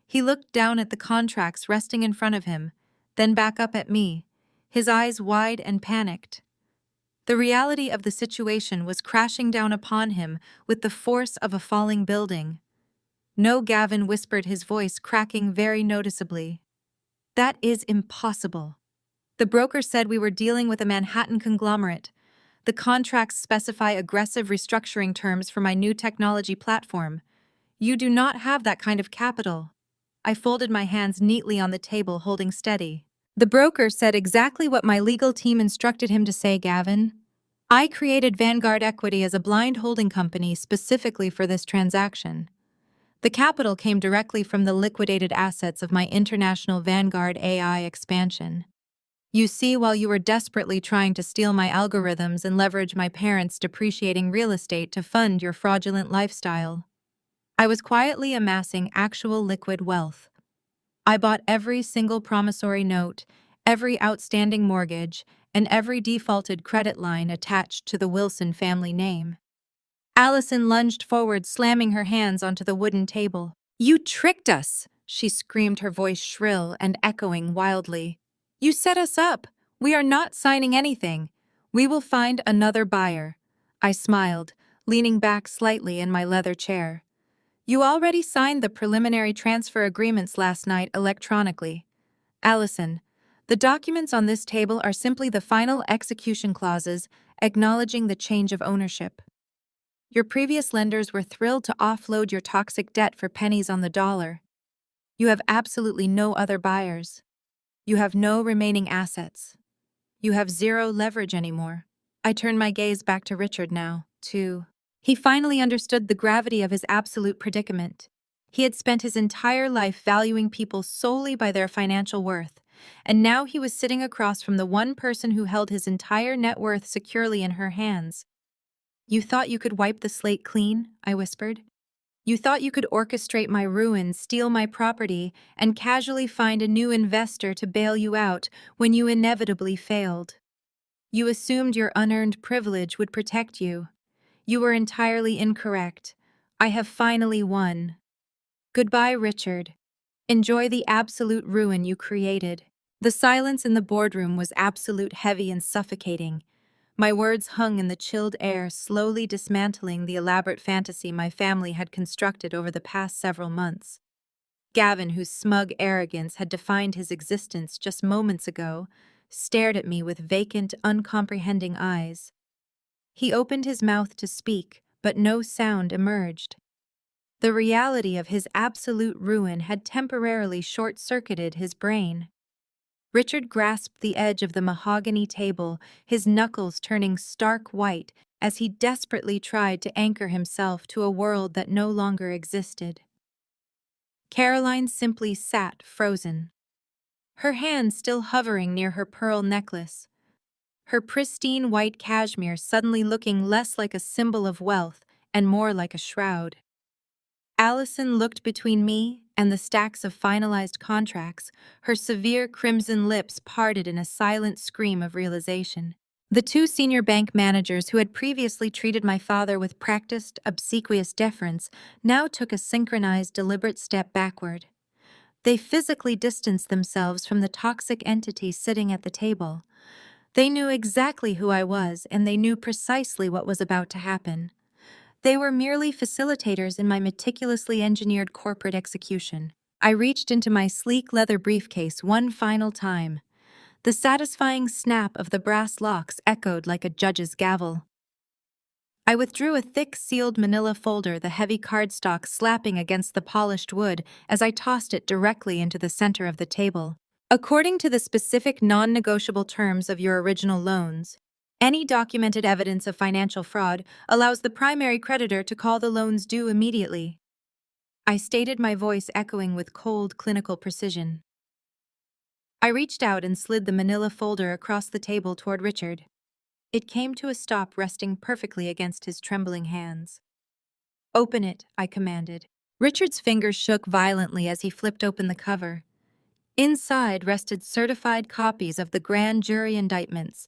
He looked down at the contracts resting in front of him, then back up at me, his eyes wide and panicked. The reality of the situation was crashing down upon him with the force of a falling building. "No," Gavin whispered, his voice cracking very noticeably. "That is impossible. The broker said we were dealing with a Manhattan conglomerate. The contracts specify aggressive restructuring terms for my new technology platform. You do not have that kind of capital. I folded my hands neatly on the table, holding steady. The broker said exactly what my legal team instructed him to say, Gavin. I created Vanguard Equity as a blind holding company specifically for this transaction. The capital came directly from the liquidated assets of my international Vanguard AI expansion. You see, while you were desperately trying to steal my algorithms and leverage my parents' depreciating real estate to fund your fraudulent lifestyle, I was quietly amassing actual liquid wealth. I bought every single promissory note, every outstanding mortgage, and every defaulted credit line attached to the Wilson family name. Allison lunged forward, slamming her hands onto the wooden table. "You tricked us!" she screamed, her voice shrill and echoing wildly. "You set us up! We are not signing anything. We will find another buyer." I smiled, leaning back slightly in my leather chair. "You already signed the preliminary transfer agreements last night electronically. Allison, the documents on this table are simply the final execution clauses acknowledging the change of ownership. Your previous lenders were thrilled to offload your toxic debt for pennies on the dollar. You have absolutely no other buyers. You have no remaining assets. You have zero leverage anymore." I turned my gaze back to Richard now, too. He finally understood the gravity of his absolute predicament. He had spent his entire life valuing people solely by their financial worth, and now he was sitting across from the one person who held his entire net worth securely in her hands. "You thought you could wipe the slate clean?" I whispered. "You thought you could orchestrate my ruin, steal my property, and casually find a new investor to bail you out when you inevitably failed. You assumed your unearned privilege would protect you. You were entirely incorrect. I have finally won. Goodbye, Richard. Enjoy the absolute ruin you created." The silence in the boardroom was absolute, heavy, and suffocating. My words hung in the chilled air, slowly dismantling the elaborate fantasy my family had constructed over the past several months. Gavin, whose smug arrogance had defined his existence just moments ago, stared at me with vacant, uncomprehending eyes. He opened his mouth to speak, but no sound emerged. The reality of his absolute ruin had temporarily short-circuited his brain. Richard grasped the edge of the mahogany table, his knuckles turning stark white as he desperately tried to anchor himself to a world that no longer existed. Caroline simply sat frozen, her hand still hovering near her pearl necklace, her pristine white cashmere suddenly looking less like a symbol of wealth and more like a shroud. Allison looked between me and the stacks of finalized contracts, her severe crimson lips parted in a silent scream of realization. The two senior bank managers who had previously treated my father with practiced, obsequious deference now took a synchronized, deliberate step backward. They physically distanced themselves from the toxic entity sitting at the table. They knew exactly who I was, and they knew precisely what was about to happen. They were merely facilitators in my meticulously engineered corporate execution. I reached into my sleek leather briefcase one final time. The satisfying snap of the brass locks echoed like a judge's gavel. I withdrew a thick, sealed manila folder, the heavy cardstock slapping against the polished wood as I tossed it directly into the center of the table. "According to the specific non-negotiable terms of your original loans, any documented evidence of financial fraud allows the primary creditor to call the loans due immediately," I stated, my voice echoing with cold, clinical precision. I reached out and slid the manila folder across the table toward Richard. It came to a stop, resting perfectly against his trembling hands. "Open it," I commanded. Richard's fingers shook violently as he flipped open the cover. Inside rested certified copies of the grand jury indictments.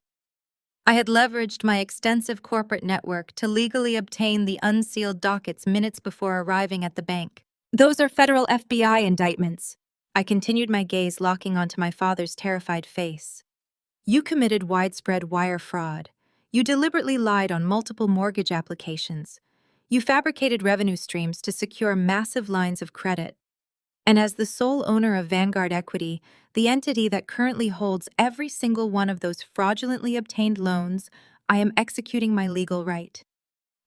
I had leveraged my extensive corporate network to legally obtain the unsealed dockets minutes before arriving at the bank. "Those are federal FBI indictments." I continued, my gaze locking onto my father's terrified face. "You committed widespread wire fraud. You deliberately lied on multiple mortgage applications. You fabricated revenue streams to secure massive lines of credit. And as the sole owner of Vanguard Equity, the entity that currently holds every single one of those fraudulently obtained loans, I am executing my legal right.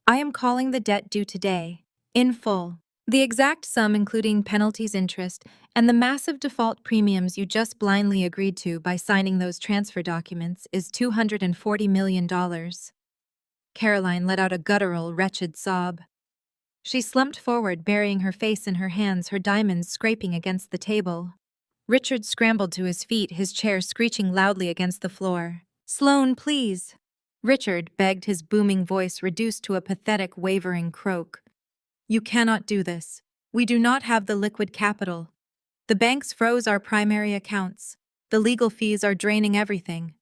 I am calling the debt due today, in full. The exact sum, including penalties, interest, and the massive default premiums you just blindly agreed to by signing those transfer documents, is $240 million. Caroline let out a guttural, wretched sob. She slumped forward, burying her face in her hands, her diamonds scraping against the table. Richard scrambled to his feet, his chair screeching loudly against the floor. "Sloane, please!" Richard begged, his booming voice reduced to a pathetic, wavering croak. "You cannot do this. We do not have the liquid capital. The banks froze our primary accounts. The legal fees are draining everything.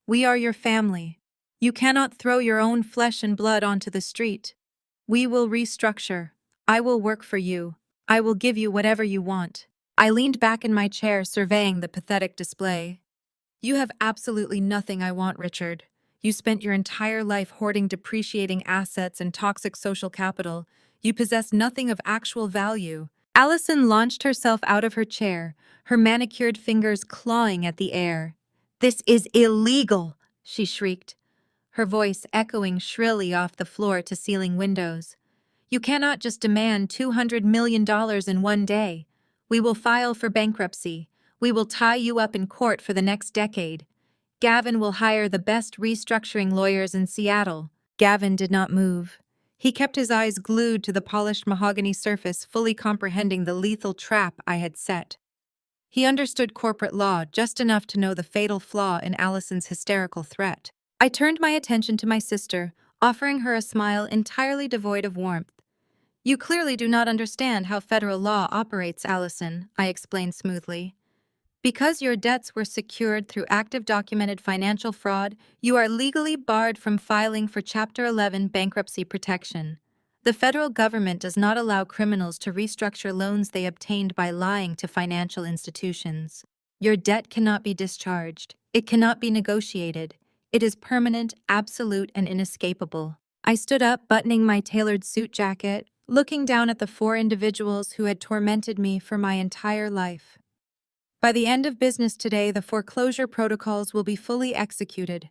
We are your family. You cannot throw your own flesh and blood onto the street. We will restructure. I will work for you. I will give you whatever you want." I leaned back in my chair, surveying the pathetic display. "You have absolutely nothing I want, Richard. You spent your entire life hoarding depreciating assets and toxic social capital. You possess nothing of actual value." Allison launched herself out of her chair, her manicured fingers clawing at the air. "This is illegal!" she shrieked, her voice echoing shrilly off the floor-to-ceiling windows. "You cannot just demand $200 million in one day. We will file for bankruptcy. We will tie you up in court for the next decade. Gavin will hire the best restructuring lawyers in Seattle." Gavin did not move. He kept his eyes glued to the polished mahogany surface, fully comprehending the lethal trap I had set. He understood corporate law just enough to know the fatal flaw in Allison's hysterical threat. I turned my attention to my sister, offering her a smile entirely devoid of warmth. "You clearly do not understand how federal law operates, Allison," I explained smoothly. "Because your debts were secured through active documented financial fraud, you are legally barred from filing for Chapter 11 bankruptcy protection. The federal government does not allow criminals to restructure loans they obtained by lying to financial institutions. Your debt cannot be discharged. It cannot be negotiated. It is permanent, absolute, and inescapable." I stood up, buttoning my tailored suit jacket, looking down at the four individuals who had tormented me for my entire life. "By the end of business today, the foreclosure protocols will be fully executed.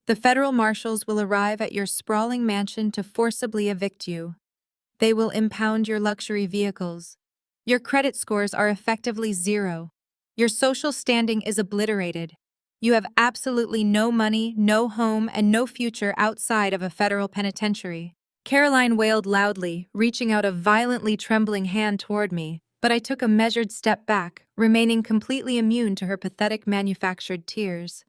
The federal marshals will arrive at your sprawling mansion to forcibly evict you. They will impound your luxury vehicles. Your credit scores are effectively zero. Your social standing is obliterated. You have absolutely no money, no home, and no future outside of a federal penitentiary." Caroline wailed loudly, reaching out a violently trembling hand toward me, but I took a measured step back, remaining completely immune to her pathetic manufactured tears.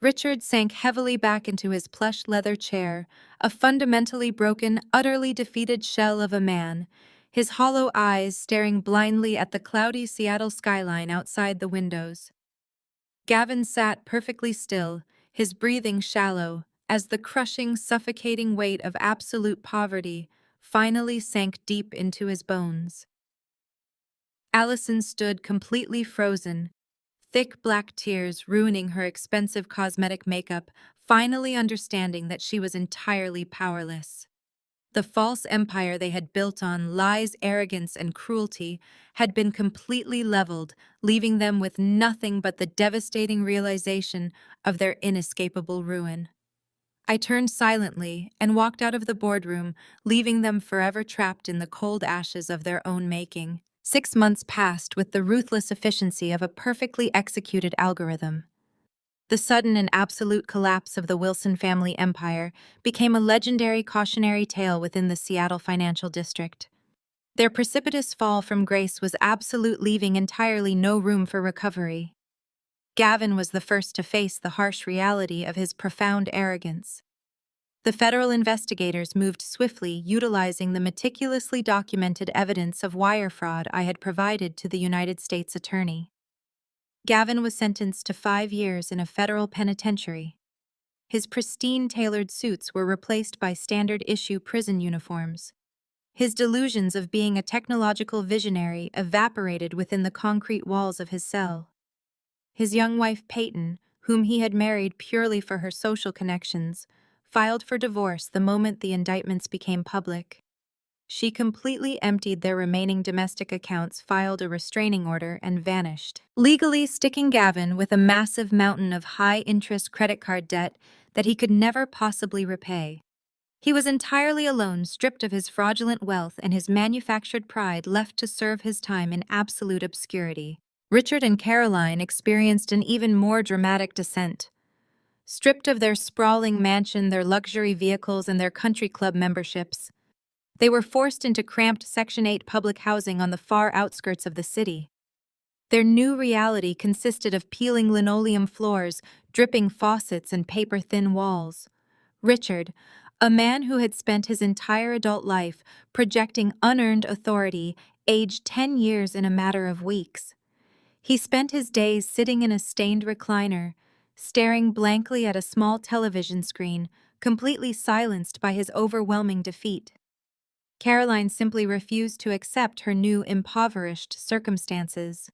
Richard sank heavily back into his plush leather chair, a fundamentally broken, utterly defeated shell of a man, his hollow eyes staring blindly at the cloudy Seattle skyline outside the windows. Gavin sat perfectly still, his breathing shallow, as the crushing, suffocating weight of absolute poverty finally sank deep into his bones. Allison stood completely frozen, thick black tears ruining her expensive cosmetic makeup, finally understanding that she was entirely powerless. The false empire they had built on lies, arrogance, and cruelty had been completely leveled, leaving them with nothing but the devastating realization of their inescapable ruin. I turned silently and walked out of the boardroom, leaving them forever trapped in the cold ashes of their own making. 6 months passed with the ruthless efficiency of a perfectly executed algorithm. The sudden and absolute collapse of the Wilson family empire became a legendary cautionary tale within the Seattle financial district. Their precipitous fall from grace was absolute, leaving entirely no room for recovery. Gavin was the first to face the harsh reality of his profound arrogance. The federal investigators moved swiftly, utilizing the meticulously documented evidence of wire fraud I had provided to the United States Attorney. Gavin was sentenced to 5 years in a federal penitentiary. His pristine tailored suits were replaced by standard-issue prison uniforms. His delusions of being a technological visionary evaporated within the concrete walls of his cell. His young wife Peyton, whom he had married purely for her social connections, filed for divorce the moment the indictments became public. She completely emptied their remaining domestic accounts, filed a restraining order, and vanished, legally sticking Gavin with a massive mountain of high-interest credit card debt that he could never possibly repay. He was entirely alone, stripped of his fraudulent wealth and his manufactured pride, left to serve his time in absolute obscurity. Richard and Caroline experienced an even more dramatic descent. Stripped of their sprawling mansion, their luxury vehicles, and their country club memberships, they were forced into cramped Section 8 public housing on the far outskirts of the city. Their new reality consisted of peeling linoleum floors, dripping faucets, and paper-thin walls. Richard, a man who had spent his entire adult life projecting unearned authority, aged 10 years in a matter of weeks. He spent his days sitting in a stained recliner, staring blankly at a small television screen, completely silenced by his overwhelming defeat. Caroline simply refused to accept her new impoverished circumstances.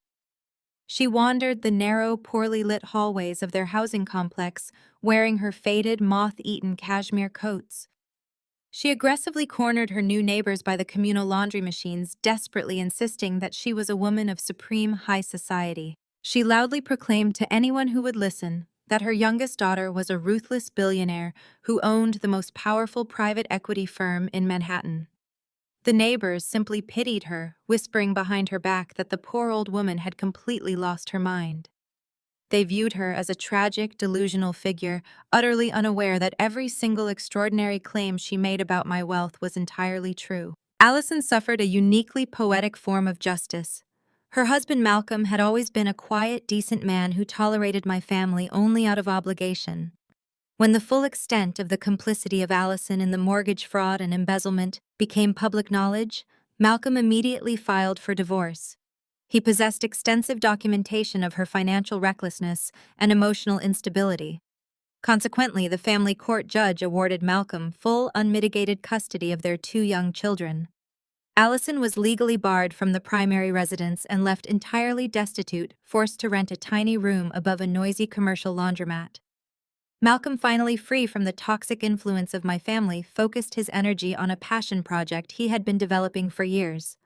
She wandered the narrow, poorly lit hallways of their housing complex, wearing her faded, moth-eaten cashmere coats. She aggressively cornered her new neighbors by the communal laundry machines, desperately insisting that she was a woman of supreme high society. She loudly proclaimed to anyone who would listen that her youngest daughter was a ruthless billionaire who owned the most powerful private equity firm in Manhattan. The neighbors simply pitied her, whispering behind her back that the poor old woman had completely lost her mind. They viewed her as a tragic, delusional figure, utterly unaware that every single extraordinary claim she made about my wealth was entirely true. Allison suffered a uniquely poetic form of justice. Her husband Malcolm had always been a quiet, decent man who tolerated my family only out of obligation. When the full extent of the complicity of Allison in the mortgage fraud and embezzlement became public knowledge, Malcolm immediately filed for divorce. He possessed extensive documentation of her financial recklessness and emotional instability. Consequently, the family court judge awarded Malcolm full, unmitigated custody of their 2 young children. Allison was legally barred from the primary residence and left entirely destitute, forced to rent a tiny room above a noisy commercial laundromat. Malcolm, finally free from the toxic influence of my family, focused his energy on a passion project he had been developing for years.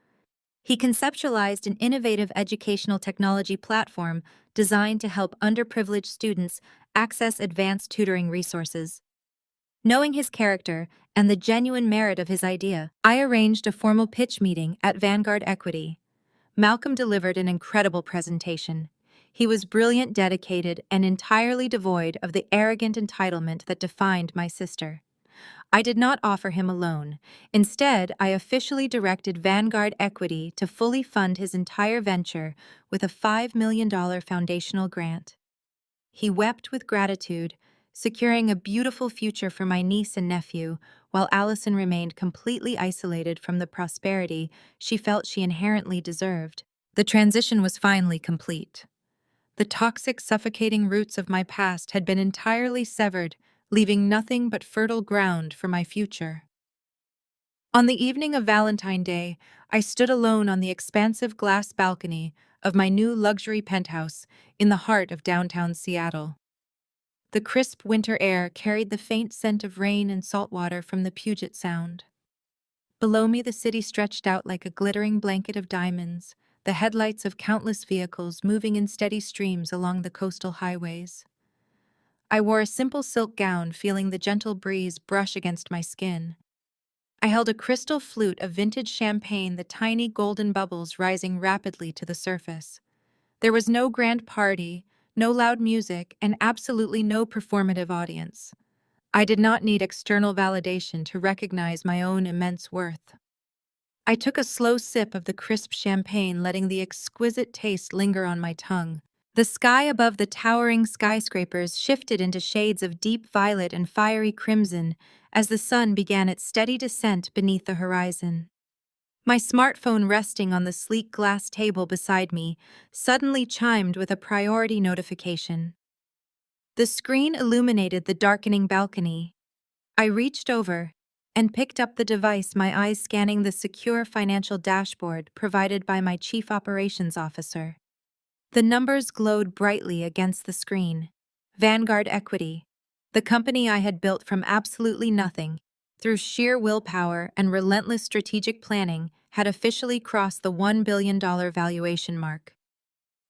He conceptualized an innovative educational technology platform designed to help underprivileged students access advanced tutoring resources. Knowing his character and the genuine merit of his idea, I arranged a formal pitch meeting at Vanguard Equity. Malcolm delivered an incredible presentation. He was brilliant, dedicated, and entirely devoid of the arrogant entitlement that defined my sister. I did not offer him a loan. Instead, I officially directed Vanguard Equity to fully fund his entire venture with a $5 million foundational grant. He wept with gratitude, securing a beautiful future for my niece and nephew, while Allison remained completely isolated from the prosperity she felt she inherently deserved. The transition was finally complete. The toxic, suffocating roots of my past had been entirely severed, leaving nothing but fertile ground for my future. On the evening of Valentine Day, I stood alone on the expansive glass balcony of my new luxury penthouse in the heart of downtown Seattle. The crisp winter air carried the faint scent of rain and salt water from the Puget Sound. Below me, the city stretched out like a glittering blanket of diamonds, the headlights of countless vehicles moving in steady streams along the coastal highways. I wore a simple silk gown, feeling the gentle breeze brush against my skin. I held a crystal flute of vintage champagne, the tiny golden bubbles rising rapidly to the surface. There was no grand party, no loud music, and absolutely no performative audience. I did not need external validation to recognize my own immense worth. I took a slow sip of the crisp champagne, letting the exquisite taste linger on my tongue. The sky above the towering skyscrapers shifted into shades of deep violet and fiery crimson as the sun began its steady descent beneath the horizon. My smartphone, resting on the sleek glass table beside me, suddenly chimed with a priority notification. The screen illuminated the darkening balcony. I reached over and picked up the device, my eyes scanning the secure financial dashboard provided by my chief operations officer. The numbers glowed brightly against the screen. Vanguard Equity, the company I had built from absolutely nothing, through sheer willpower and relentless strategic planning, had officially crossed the $1 billion valuation mark.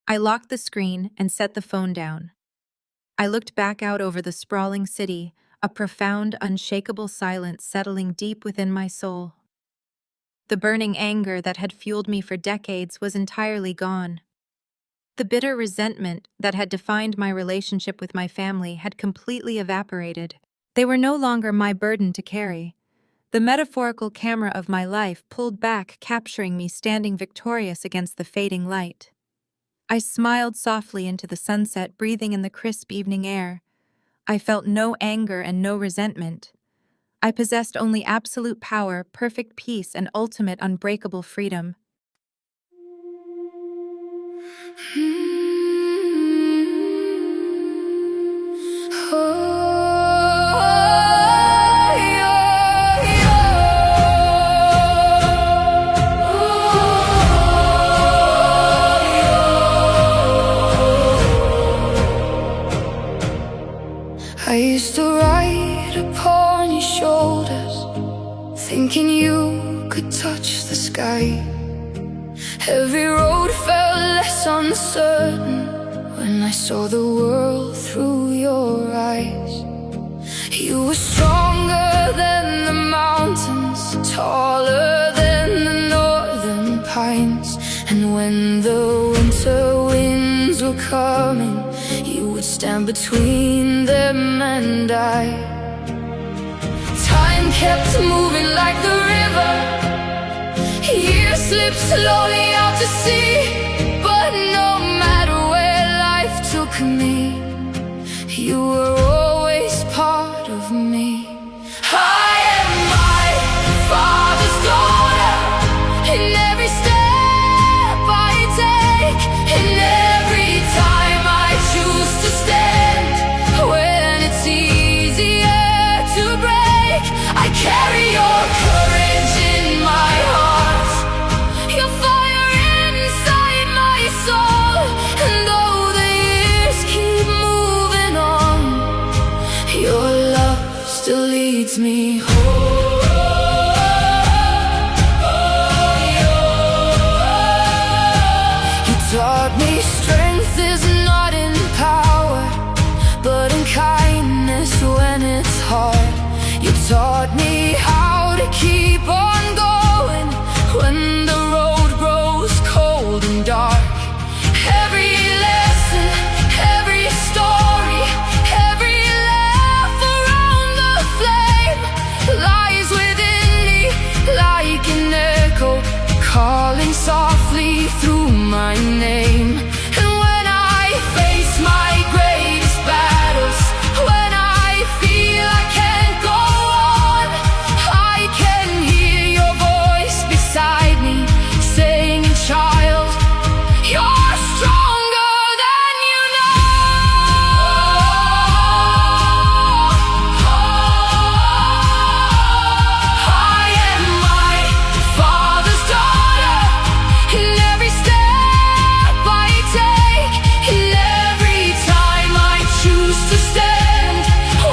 I locked the screen and set the phone down. I looked back out over the sprawling city, a profound, unshakable silence settling deep within my soul. The burning anger that had fueled me for decades was entirely gone. The bitter resentment that had defined my relationship with my family had completely evaporated. They were no longer my burden to carry. The metaphorical camera of my life pulled back, capturing me standing victorious against the fading light. I smiled softly into the sunset, breathing in the crisp evening air. I felt no anger and no resentment. I possessed only absolute power, perfect peace, and ultimate unbreakable freedom. I used to ride upon your shoulders, thinking you could touch the sky. Every road felt less uncertain when I saw the world through your eyes. You were stronger than the mountains, taller than the northern pines. And when the winter winds were coming, you would stand between them and I. Time kept moving like the river, years slipped slowly out to sea. But no matter where life took me, you were always part of me. I am my father's daughter, in every step I take, in every time I choose to stand. When it's easier to break, I carry your courage in my heart, your fire inside my soul. And though the years keep moving on, your love still leads me home. You taught me strength is not in power, but in kindness when it's hard. You taught me how to keep on going when the road grows cold and dark. Every lesson, every story, every laugh around the flame lies within me like an echo, calling softly through my name. And when I face my greatest battles, when I feel I can't go on, I can hear your voice beside me saying, child, you're stronger than you know. I am my father's daughter, in every step I take, in every time I choose to stand.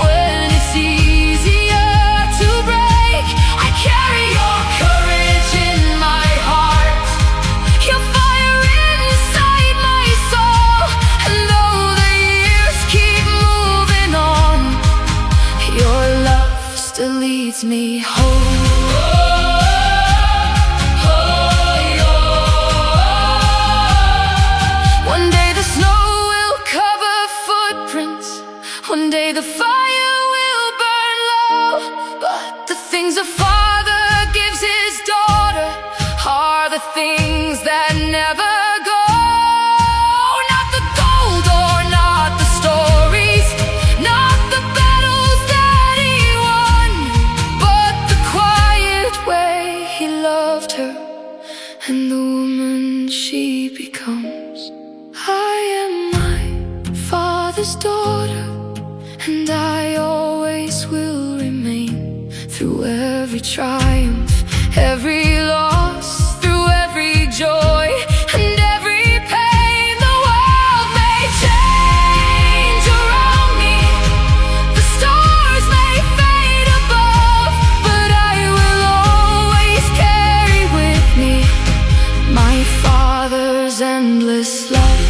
When it's easier to break, I carry your courage in my heart, your fire inside my soul. And though the years keep moving on, your love still leads me home. One day the snow will cover footprints, one day the fire will burn low. But the things a father gives his daughter are the things that never go. Not the gold or not the stories, not the battles that he won, but the quiet way he loved her and the woman she becomes. I am my father's daughter, and I always will remain. Through every triumph, every loss, through every joy and every pain, the world may change around me, the stars may fade above, but I will always carry with me my father's endless love.